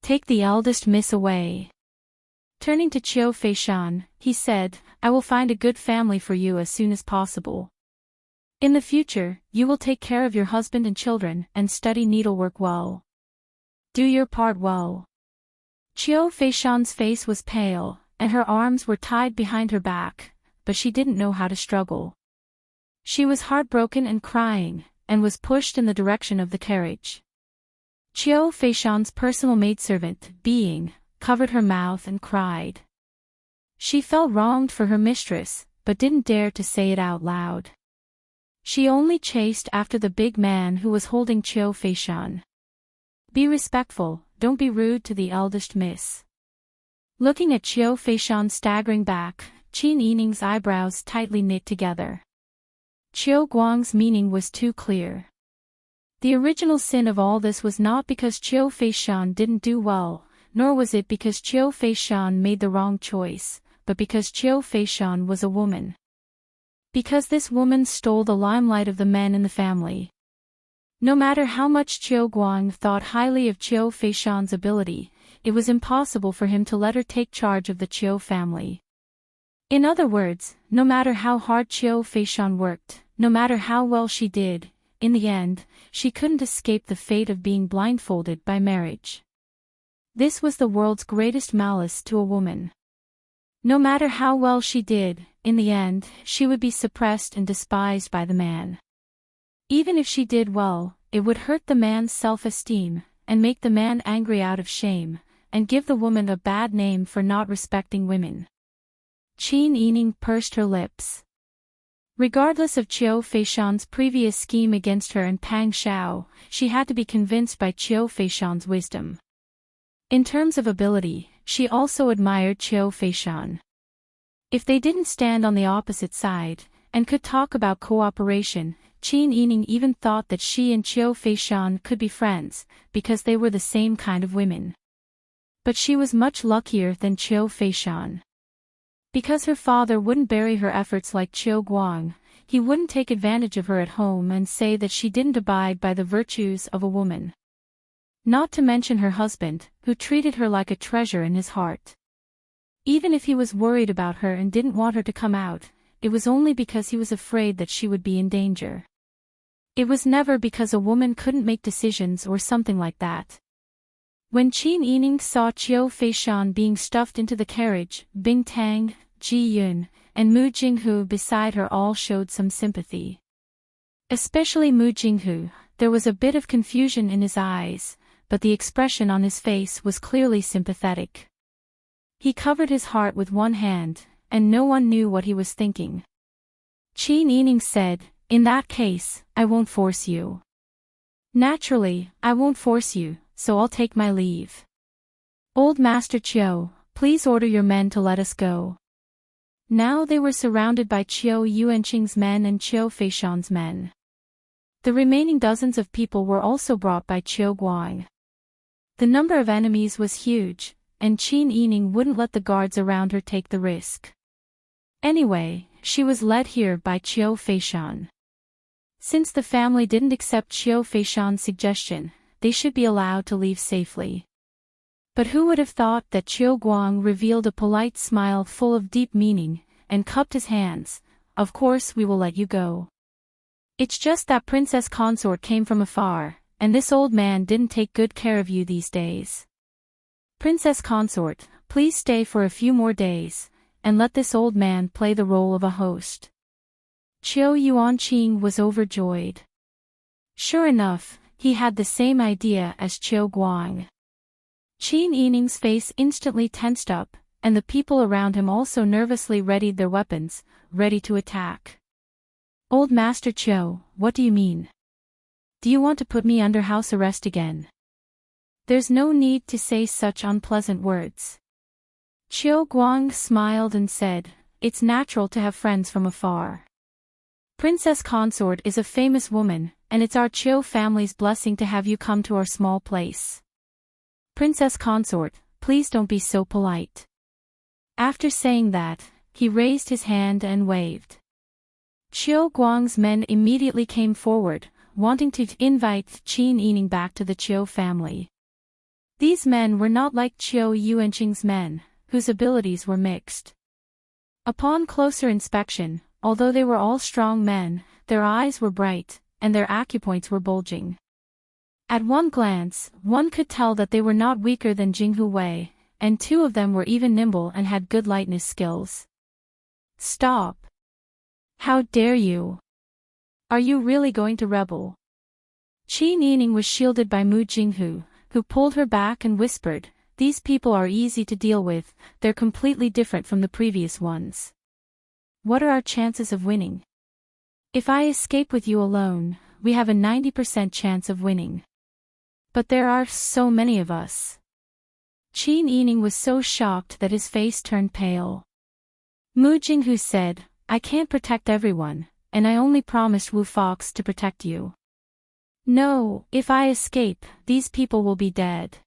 Speaker 1: Take the eldest miss away." Turning to Qiu Feishan, he said, "I will find a good family for you as soon as possible. In the future, you will take care of your husband and children and study needlework well. Do your part well." Qiu Feishan's face was pale, and her arms were tied behind her back, but she didn't know how to struggle. She was heartbroken and crying, and was pushed in the direction of the carriage. Qiu Feishan's personal maidservant, Being, covered her mouth and cried. She felt wronged for her mistress, but didn't dare to say it out loud. She only chased after the big man who was holding Qiu Feishan. "Be respectful, don't be rude to the eldest miss." Looking at Qiu Feishan staggering back, Qin Yining's eyebrows tightly knit together. Qiu Guang's meaning was too clear. The original sin of all this was not because Qiu Feishan didn't do well, nor was it because Qiu Feishan made the wrong choice, but because Qiu Feishan was a woman. Because this woman stole the limelight of the men in the family. No matter how much Qiu Guang thought highly of Qiu Feishan's ability, it was impossible for him to let her take charge of the Qiu family. In other words, no matter how hard Qiu Feishan worked, no matter how well she did, in the end, she couldn't escape the fate of being blindfolded by marriage. This was the world's greatest malice to a woman. No matter how well she did, in the end, she would be suppressed and despised by the man. Even if she did well, it would hurt the man's self-esteem, and make the man angry out of shame, and give the woman a bad name for not respecting women. Qin Yining pursed her lips. Regardless of Qiu Feishan's previous scheme against her and Pang Xiao, she had to be convinced by Qiu Feishan's wisdom. In terms of ability, she also admired Qiu Feishan. If they didn't stand on the opposite side, and could talk about cooperation, Qin Yining even thought that she and Qiu Feishan could be friends, because they were the same kind of women. But she was much luckier than Qiu Feishan. Because her father wouldn't bury her efforts like Qiu Guang, he wouldn't take advantage of her at home and say that she didn't abide by the virtues of a woman. Not to mention her husband, who treated her like a treasure in his heart. Even if he was worried about her and didn't want her to come out, it was only because he was afraid that she would be in danger. It was never because a woman couldn't make decisions or something like that. When Qin Yining saw Qiu Feishan being stuffed into the carriage, Bing Tang, Ji Yun, and Mu Jinghu beside her all showed some sympathy. Especially Mu Jinghu, there was a bit of confusion in his eyes, but the expression on his face was clearly sympathetic. He covered his heart with one hand, and no one knew what he was thinking. Qin Yining said, "In that case, I won't force you." "Naturally, I won't force you, so I'll take my leave." "Old Master Qiu, please order your men to let us go." Now they were surrounded by Qiu Yuanqing's men and Qiu Feishan's men. The remaining dozens of people were also brought by Qiu Guang. The number of enemies was huge, and Qin Yining wouldn't let the guards around her take the risk. Anyway, she was led here by Qiu Feishan. Since the family didn't accept Qiu Feishan's suggestion, they should be allowed to leave safely. But who would have thought that Qiu Guang revealed a polite smile full of deep meaning, and cupped his hands. "Of course we will let you go. It's just that Princess Consort came from afar, and this old man didn't take good care of you these days. Princess Consort, please stay for a few more days, and let this old man play the role of a host." Qiu Yuanqing was overjoyed. Sure enough, he had the same idea as Qiu Guang. Qin Yining's face instantly tensed up, and the people around him also nervously readied their weapons, ready to attack. "Old Master Qiu, what do you mean? Do you want to put me under house arrest again?" "There's no need to say such unpleasant words." Qiu Guang smiled and said, "It's natural to have friends from afar. Princess Consort is a famous woman, and it's our Qiu family's blessing to have you come to our small place. Princess Consort, please don't be so polite." After saying that, he raised his hand and waved. Qiu Guang's men immediately came forward, wanting to invite Qin Yining back to the Qiu family. These men were not like Qiu Yuanqing's men, whose abilities were mixed. Upon closer inspection, although they were all strong men, their eyes were bright, and their acupoints were bulging. At one glance, one could tell that they were not weaker than Jinghu Wei, and two of them were even nimble and had good lightness skills. "Stop! How dare you? Are you really going to rebel?" Qin Yining was shielded by Mu Jinghu, who pulled her back and whispered, "These people are easy to deal with, they're completely different from the previous ones. What are our chances of winning? If I escape with you alone, we have a 90% chance of winning. But there are so many of us." Qin Yining was so shocked that his face turned pale. Mu Jinghu said, "I can't protect everyone, and I only promised Wu Fox to protect you. No, if I escape, these people will be dead."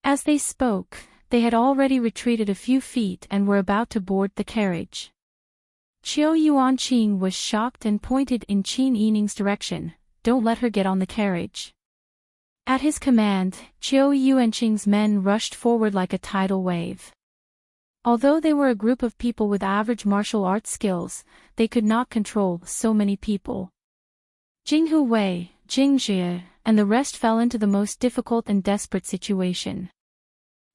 Speaker 1: As they spoke, they had already retreated a few feet and were about to board the carriage. Qiu Yuanqing was shocked and pointed in Qin Yining's direction, "Don't let her get on the carriage." At his command, Qiu Yuanqing's men rushed forward like a tidal wave. Although they were a group of people with average martial arts skills, they could not control so many people. Jinghu Wei, Jingxie, and the rest fell into the most difficult and desperate situation.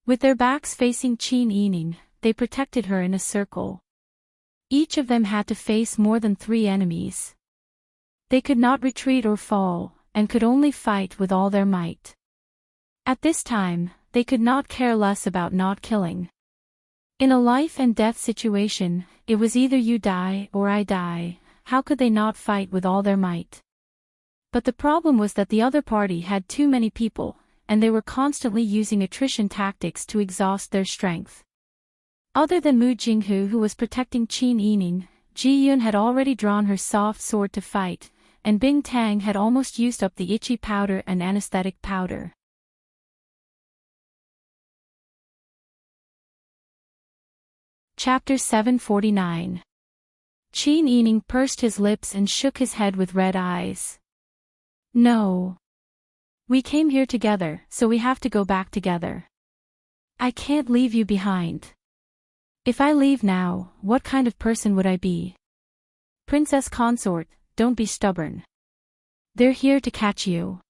Speaker 1: With their backs facing Qin Yining, they protected her in a circle. Each of them had to face more than 3 enemies. They could not retreat or fall, and could only fight with all their might. At this time, they could not care less about not killing. In a life and death situation, it was either you die or I die. How could they not fight with all their might? But the problem was that the other party had too many people, and they were constantly using attrition tactics to exhaust their strength. Other than Mu Jinghu, who was protecting Qin Yining, Ji Yun had already drawn her soft sword to fight, and Bing Tang had almost used up the itchy powder and anesthetic powder. Chapter 749. Qin Yining pursed his lips and shook his head with red eyes. "No. We came here together, so we have to go back together. I can't leave you behind. If I leave now, what kind of person would I be? Princess consort, don't be stubborn. They're here to catch you.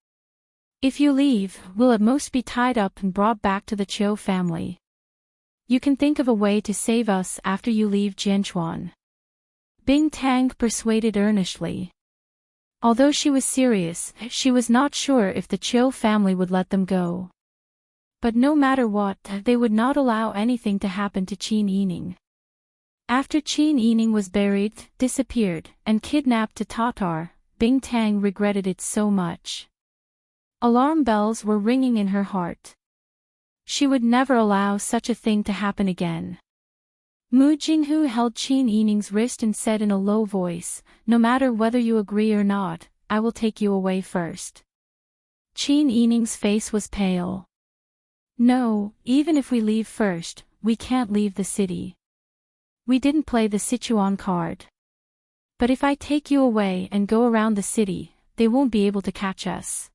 Speaker 1: If you leave, we'll at most be tied up and brought back to the Qiu family. You can think of a way to save us after you leave Jianchuan." Bing Tang persuaded earnestly. Although she was serious, she was not sure if the Qiu family would let them go. But no matter what, they would not allow anything to happen to Qin Yining. After Qin Yining was buried, disappeared, and kidnapped to Tatar, Bing Tang regretted it so much. Alarm bells were ringing in her heart. She would never allow such a thing to happen again. Mu Jinghu held Qin Yining's wrist and said in a low voice, "No matter whether you agree or not, I will take you away first." Qin Yining's face was pale. "No, even if we leave first, we can't leave the city. We didn't play the Sichuan card. But if I take you away and go around the city, they won't be able to catch us."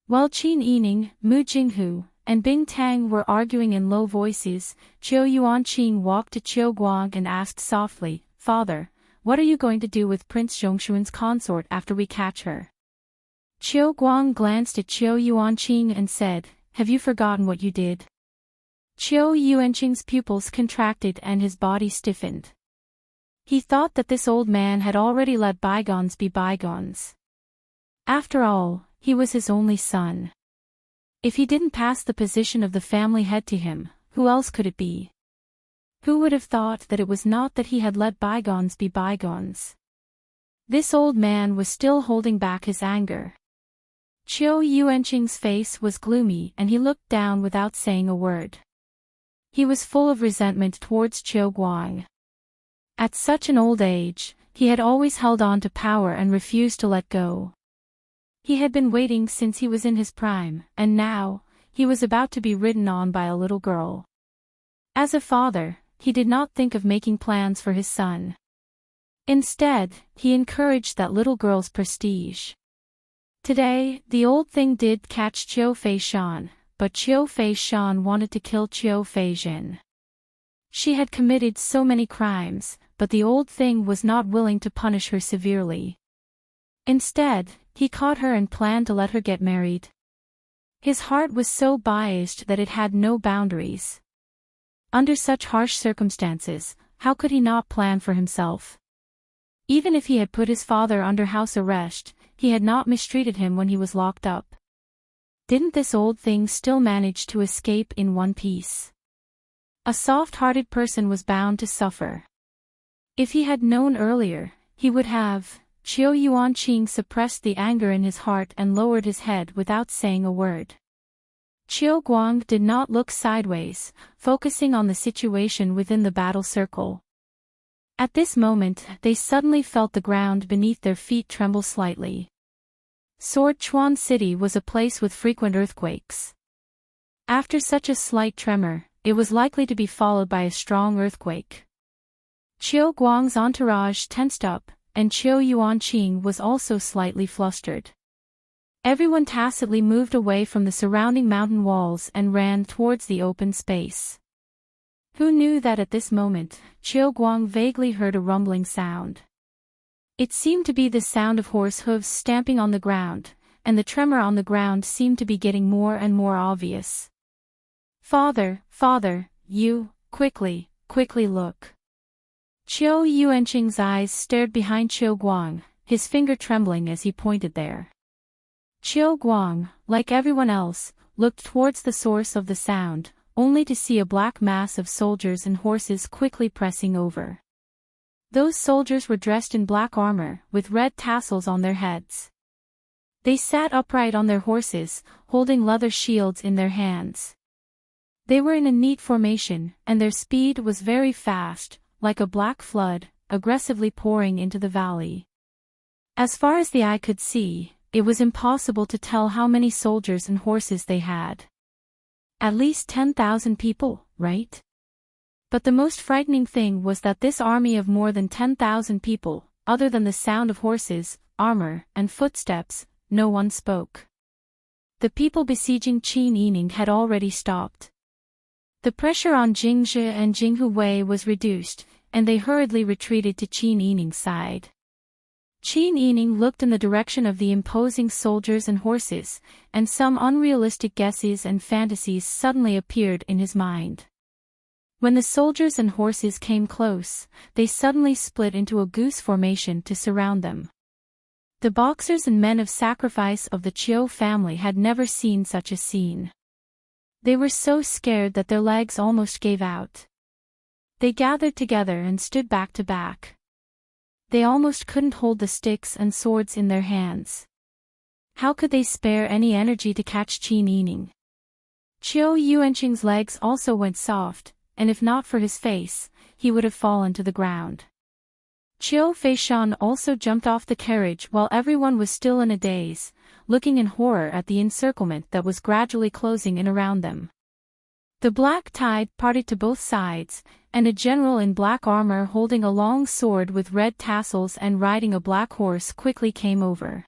Speaker 1: While Qin Yining, Mu Jinghu, and Bing Tang were arguing in low voices, Qiu Yuanqing walked to Qiu Guang and asked softly, "Father, what are you going to do with Prince Zhongshuan's consort after we catch her?" Qiu Guang glanced at Qiu Yuanqing and said, "Have you forgotten what you did?" Qiu Yuanqing's pupils contracted and his body stiffened. He thought that this old man had already let bygones be bygones. After all, he was his only son. If he didn't pass the position of the family head to him, who else could it be? Who would have thought that it was not that he had let bygones be bygones? This old man was still holding back his anger. Qiu Yuanqing's face was gloomy and he looked down without saying a word. He was full of resentment towards Qiu Guang. At such an old age, he had always held on to power and refused to let go. He had been waiting since he was in his prime, and now, he was about to be ridden on by a little girl. As a father, he did not think of making plans for his son. Instead, he encouraged that little girl's prestige. Today, the old thing did catch Qiu Feishan, but Qiu Feishan wanted to kill Qiu Feizhen. She had committed so many crimes, but the old thing was not willing to punish her severely. Instead, he caught her and planned to let her get married. His heart was so biased that it had no boundaries. Under such harsh circumstances, how could he not plan for himself? Even if he had put his father under house arrest, he had not mistreated him when he was locked up. Didn't this old thing still manage to escape in one piece? A soft-hearted person was bound to suffer. If he had known earlier, he would have. Qiu Yuanqing suppressed the anger in his heart and lowered his head without saying a word. Qiu Guang did not look sideways, focusing on the situation within the battle circle. At this moment, they suddenly felt the ground beneath their feet tremble slightly. Sword Chuan City was a place with frequent earthquakes. After such a slight tremor, it was likely to be followed by a strong earthquake. Qiu Guang's entourage tensed up, and Qiu Yuanqing was also slightly flustered. Everyone tacitly moved away from the surrounding mountain walls and ran towards the open space. Who knew that at this moment, Qiu Guang vaguely heard a rumbling sound. It seemed to be the sound of horse hooves stamping on the ground, and the tremor on the ground seemed to be getting more and more obvious. Father, you, quickly look. Qiu Yuanqing's eyes stared behind Qiu Guang, his finger trembling as he pointed there. Qiu Guang, like everyone else, looked towards the source of the sound, only to see a black mass of soldiers and horses quickly pressing over. Those soldiers were dressed in black armor, with red tassels on their heads. They sat upright on their horses, holding leather shields in their hands. They were in a neat formation, and their speed was very fast, like a black flood, aggressively pouring into the valley. As far as the eye could see, it was impossible to tell how many soldiers and horses they had. At least 10,000 people, right? But the most frightening thing was that this army of more than 10,000 people, other than the sound of horses, armor, and footsteps, no one spoke. The people besieging Qin Yining had already stopped. The pressure on Jingzhi and Jinghuwei was reduced, and they hurriedly retreated to Qin Yining's side. Qin Yining looked in the direction of the imposing soldiers and horses, and some unrealistic guesses and fantasies suddenly appeared in his mind. When the soldiers and horses came close, they suddenly split into a goose formation to surround them. The boxers and men of sacrifice of the Qiu family had never seen such a scene. They were so scared that their legs almost gave out. They gathered together and stood back to back. They almost couldn't hold the sticks and swords in their hands. How could they spare any energy to catch Qin Yining? Qiu Yuanqing's legs also went soft, and if not for his face, he would have fallen to the ground. Qiu Feishan also jumped off the carriage while everyone was still in a daze, looking in horror at the encirclement that was gradually closing in around them. The black tide parted to both sides, and a general in black armor holding a long sword with red tassels and riding a black horse quickly came over.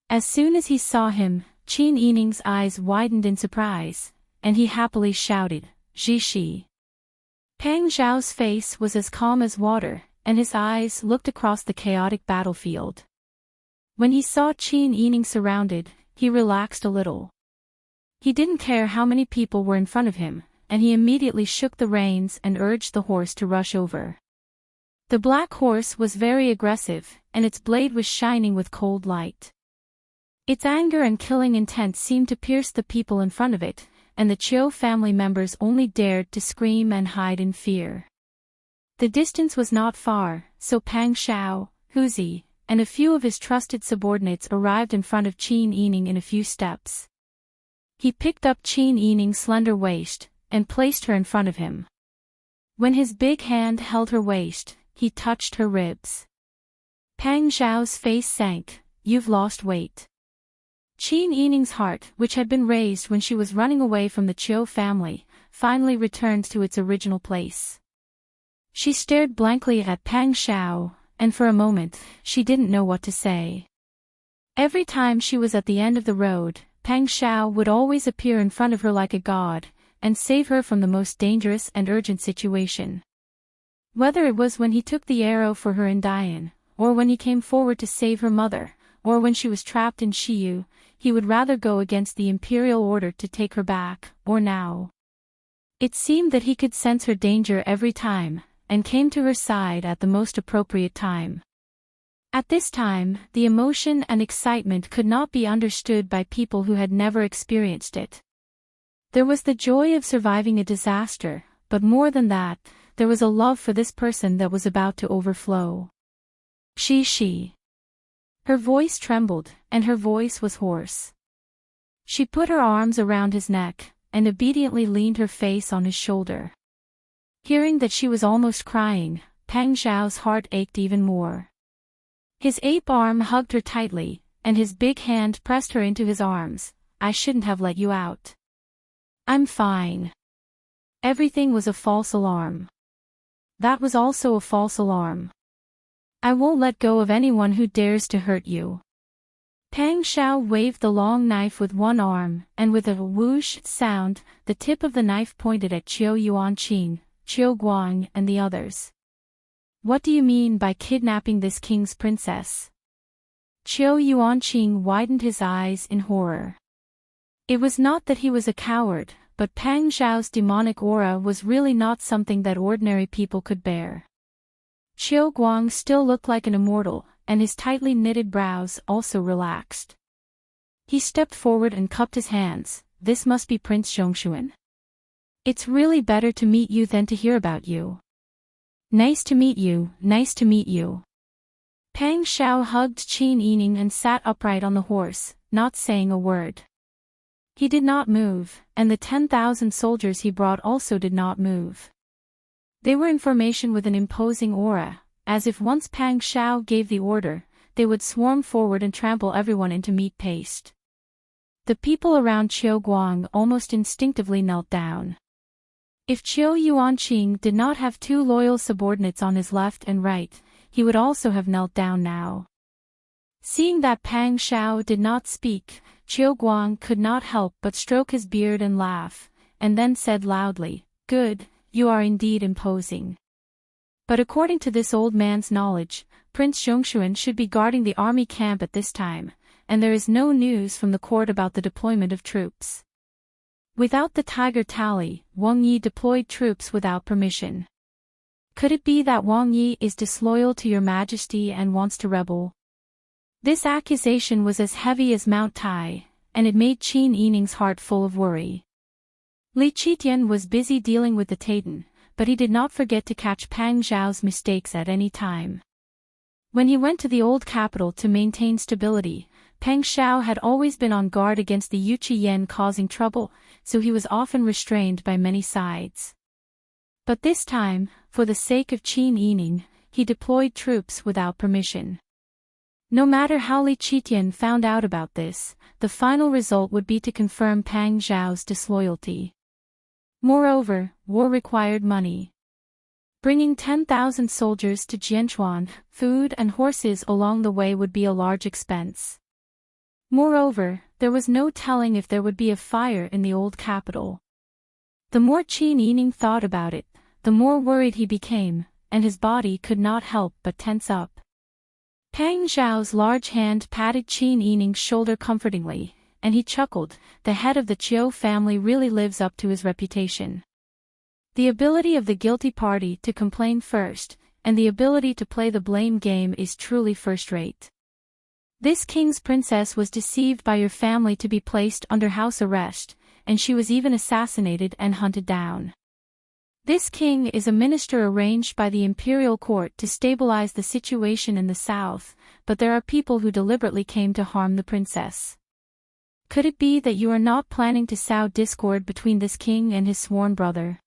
Speaker 1: As soon as he saw him, Qin Yining's eyes widened in surprise, and he happily shouted, "Zhi." Pang Zhao's face was as calm as water, and his eyes looked across the chaotic battlefield. When he saw Qin Yining surrounded, he relaxed a little. He didn't care how many people were in front of him, and he immediately shook the reins and urged the horse to rush over. The black horse was very aggressive, and its blade was shining with cold light. Its anger and killing intent seemed to pierce the people in front of it, and the Qiu family members only dared to scream and hide in fear. The distance was not far, so Pang Zhao, Huzi, and a few of his trusted subordinates arrived in front of Qin Yining in a few steps. He picked up Qin Yining's slender waist, and placed her in front of him. When his big hand held her waist, he touched her ribs. Pang Zhao's face sank. "You've lost weight." Qin Yining's heart, which had been raised when she was running away from the Qiu family, finally returned to its original place. She stared blankly at Pang Zhao, and for a moment, she didn't know what to say. Every time she was at the end of the road, Pang Zhao would always appear in front of her like a god, and save her from the most dangerous and urgent situation. Whether it was when he took the arrow for her in Dian, or when he came forward to save her mother, or when she was trapped in Shiyu, he would rather go against the imperial order to take her back, or now. It seemed that he could sense her danger every time, and came to her side at the most appropriate time. At this time, the emotion and excitement could not be understood by people who had never experienced it. There was the joy of surviving a disaster, but more than that, there was a love for this person that was about to overflow. She. Her voice trembled, and her voice was hoarse. She put her arms around his neck, and obediently leaned her face on his shoulder. Hearing that she was almost crying, Pang Zhao's heart ached even more. His ape arm hugged her tightly, and his big hand pressed her into his arms. "I shouldn't have let you out. I'm fine." Everything was a false alarm. That was also a false alarm. I won't let go of anyone who dares to hurt you. Pang Shao waved the long knife with one arm, and with a whoosh sound, the tip of the knife pointed at Qiu Yuanqing, Qiu Guang and the others. What do you mean by kidnapping this king's princess? Qiu Yuanqing widened his eyes in horror. It was not that he was a coward, but Pang Zhao's demonic aura was really not something that ordinary people could bear. Qiu Guang still looked like an immortal, and his tightly knitted brows also relaxed. He stepped forward and cupped his hands. This must be Prince Zhongshuan. It's really better to meet you than to hear about you. Nice to meet you, nice to meet you. Pang Shao hugged Qin Yining and sat upright on the horse, not saying a word. He did not move, and the 10,000 soldiers he brought also did not move. They were in formation with an imposing aura, as if once Pang Shao gave the order, they would swarm forward and trample everyone into meat paste. The people around Qiu Guang almost instinctively knelt down. If Qiu Yuanqing did not have two loyal subordinates on his left and right, he would also have knelt down now. Seeing that Pang Shao did not speak, Qiu Guang could not help but stroke his beard and laugh, and then said loudly, "Good, you are indeed imposing. But according to this old man's knowledge, Prince Zhongshuan should be guarding the army camp at this time, and there is no news from the court about the deployment of troops. Without the tiger tally, Wang Yi deployed troops without permission. Could it be that Wang Yi is disloyal to your majesty and wants to rebel?" This accusation was as heavy as Mount Tai, and it made Qin Yining's heart full of worry. Li Qitian was busy dealing with the Taiten, but he did not forget to catch Pang Zhao's mistakes at any time. When he went to the old capital to maintain stability, Pang Shao had always been on guard against the Yuchi Yen causing trouble, so he was often restrained by many sides. But this time, for the sake of Qin Yining, he deployed troops without permission. No matter how Li Qitian found out about this, the final result would be to confirm Pang Zhao's disloyalty. Moreover, war required money. Bringing 10,000 soldiers to Jianchuan, food and horses along the way would be a large expense. Moreover, there was no telling if there would be a fire in the old capital. The more Qin Yining thought about it, the more worried he became, and his body could not help but tense up. Pang Zhao's large hand patted Qin Yining's shoulder comfortingly, and he chuckled. The head of the Qiu family really lives up to his reputation. The ability of the guilty party to complain first, and the ability to play the blame game is truly first-rate. This king's princess was deceived by your family to be placed under house arrest, and she was even assassinated and hunted down. This king is a minister arranged by the imperial court to stabilize the situation in the south, but there are people who deliberately came to harm the princess. Could it be that you are not planning to sow discord between this king and his sworn brother?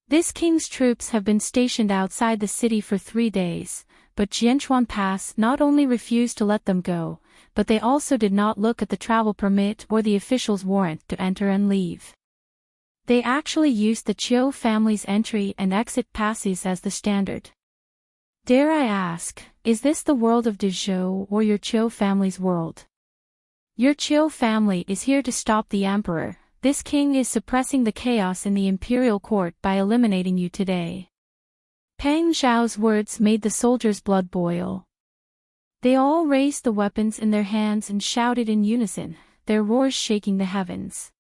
Speaker 1: This king's troops have been stationed outside the city for 3 days, but Jianchuan Pass not only refused to let them go, but they also did not look at the travel permit or the official's warrant to enter and leave. They actually used the Qiu family's entry and exit passes as the standard. Dare I ask, is this the world of Dezhou or your Qiu family's world? Your Qiu family is here to stop the emperor. This king is suppressing the chaos in the imperial court by eliminating you today. Pang Zhao's words made the soldiers' blood boil. They all raised the weapons in their hands and shouted in unison, their roars shaking the heavens.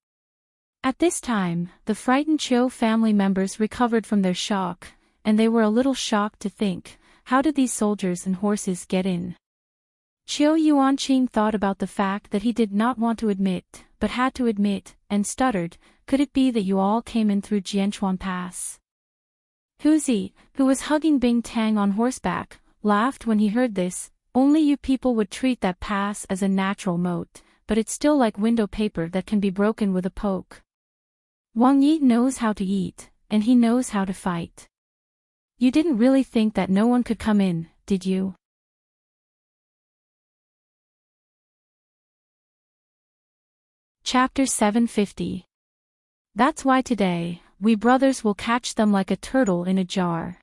Speaker 1: At this time, the frightened Qiu family members recovered from their shock, and they were a little shocked to think, how did these soldiers and horses get in? Qiu Yuanqing thought about the fact that he did not want to admit, but had to admit, and stuttered, could it be that you all came in through Jianchuan Pass? Huzi, who was hugging Bing Tang on horseback, laughed when he heard this. Only you people would treat that pass as a natural moat, but it's still like window paper that can be broken with a poke. Wang Yi knows how to eat, and he knows how to fight. You didn't really think that no one could come in, did you? Chapter 750. That's why today, we brothers will catch them like a turtle in a jar.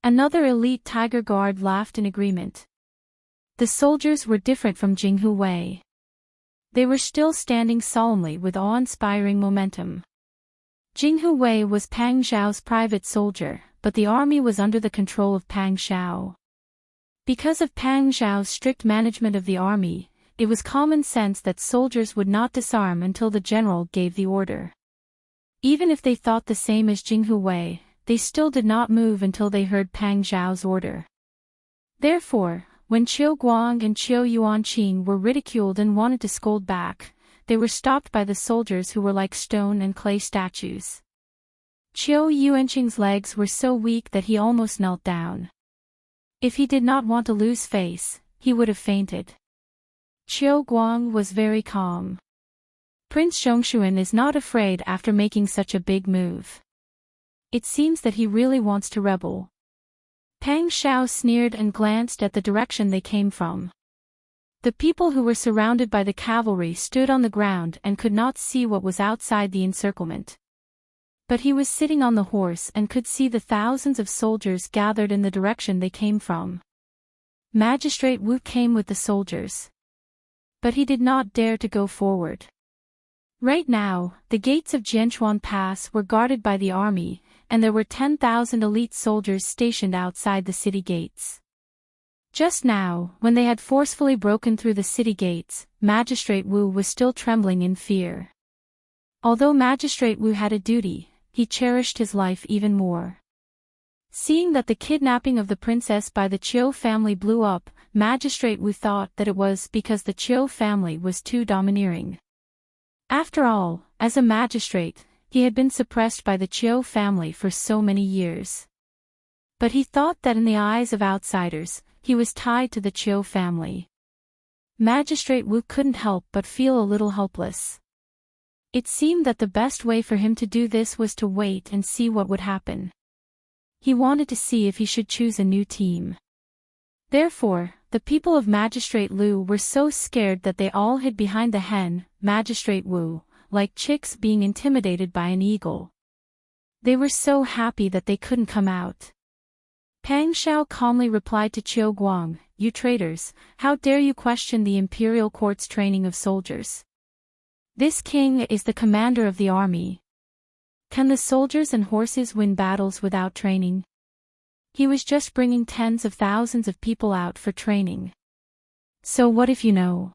Speaker 1: Another elite tiger guard laughed in agreement. The soldiers were different from Jinghu Wei. They were still standing solemnly with awe-inspiring momentum. Jinghu Wei was Pang Zhao's private soldier, but the army was under the control of Pang Zhao. Because of Pang Zhao's strict management of the army, it was common sense that soldiers would not disarm until the general gave the order. Even if they thought the same as Jinghu Wei, they still did not move until they heard Pang Zhao's order. Therefore, when Qiu Guang and Qiu Yuanqing were ridiculed and wanted to scold back, they were stopped by the soldiers who were like stone and clay statues. Qiu Yuanqing's legs were so weak that he almost knelt down. If he did not want to lose face, he would have fainted. Qiu Guang was very calm. Prince Zhongshuan is not afraid after making such a big move. It seems that he really wants to rebel. Pang Zhao sneered and glanced at the direction they came from. The people who were surrounded by the cavalry stood on the ground and could not see what was outside the encirclement. But he was sitting on the horse and could see the thousands of soldiers gathered in the direction they came from. Magistrate Wu came with the soldiers. But he did not dare to go forward. Right now, the gates of Jianchuan Pass were guarded by the army, and there were 10,000 elite soldiers stationed outside the city gates. Just now, when they had forcefully broken through the city gates, Magistrate Wu was still trembling in fear. Although Magistrate Wu had a duty, he cherished his life even more. Seeing that the kidnapping of the princess by the Qiu family blew up, Magistrate Wu thought that it was because the Qiu family was too domineering. After all, as a magistrate, he had been suppressed by the Qiu family for so many years. But he thought that in the eyes of outsiders, he was tied to the Qiu family. Magistrate Wu couldn't help but feel a little helpless. It seemed that the best way for him to do this was to wait and see what would happen. He wanted to see if he should choose a new team. Therefore, the people of Magistrate Lu were so scared that they all hid behind the hen, Magistrate Wu, like chicks being intimidated by an eagle. They were so happy that they couldn't come out. Pang Zhao calmly replied to Qiu Guang, "You traitors, how dare you question the imperial court's training of soldiers? This king is the commander of the army. Can the soldiers and horses win battles without training? He was just bringing tens of thousands of people out for training. So what if you know?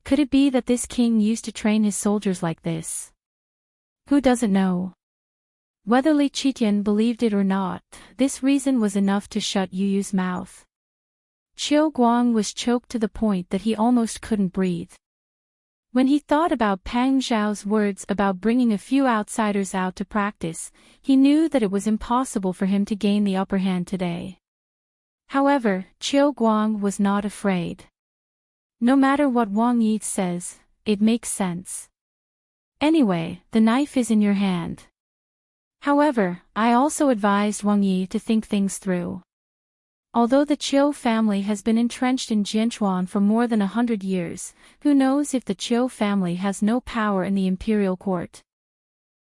Speaker 1: Could it be that this king used to train his soldiers like this? Who doesn't know?" Whether Li Qitian believed it or not, this reason was enough to shut Yu Yu's mouth. Qiu Guang was choked to the point that he almost couldn't breathe. When he thought about Pang Zhao's words about bringing a few outsiders out to practice, he knew that it was impossible for him to gain the upper hand today. However, Qiu Guang was not afraid. No matter what Wang Yi says, it makes sense. Anyway, the knife is in your hand. However, I also advised Wang Yi to think things through. Although the Qiu family has been entrenched in Jianchuan for more than 100 years, who knows if the Qiu family has no power in the imperial court?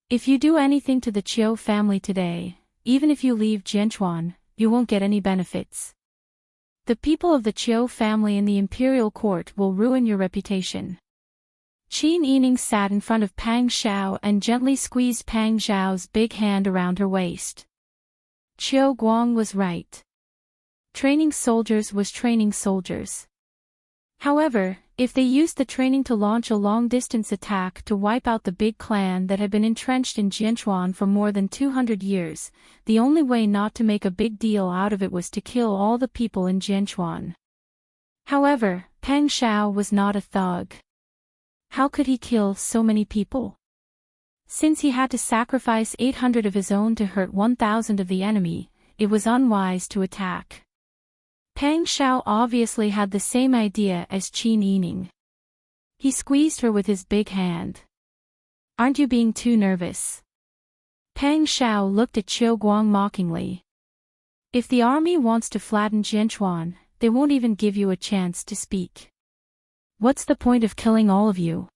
Speaker 1: If you do anything to the Qiu family today, even if you leave Jianchuan, you won't get any benefits. The people of the Qiu family in the imperial court will ruin your reputation. Qin Yining sat in front of Pang Zhao and gently squeezed Pang Zhao's big hand around her waist. Qiu Guang was right. Training soldiers was training soldiers. However, if they used the training to launch a long-distance attack to wipe out the big clan that had been entrenched in Jianchuan for more than 200 years, the only way not to make a big deal out of it was to kill all the people in Jianchuan. However, Pang Zhao was not a thug. How could he kill so many people? Since he had to sacrifice 800 of his own to hurt 1,000 of the enemy, it was unwise to attack. Pang Zhao obviously had the same idea as Qin Yining. He squeezed her with his big hand. "Aren't you being too nervous?" Pang Zhao looked at Qiu Guang mockingly. "If the army wants to flatten Jianchuan, they won't even give you a chance to speak. What's the point of killing all of you?"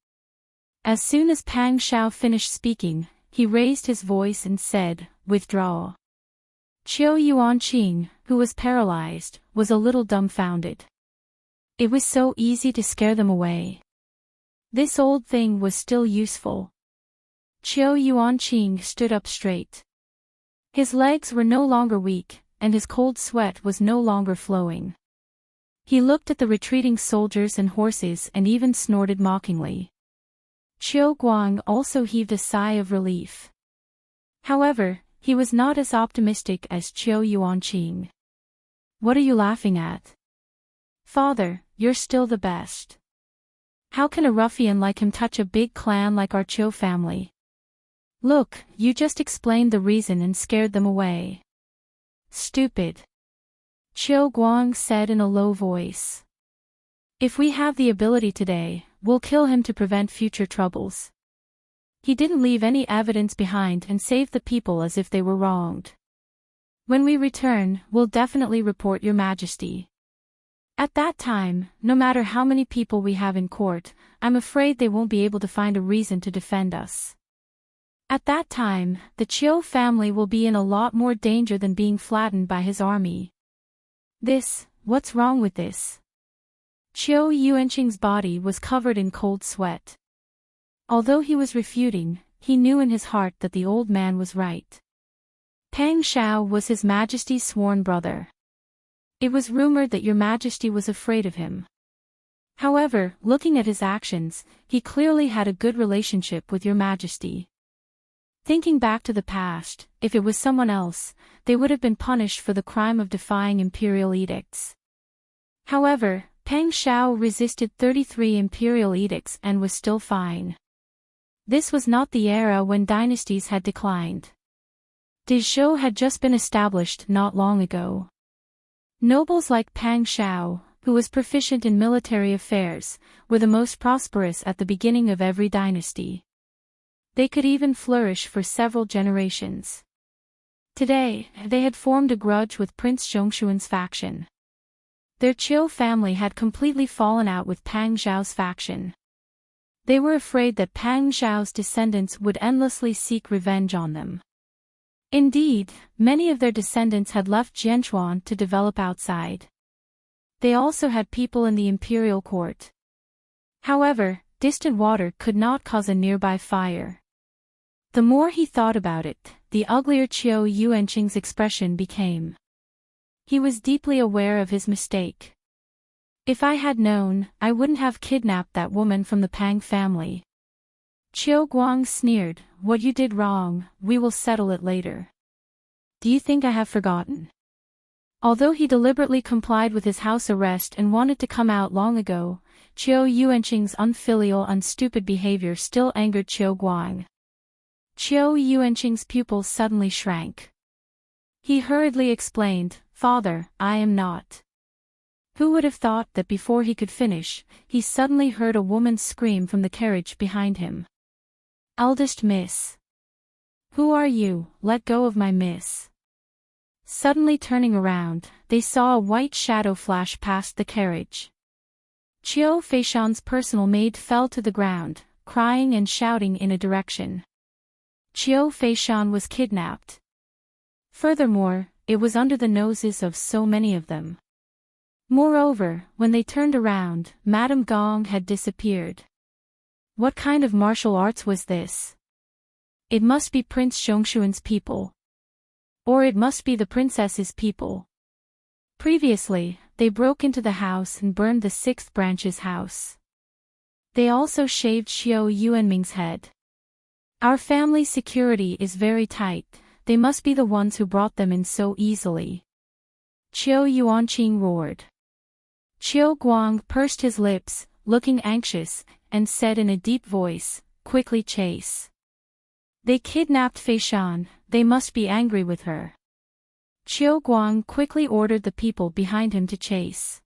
Speaker 1: As soon as Pang Zhao finished speaking, he raised his voice and said, "Withdraw." Qiu Yuanqing, who was paralyzed, was a little dumbfounded. It was so easy to scare them away. This old thing was still useful. Qiu Yuanqing stood up straight. His legs were no longer weak, and his cold sweat was no longer flowing. He looked at the retreating soldiers and horses and even snorted mockingly. Qiu Guang also heaved a sigh of relief. However, he was not as optimistic as Qiu Yuanqing. What are you laughing at? Father, you're still the best. How can a ruffian like him touch a big clan like our Qiu family? Look, you just explained the reason and scared them away. Stupid. Qiu Guang said in a low voice. If we have the ability today, we'll kill him to prevent future troubles. He didn't leave any evidence behind and saved the people as if they were wronged. When we return, we'll definitely report your majesty. At that time, no matter how many people we have in court, I'm afraid they won't be able to find a reason to defend us. At that time, the Qiu family will be in a lot more danger than being flattened by his army. What's wrong with this? Qiu Yuanqing's body was covered in cold sweat. Although he was refuting, he knew in his heart that the old man was right. Pang Shao was His Majesty's sworn brother. It was rumored that Your Majesty was afraid of him. However, looking at his actions, he clearly had a good relationship with Your Majesty. Thinking back to the past, if it was someone else, they would have been punished for the crime of defying imperial edicts. However, Pang Shao resisted 33 imperial edicts and was still fine. This was not the era when dynasties had declined. Dezhou had just been established not long ago. Nobles like Pang Shao, who was proficient in military affairs, were the most prosperous at the beginning of every dynasty. They could even flourish for several generations. Today, they had formed a grudge with Prince Zhongshuan's faction. Their Qiu family had completely fallen out with Pang Zhao's faction. They were afraid that Pang Zhao's descendants would endlessly seek revenge on them. Indeed, many of their descendants had left Jianchuan to develop outside. They also had people in the imperial court. However, distant water could not cause a nearby fire. The more he thought about it, the uglier Qiu Yuanqing's expression became. He was deeply aware of his mistake. If I had known, I wouldn't have kidnapped that woman from the Pang family. Qiu Guang sneered, what you did wrong, we will settle it later. Do you think I have forgotten? Although he deliberately complied with his house arrest and wanted to come out long ago, Qiu Yuanqing's unfilial and stupid behavior still angered Qiu Guang. Qiu Yuanqing's pupils suddenly shrank. He hurriedly explained, Father, I am not. Who would have thought that before he could finish, he suddenly heard a woman scream from the carriage behind him. Eldest miss. Who are you? Let go of my miss. Suddenly turning around, they saw a white shadow flash past the carriage. Qiu Feishan's personal maid fell to the ground, crying and shouting in a direction. Qiu Feishan was kidnapped. Furthermore, it was under the noses of so many of them. Moreover, when they turned around, Madame Gong had disappeared. What kind of martial arts was this? It must be Prince Zhongshuan's people. Or it must be the princess's people. Previously, they broke into the house and burned the 6th branch's house. They also shaved Xiao Yuanming's head. Our family's security is very tight, they must be the ones who brought them in so easily. Qiu Yuanqing roared. Qiu Guang pursed his lips, looking anxious, and said in a deep voice, quickly chase. They kidnapped Feishan, they must be angry with her. Qiu Guang quickly ordered the people behind him to chase.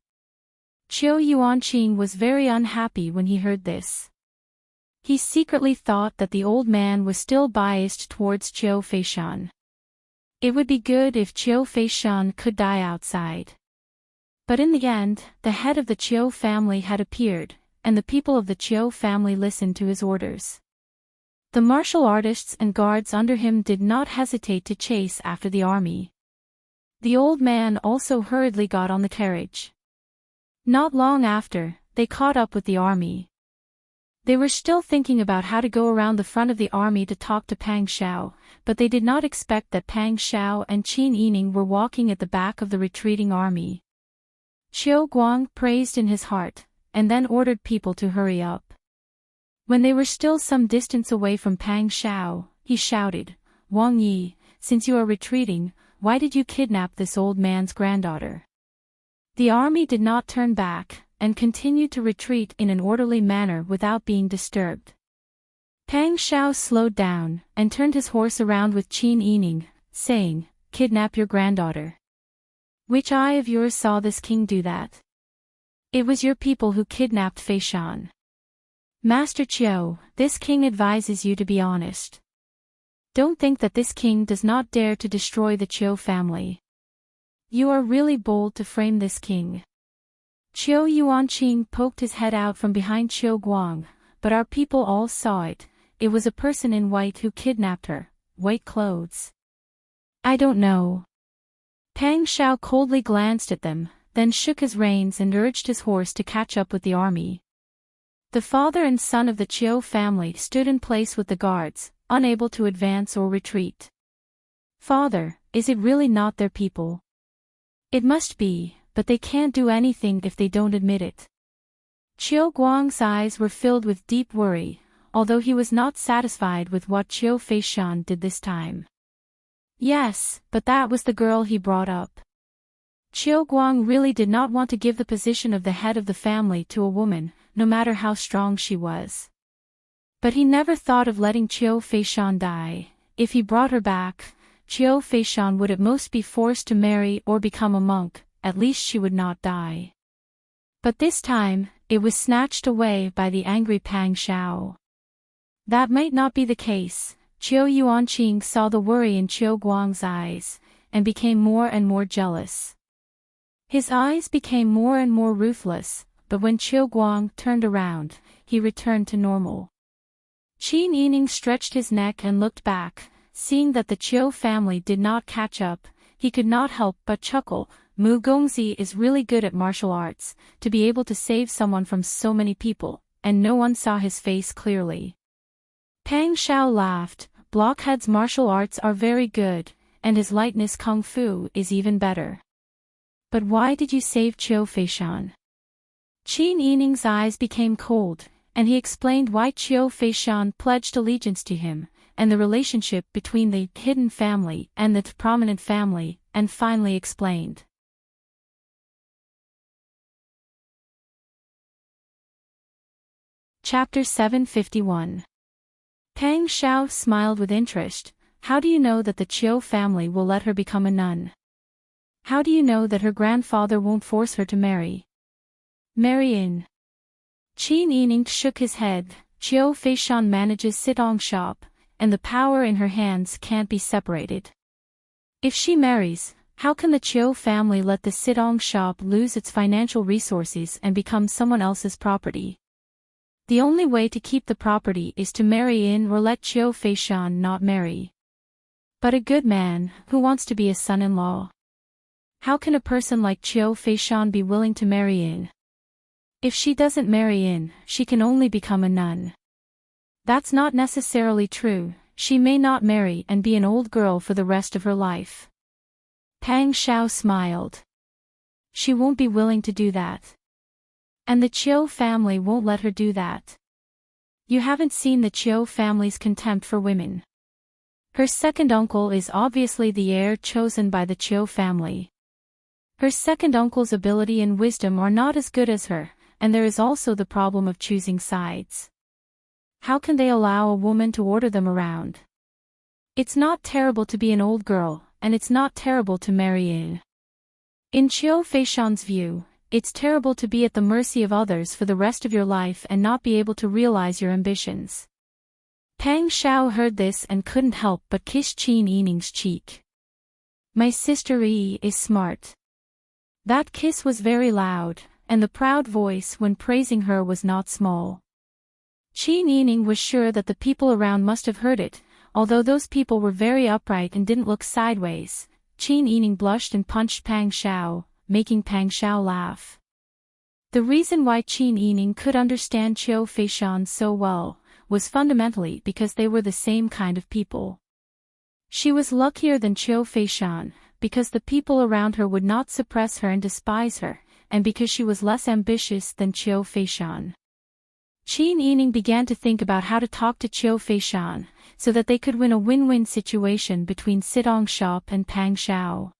Speaker 1: Qiu Yuanqing was very unhappy when he heard this. He secretly thought that the old man was still biased towards Qiu Feishan. It would be good if Qiu Feishan could die outside. But in the end, the head of the Qiu family had appeared, and the people of the Qiu family listened to his orders. The martial artists and guards under him did not hesitate to chase after the army. The old man also hurriedly got on the carriage. Not long after, they caught up with the army. They were still thinking about how to go around the front of the army to talk to Pang Xiao, but they did not expect that Pang Xiao and Qin Yining were walking at the back of the retreating army. Qiu Guang praised in his heart, and then ordered people to hurry up. When they were still some distance away from Pang Xiao, he shouted, "Wang Yi, since you are retreating, why did you kidnap this old man's granddaughter?" The army did not turn back, and continued to retreat in an orderly manner without being disturbed. Pang Xiao slowed down, and turned his horse around with Qin Yining, saying, "Kidnap your granddaughter. Which eye of yours saw this king do that? It was your people who kidnapped Fei Shan. Master Qiu, this king advises you to be honest. Don't think that this king does not dare to destroy the Qiu family. You are really bold to frame this king." Qiu Yuanqing poked his head out from behind Qiu Guang, but our people all saw it. It was a person in white who kidnapped her, white clothes. "I don't know." Pang Xiao coldly glanced at them, then shook his reins and urged his horse to catch up with the army. The father and son of the Qiu family stood in place with the guards, unable to advance or retreat. "Father, is it really not their people?" "It must be, but they can't do anything if they don't admit it." Qiu Guang's eyes were filled with deep worry, although he was not satisfied with what Qiu Feishan did this time. Yes, but that was the girl he brought up. Qiu Guang really did not want to give the position of the head of the family to a woman, no matter how strong she was. But he never thought of letting Qiu Feishan die. If he brought her back, Qiu Feishan would at most be forced to marry or become a monk. At least she would not die. But this time, it was snatched away by the angry Pang Xiao. That might not be the case. Qiu Yuanqing saw the worry in Qiu Guang's eyes, and became more and more jealous. His eyes became more and more ruthless, but when Qiu Guang turned around, he returned to normal. Qin Yining stretched his neck and looked back, seeing that the Qiu family did not catch up. He could not help but chuckle. Mu Gongzi is really good at martial arts, to be able to save someone from so many people, and no one saw his face clearly. Pang Xiao laughed. Blockhead's martial arts are very good, and his lightness kung fu is even better. But why did you save Qiu Feishan? Qin Yining's eyes became cold, and he explained why Qiu Feishan pledged allegiance to him, and the relationship between the hidden family and the prominent family, and finally explained. Chapter 751. Pang Xiao smiled with interest. How do you know that the Qiu family will let her become a nun? How do you know that her grandfather won't force her to marry? Marry in. Qin Yining shook his head. Qiu Feishan manages Sitong shop, and the power in her hands can't be separated. If she marries, how can the Qiu family let the Sitong shop lose its financial resources and become someone else's property? The only way to keep the property is to marry in or let Qiu Feishan not marry. But a good man, who wants to be a son-in-law? How can a person like Qiu Feishan be willing to marry in? If she doesn't marry in, she can only become a nun. That's not necessarily true. She may not marry and be an old girl for the rest of her life. Pang Xiao smiled. She won't be willing to do that. And the Qiu family won't let her do that. You haven't seen the Qiu family's contempt for women. Her second uncle is obviously the heir chosen by the Qiu family. Her second uncle's ability and wisdom are not as good as her, and there is also the problem of choosing sides. How can they allow a woman to order them around? It's not terrible to be an old girl, and it's not terrible to marry in. In Qiu Feishan's view, it's terrible to be at the mercy of others for the rest of your life and not be able to realize your ambitions. Pang Xiao heard this and couldn't help but kiss Qin Yining's cheek. My sister Yi is smart. That kiss was very loud, and the proud voice when praising her was not small. Qin Yining was sure that the people around must have heard it, although those people were very upright and didn't look sideways. Qin Yining blushed and punched Pang Xiao, making Pang Xiao laugh. The reason why Qin Yining could understand Qiu Feishan so well was fundamentally because they were the same kind of people. She was luckier than Qiu Feishan, because the people around her would not suppress her and despise her, and because she was less ambitious than Qiu Feishan. Qin Yining began to think about how to talk to Qiu Feishan, so that they could win a win-win situation between Sidong Shop and Pang Xiao.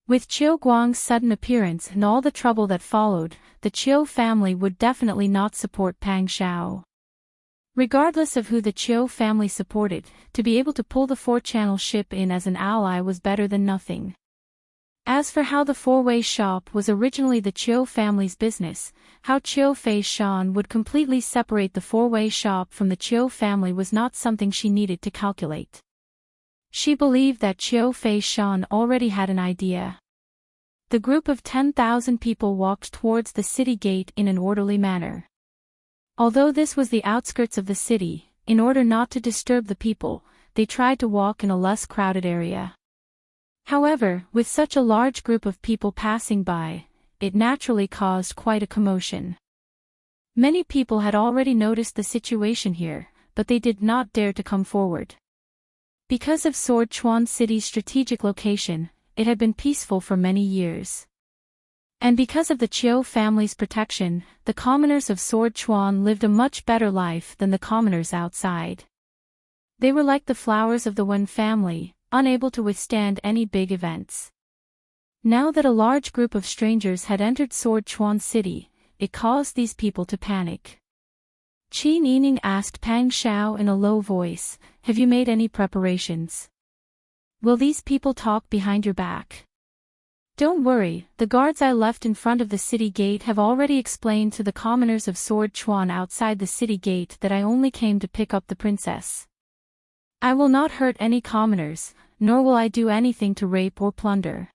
Speaker 1: With Qiu Guang's sudden appearance and all the trouble that followed, the Qiu family would definitely not support Pang Xiao. Regardless of who the Qiu family supported, to be able to pull the four-channel ship in as an ally was better than nothing. As for how the four-way shop was originally the Qiu family's business, how Qiu Feishan would completely separate the four-way shop from the Qiu family was not something she needed to calculate. She believed that Qiu Feishan already had an idea. The group of 10,000 people walked towards the city gate in an orderly manner. Although this was the outskirts of the city, in order not to disturb the people, they tried to walk in a less crowded area. However, with such a large group of people passing by, it naturally caused quite a commotion. Many people had already noticed the situation here, but they did not dare to come forward. Because of Sword Chuan City's strategic location, it had been peaceful for many years. And because of the Qiu family's protection, the commoners of Sword Chuan lived a much better life than the commoners outside. They were like the flowers of the Wen family, unable to withstand any big events. Now that a large group of strangers had entered Sword Chuan City, it caused these people to panic. Qin Yining asked Pang Xiao in a low voice, "Have you made any preparations? Will these people talk behind your back?" "Don't worry, the guards I left in front of the city gate have already explained to the commoners of Sword Chuan outside the city gate that I only came to pick up the princess. I will not hurt any commoners, nor will I do anything to rape or plunder.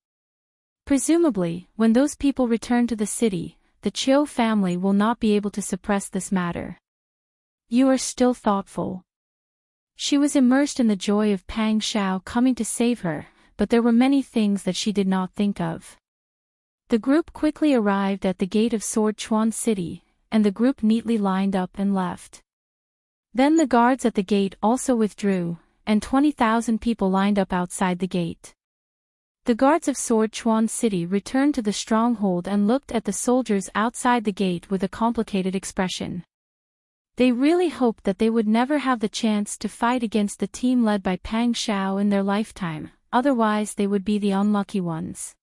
Speaker 1: Presumably, when those people return to the city, the Qiu family will not be able to suppress this matter." "You are still thoughtful." She was immersed in the joy of Pang Xiao coming to save her, but there were many things that she did not think of. The group quickly arrived at the gate of Sword Chuan City, and the group neatly lined up and left. Then the guards at the gate also withdrew, and 20,000 people lined up outside the gate. The guards of Sword Chuan City returned to the stronghold and looked at the soldiers outside the gate with a complicated expression. They really hoped that they would never have the chance to fight against the team led by Pang Xiao in their lifetime, otherwise they would be the unlucky ones.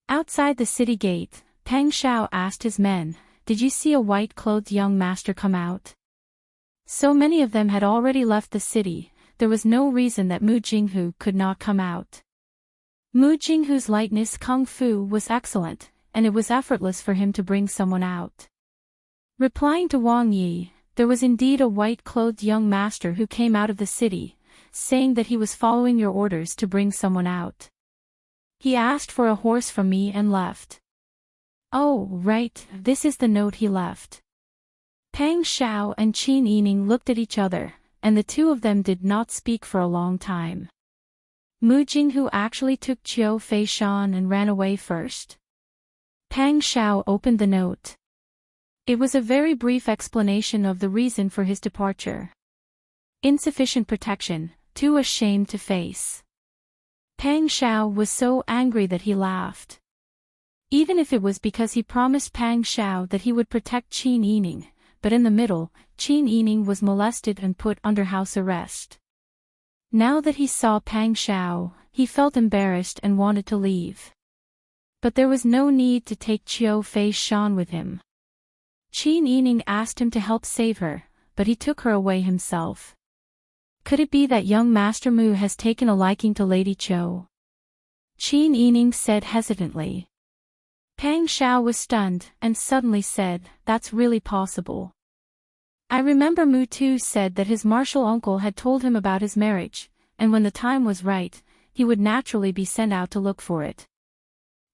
Speaker 1: Outside the city gate, Pang Xiao asked his men, "Did you see a white-clothed young master come out?" So many of them had already left the city, there was no reason that Mu Jinghu could not come out. Mu Jinghu's lightness kung fu was excellent, and it was effortless for him to bring someone out. Replying to Wang Yi, there was indeed a white-clothed young master who came out of the city, saying that he was following your orders to bring someone out. He asked for a horse from me and left. Oh, right, this is the note he left. Pang Xiao and Qin Yining looked at each other, and the two of them did not speak for a long time. Mu Jinghu actually took Qiu Feishan and ran away first. Pang Xiao opened the note. It was a very brief explanation of the reason for his departure. Insufficient protection, too ashamed to face. Pang Xiao was so angry that he laughed. Even if it was because he promised Pang Xiao that he would protect Qin Yining, but in the middle, Qin Yining was molested and put under house arrest. Now that he saw Pang Xiao, he felt embarrassed and wanted to leave. But there was no need to take Qiu Feishan with him. Qin Yining asked him to help save her, but he took her away himself. Could it be that young Master Mu has taken a liking to Lady Qiu? Qin Yining said hesitantly. Pang Xiao was stunned, and suddenly said, "That's really possible. I remember Mu Tu said that his martial uncle had told him about his marriage, and when the time was right, he would naturally be sent out to look for it.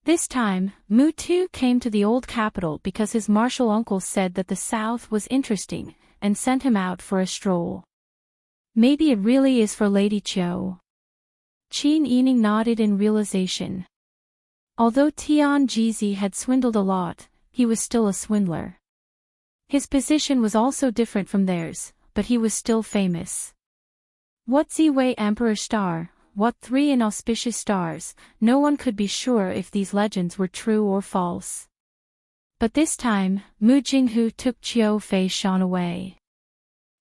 Speaker 1: This time, Mu Tu came to the old capital because his martial uncle said that the south was interesting, and sent him out for a stroll. Maybe it really is for Lady Qiu." Qin Yining nodded in realization. Although Tian Jizi had swindled a lot, he was still a swindler. His position was also different from theirs, but he was still famous. What Ziwei Emperor Star, what 3 inauspicious stars, no one could be sure if these legends were true or false. But this time, Mu Jinghu took Qiu Fei Shan away.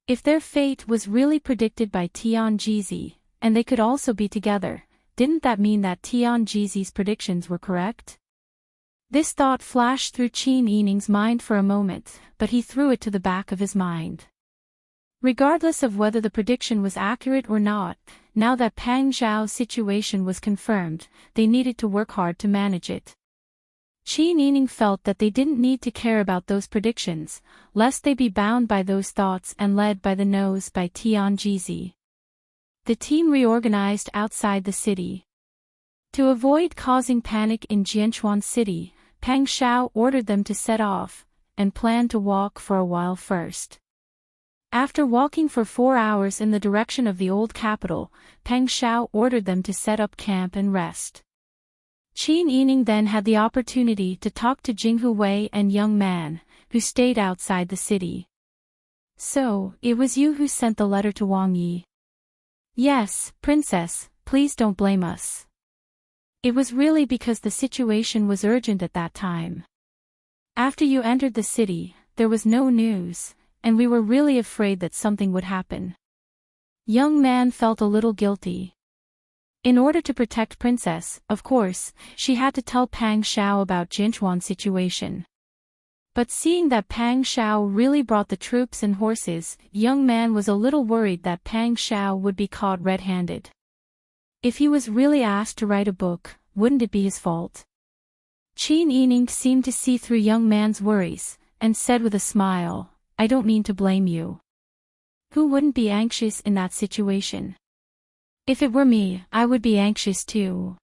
Speaker 1: If their fate was really predicted by Tian Jizi, and they could also be together, didn't that mean that Tian Jizi's predictions were correct? This thought flashed through Qin Yining's mind for a moment, but he threw it to the back of his mind. Regardless of whether the prediction was accurate or not, now that Pang Zhao's situation was confirmed, they needed to work hard to manage it. Qin Yining felt that they didn't need to care about those predictions, lest they be bound by those thoughts and led by the nose by Tian Jizi. The team reorganized outside the city. To avoid causing panic in Jianchuan City, Pang Zhao ordered them to set off, and planned to walk for a while first. After walking for 4 hours in the direction of the old capital, Pang Zhao ordered them to set up camp and rest. Qin Yining then had the opportunity to talk to Jinghu Wei and Young Man, who stayed outside the city. So, it was you who sent the letter to Wang Yi? Yes, Princess, please don't blame us. It was really because the situation was urgent at that time. After you entered the city, there was no news, and we were really afraid that something would happen. Young Man felt a little guilty. In order to protect Princess, of course, she had to tell Pang Zhao about Jinchuan's situation. But seeing that Pang Zhao really brought the troops and horses, Young Man was a little worried that Pang Zhao would be caught red-handed. If he was really asked to write a book, wouldn't it be his fault? Qin Yining seemed to see through Young Man's worries, and said with a smile, I don't mean to blame you. Who wouldn't be anxious in that situation? If it were me, I would be anxious too.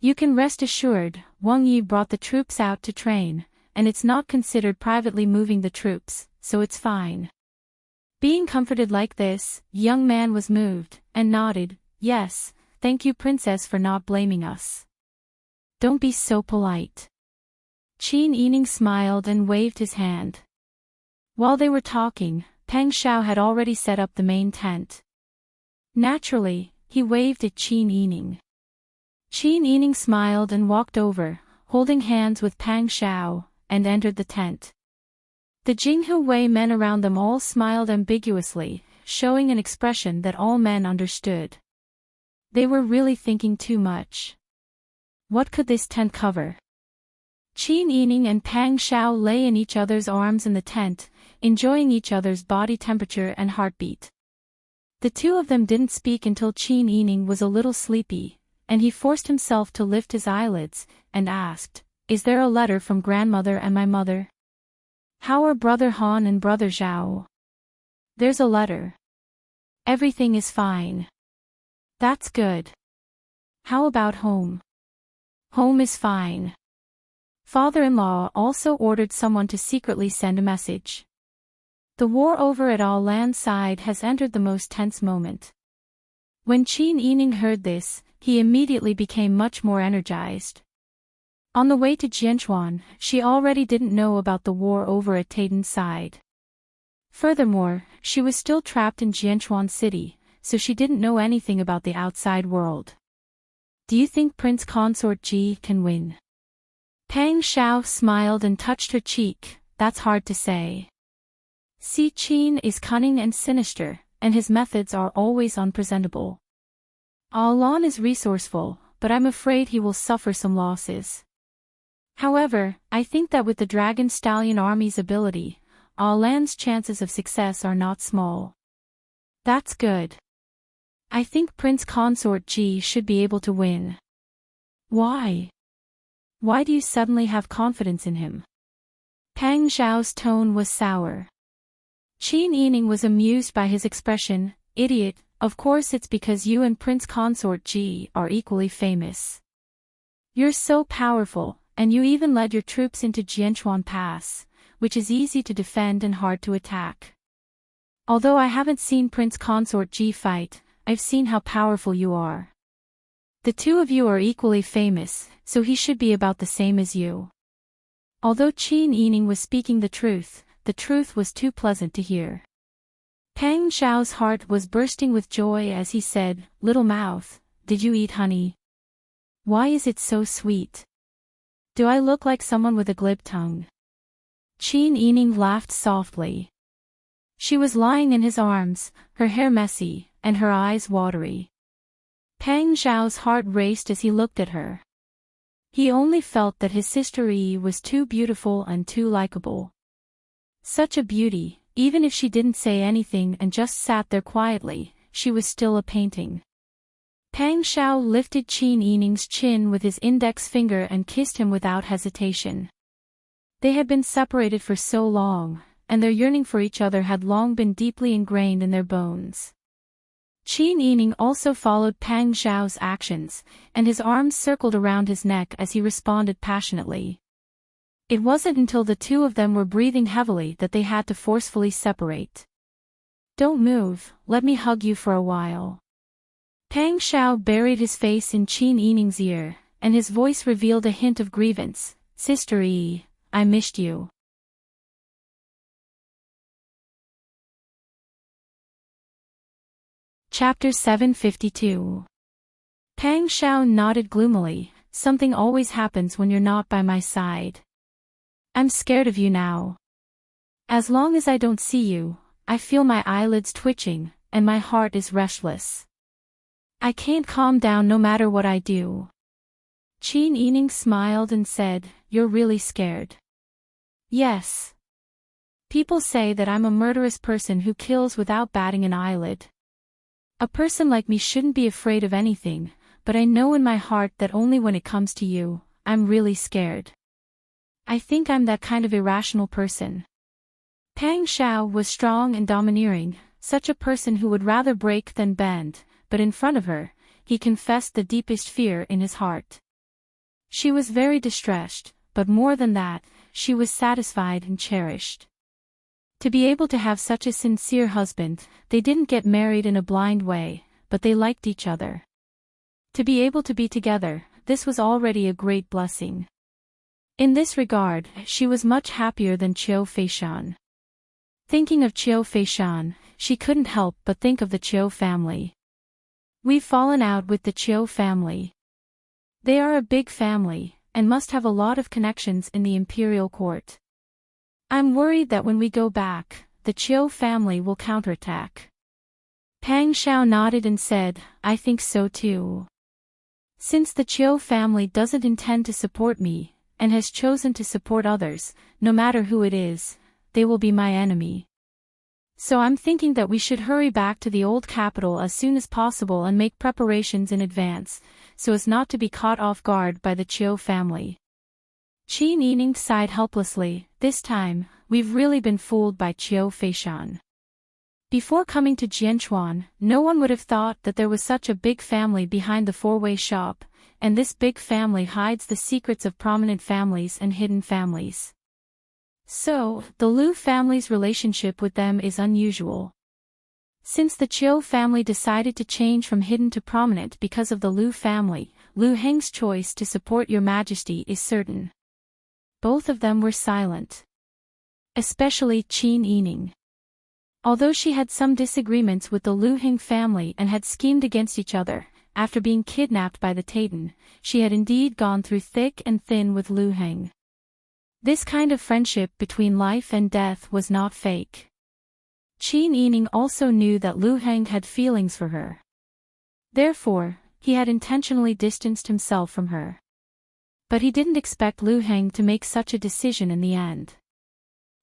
Speaker 1: You can rest assured, Wang Yi brought the troops out to train, and it's not considered privately moving the troops, so it's fine. Being comforted like this, Young Man was moved, and nodded, yes, thank you Princess for not blaming us. Don't be so polite. Qin Yining smiled and waved his hand. While they were talking, Pang Zhao had already set up the main tent. Naturally, he waved at Qin Yining. Qin Yining smiled and walked over, holding hands with Pang Zhao, and entered the tent. The Jinghu Wei men around them all smiled ambiguously, showing an expression that all men understood. They were really thinking too much. What could this tent cover? Qin Yining and Pang Zhao lay in each other's arms in the tent, enjoying each other's body temperature and heartbeat. The two of them didn't speak until Qin Yining was a little sleepy, and he forced himself to lift his eyelids, and asked, Is there a letter from grandmother and my mother? How are Brother Han and Brother Zhao? There's a letter. Everything is fine. That's good. How about home? Home is fine. Father-in-law also ordered someone to secretly send a message. The war over at All Land side has entered the most tense moment. When Qin Yining heard this, he immediately became much more energized. On the way to Jianchuan, she already didn't know about the war over at Taiden's side. Furthermore, she was still trapped in Jianchuan City, so she didn't know anything about the outside world. Do you think Prince Consort Ji can win? Pang Zhao smiled and touched her cheek. That's hard to say. Si Qin is cunning and sinister, and his methods are always unpresentable. Alan is resourceful, but I'm afraid he will suffer some losses. However, I think that with the Dragon Stallion Army's ability, Alan's chances of success are not small. That's good. I think Prince Consort Ji should be able to win. Why? Why do you suddenly have confidence in him? Pang Zhao's tone was sour. Qin Yining was amused by his expression, idiot, of course it's because you and Prince Consort Ji are equally famous. You're so powerful, and you even led your troops into Jianchuan Pass, which is easy to defend and hard to attack. Although I haven't seen Prince Consort Ji fight, I've seen how powerful you are. The two of you are equally famous, so he should be about the same as you. Although Qin Yining was speaking the truth was too pleasant to hear. Pang Xiao's heart was bursting with joy as he said, "Little mouth, did you eat honey? Why is it so sweet? Do I look like someone with a glib tongue?" Qin Yining laughed softly. She was lying in his arms, her hair messy, and her eyes watery. Pang Xiao's heart raced as he looked at her. He only felt that his sister Yi was too beautiful and too likable. Such a beauty, even if she didn't say anything and just sat there quietly, she was still a painting. Pang Xiao lifted Qin Yining's chin with his index finger and kissed him without hesitation. They had been separated for so long, and their yearning for each other had long been deeply ingrained in their bones. Qin Yining also followed Pang Xiao's actions, and his arms circled around his neck as he responded passionately. It wasn't until the two of them were breathing heavily that they had to forcefully separate. "Don't move, let me hug you for a while." Pang Xiao buried his face in Qin Yining's ear, and his voice revealed a hint of grievance. "Sister Yi, I missed you." Chapter 752. Pang Xiao nodded gloomily. "Something always happens when you're not by my side. I'm scared of you now. As long as I don't see you, I feel my eyelids twitching, and my heart is restless. I can't calm down no matter what I do." Qin Yining smiled and said, "You're really scared." "Yes. People say that I'm a murderous person who kills without batting an eyelid. A person like me shouldn't be afraid of anything, but I know in my heart that only when it comes to you, I'm really scared. I think I'm that kind of irrational person." Pang Xiao was strong and domineering, such a person who would rather break than bend, but in front of her, he confessed the deepest fear in his heart. She was very distressed, but more than that, she was satisfied and cherished. To be able to have such a sincere husband, they didn't get married in a blind way, but they liked each other. To be able to be together, this was already a great blessing. In this regard, she was much happier than Qiu Feishan. Thinking of Qiu Feishan, she couldn't help but think of the Qiu family. "We've fallen out with the Qiu family. They are a big family, and must have a lot of connections in the imperial court. I'm worried that when we go back, the Qiu family will counterattack." Pang Xiao nodded and said, "I think so too. Since the Qiu family doesn't intend to support me, and has chosen to support others, no matter who it is, they will be my enemy. So I'm thinking that we should hurry back to the old capital as soon as possible and make preparations in advance, so as not to be caught off guard by the Qiu family." Qin Yining sighed helplessly. "This time, we've really been fooled by Qiu Feishan. Before coming to Jianchuan, no one would have thought that there was such a big family behind the four-way shop, and this big family hides the secrets of prominent families and hidden families. So, the Lu family's relationship with them is unusual. Since the Qiu family decided to change from hidden to prominent because of the Lu family, Lu Heng's choice to support your majesty is certain." Both of them were silent. Especially Qin Yining. Although she had some disagreements with the Lu Heng family and had schemed against each other, after being kidnapped by the Taiten, she had indeed gone through thick and thin with Lu Heng. This kind of friendship between life and death was not fake. Qin Yining also knew that Lu Heng had feelings for her. Therefore, he had intentionally distanced himself from her. But he didn't expect Lu Heng to make such a decision in the end.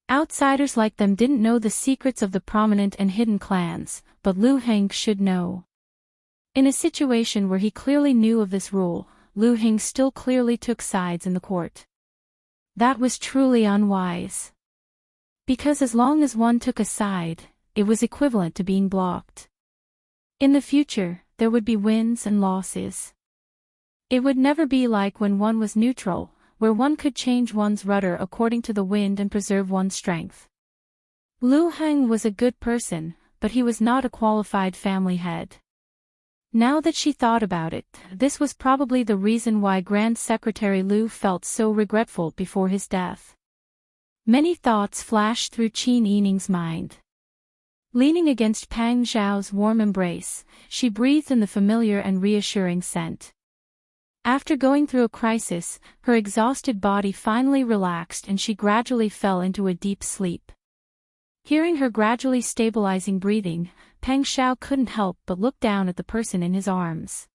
Speaker 1: Outsiders like them didn't know the secrets of the prominent and hidden clans, but Lu Heng should know. In a situation where he clearly knew of this rule, Lu Heng still clearly took sides in the court. That was truly unwise. Because as long as one took a side, it was equivalent to being blocked. In the future, there would be wins and losses. It would never be like when one was neutral, where one could change one's rudder according to the wind and preserve one's strength. Lu Heng was a good person, but he was not a qualified family head. Now that she thought about it, this was probably the reason why Grand Secretary Lu felt so regretful before his death. Many thoughts flashed through Qin Yining's mind. Leaning against Pang Zhao's warm embrace, she breathed in the familiar and reassuring scent. After going through a crisis, her exhausted body finally relaxed and she gradually fell into a deep sleep. Hearing her gradually stabilizing breathing, Pang Zhao couldn't help but look down at the person in his arms.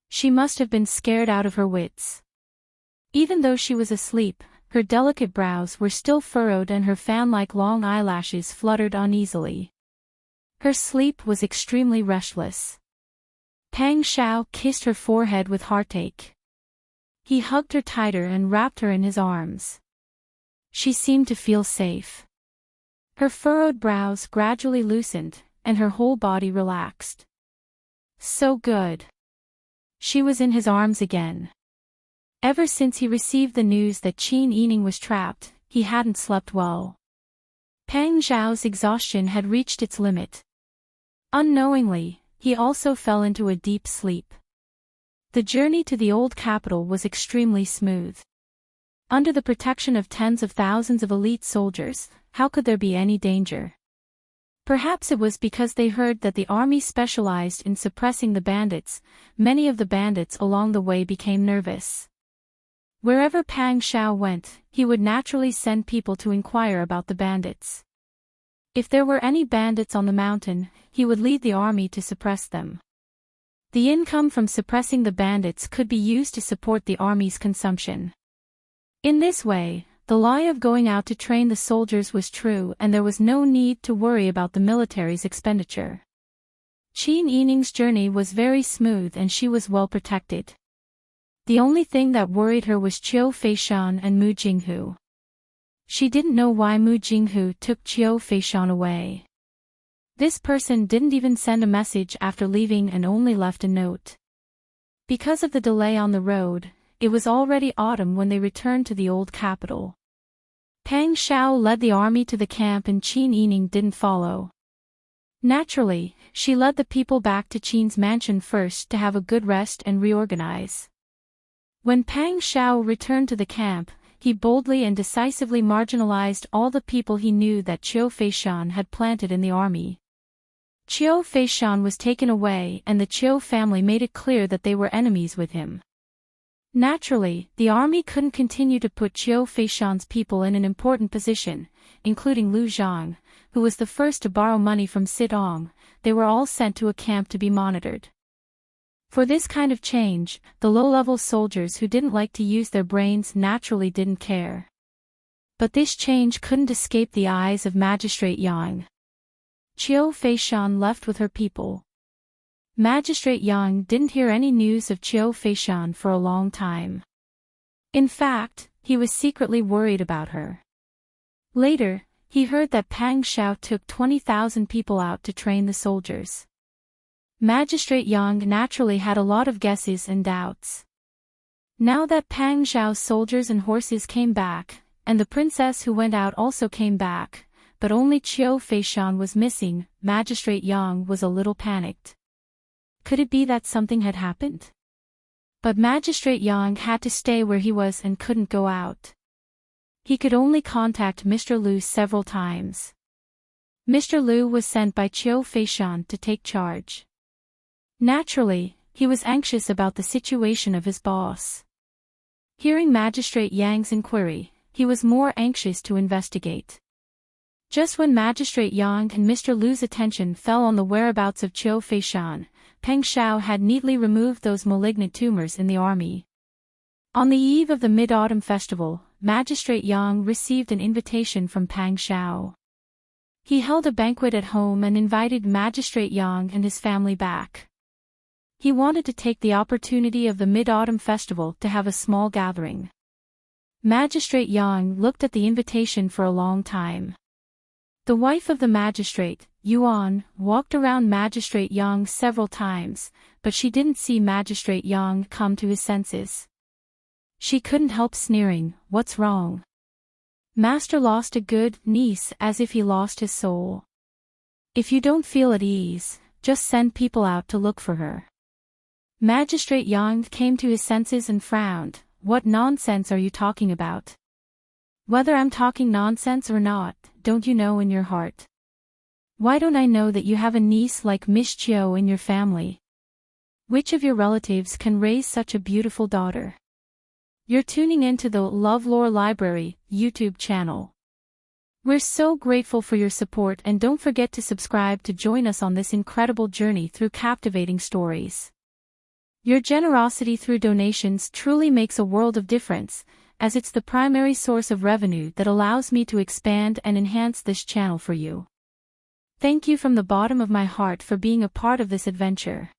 Speaker 1: She must have been scared out of her wits. Even though she was asleep, her delicate brows were still furrowed and her fan-like long eyelashes fluttered uneasily. Her sleep was extremely restless. Pang Zhao kissed her forehead with heartache. He hugged her tighter and wrapped her in his arms. She seemed to feel safe. Her furrowed brows gradually loosened, and her whole body relaxed. So good. She was in his arms again. Ever since he received the news that Qin Yining was trapped, he hadn't slept well. Pang Zhao's exhaustion had reached its limit. Unknowingly, he also fell into a deep sleep. The journey to the old capital was extremely smooth. Under the protection of tens of thousands of elite soldiers, how could there be any danger? Perhaps it was because they heard that the army specialized in suppressing the bandits. Many of the bandits along the way became nervous. Wherever Pang Zhao went, he would naturally send people to inquire about the bandits. If there were any bandits on the mountain, he would lead the army to suppress them. The income from suppressing the bandits could be used to support the army's consumption. In this way, the lie of going out to train the soldiers was true and there was no need to worry about the military's expenditure. Qin Yining's journey was very smooth and she was well protected. The only thing that worried her was Qiu Feishan and Mu Jinghu. She didn't know why Mu Jinghu took Qiu Feishan away. This person didn't even send a message after leaving and only left a note. Because of the delay on the road, it was already autumn when they returned to the old capital. Pang Zhao led the army to the camp and Qin Yining didn't follow. Naturally, she led the people back to Qin's mansion first to have a good rest and reorganize. When Pang Zhao returned to the camp, he boldly and decisively marginalized all the people he knew that Qiu Feishan had planted in the army. Qiu Feishan was taken away and the Qiu family made it clear that they were enemies with him. Naturally, the army couldn't continue to put Qiu Feishan's people in an important position, including Lu Zhang, who was the first to borrow money from Sidong. They were all sent to a camp to be monitored. For this kind of change, the low-level soldiers who didn't like to use their brains naturally didn't care. But this change couldn't escape the eyes of Magistrate Yang. Qiu Feishan left with her people. Magistrate Yang didn't hear any news of Qiu Feishan for a long time. In fact, he was secretly worried about her. Later, he heard that Pang Zhao took 20,000 people out to train the soldiers. Magistrate Yang naturally had a lot of guesses and doubts. Now that Pang Zhao's soldiers and horses came back, and the princess who went out also came back, but only Qiu Feishan was missing, Magistrate Yang was a little panicked. Could it be that something had happened? But Magistrate Yang had to stay where he was and couldn't go out. He could only contact Mr. Lu several times. Mr. Lu was sent by Qiu Feishan to take charge. Naturally, he was anxious about the situation of his boss. Hearing Magistrate Yang's inquiry, he was more anxious to investigate. Just when Magistrate Yang and Mr. Lu's attention fell on the whereabouts of Qiu Feishan, Pang Zhao had neatly removed those malignant tumors in the army. On the eve of the Mid-Autumn Festival, Magistrate Yang received an invitation from Pang Zhao. He held a banquet at home and invited Magistrate Yang and his family back. He wanted to take the opportunity of the Mid-Autumn Festival to have a small gathering. Magistrate Yang looked at the invitation for a long time. The wife of the magistrate, Yuan, walked around Magistrate Yang several times, but she didn't see Magistrate Yang come to his senses. She couldn't help sneering, "What's wrong? Master lost a good niece as if he lost his soul. If you don't feel at ease, just send people out to look for her." Magistrate Yang came to his senses and frowned. What nonsense are you talking about? Whether I'm talking nonsense or not, don't you know in your heart? Why don't I know that you have a niece like Miss Chiu in your family? Which of your relatives can raise such a beautiful daughter? You're tuning into the LoveLore Library YouTube channel. We're so grateful for your support, and don't forget to subscribe to join us on this incredible journey through captivating stories. Your generosity through donations truly makes a world of difference, as it's the primary source of revenue that allows me to expand and enhance this channel for you. Thank you from the bottom of my heart for being a part of this adventure.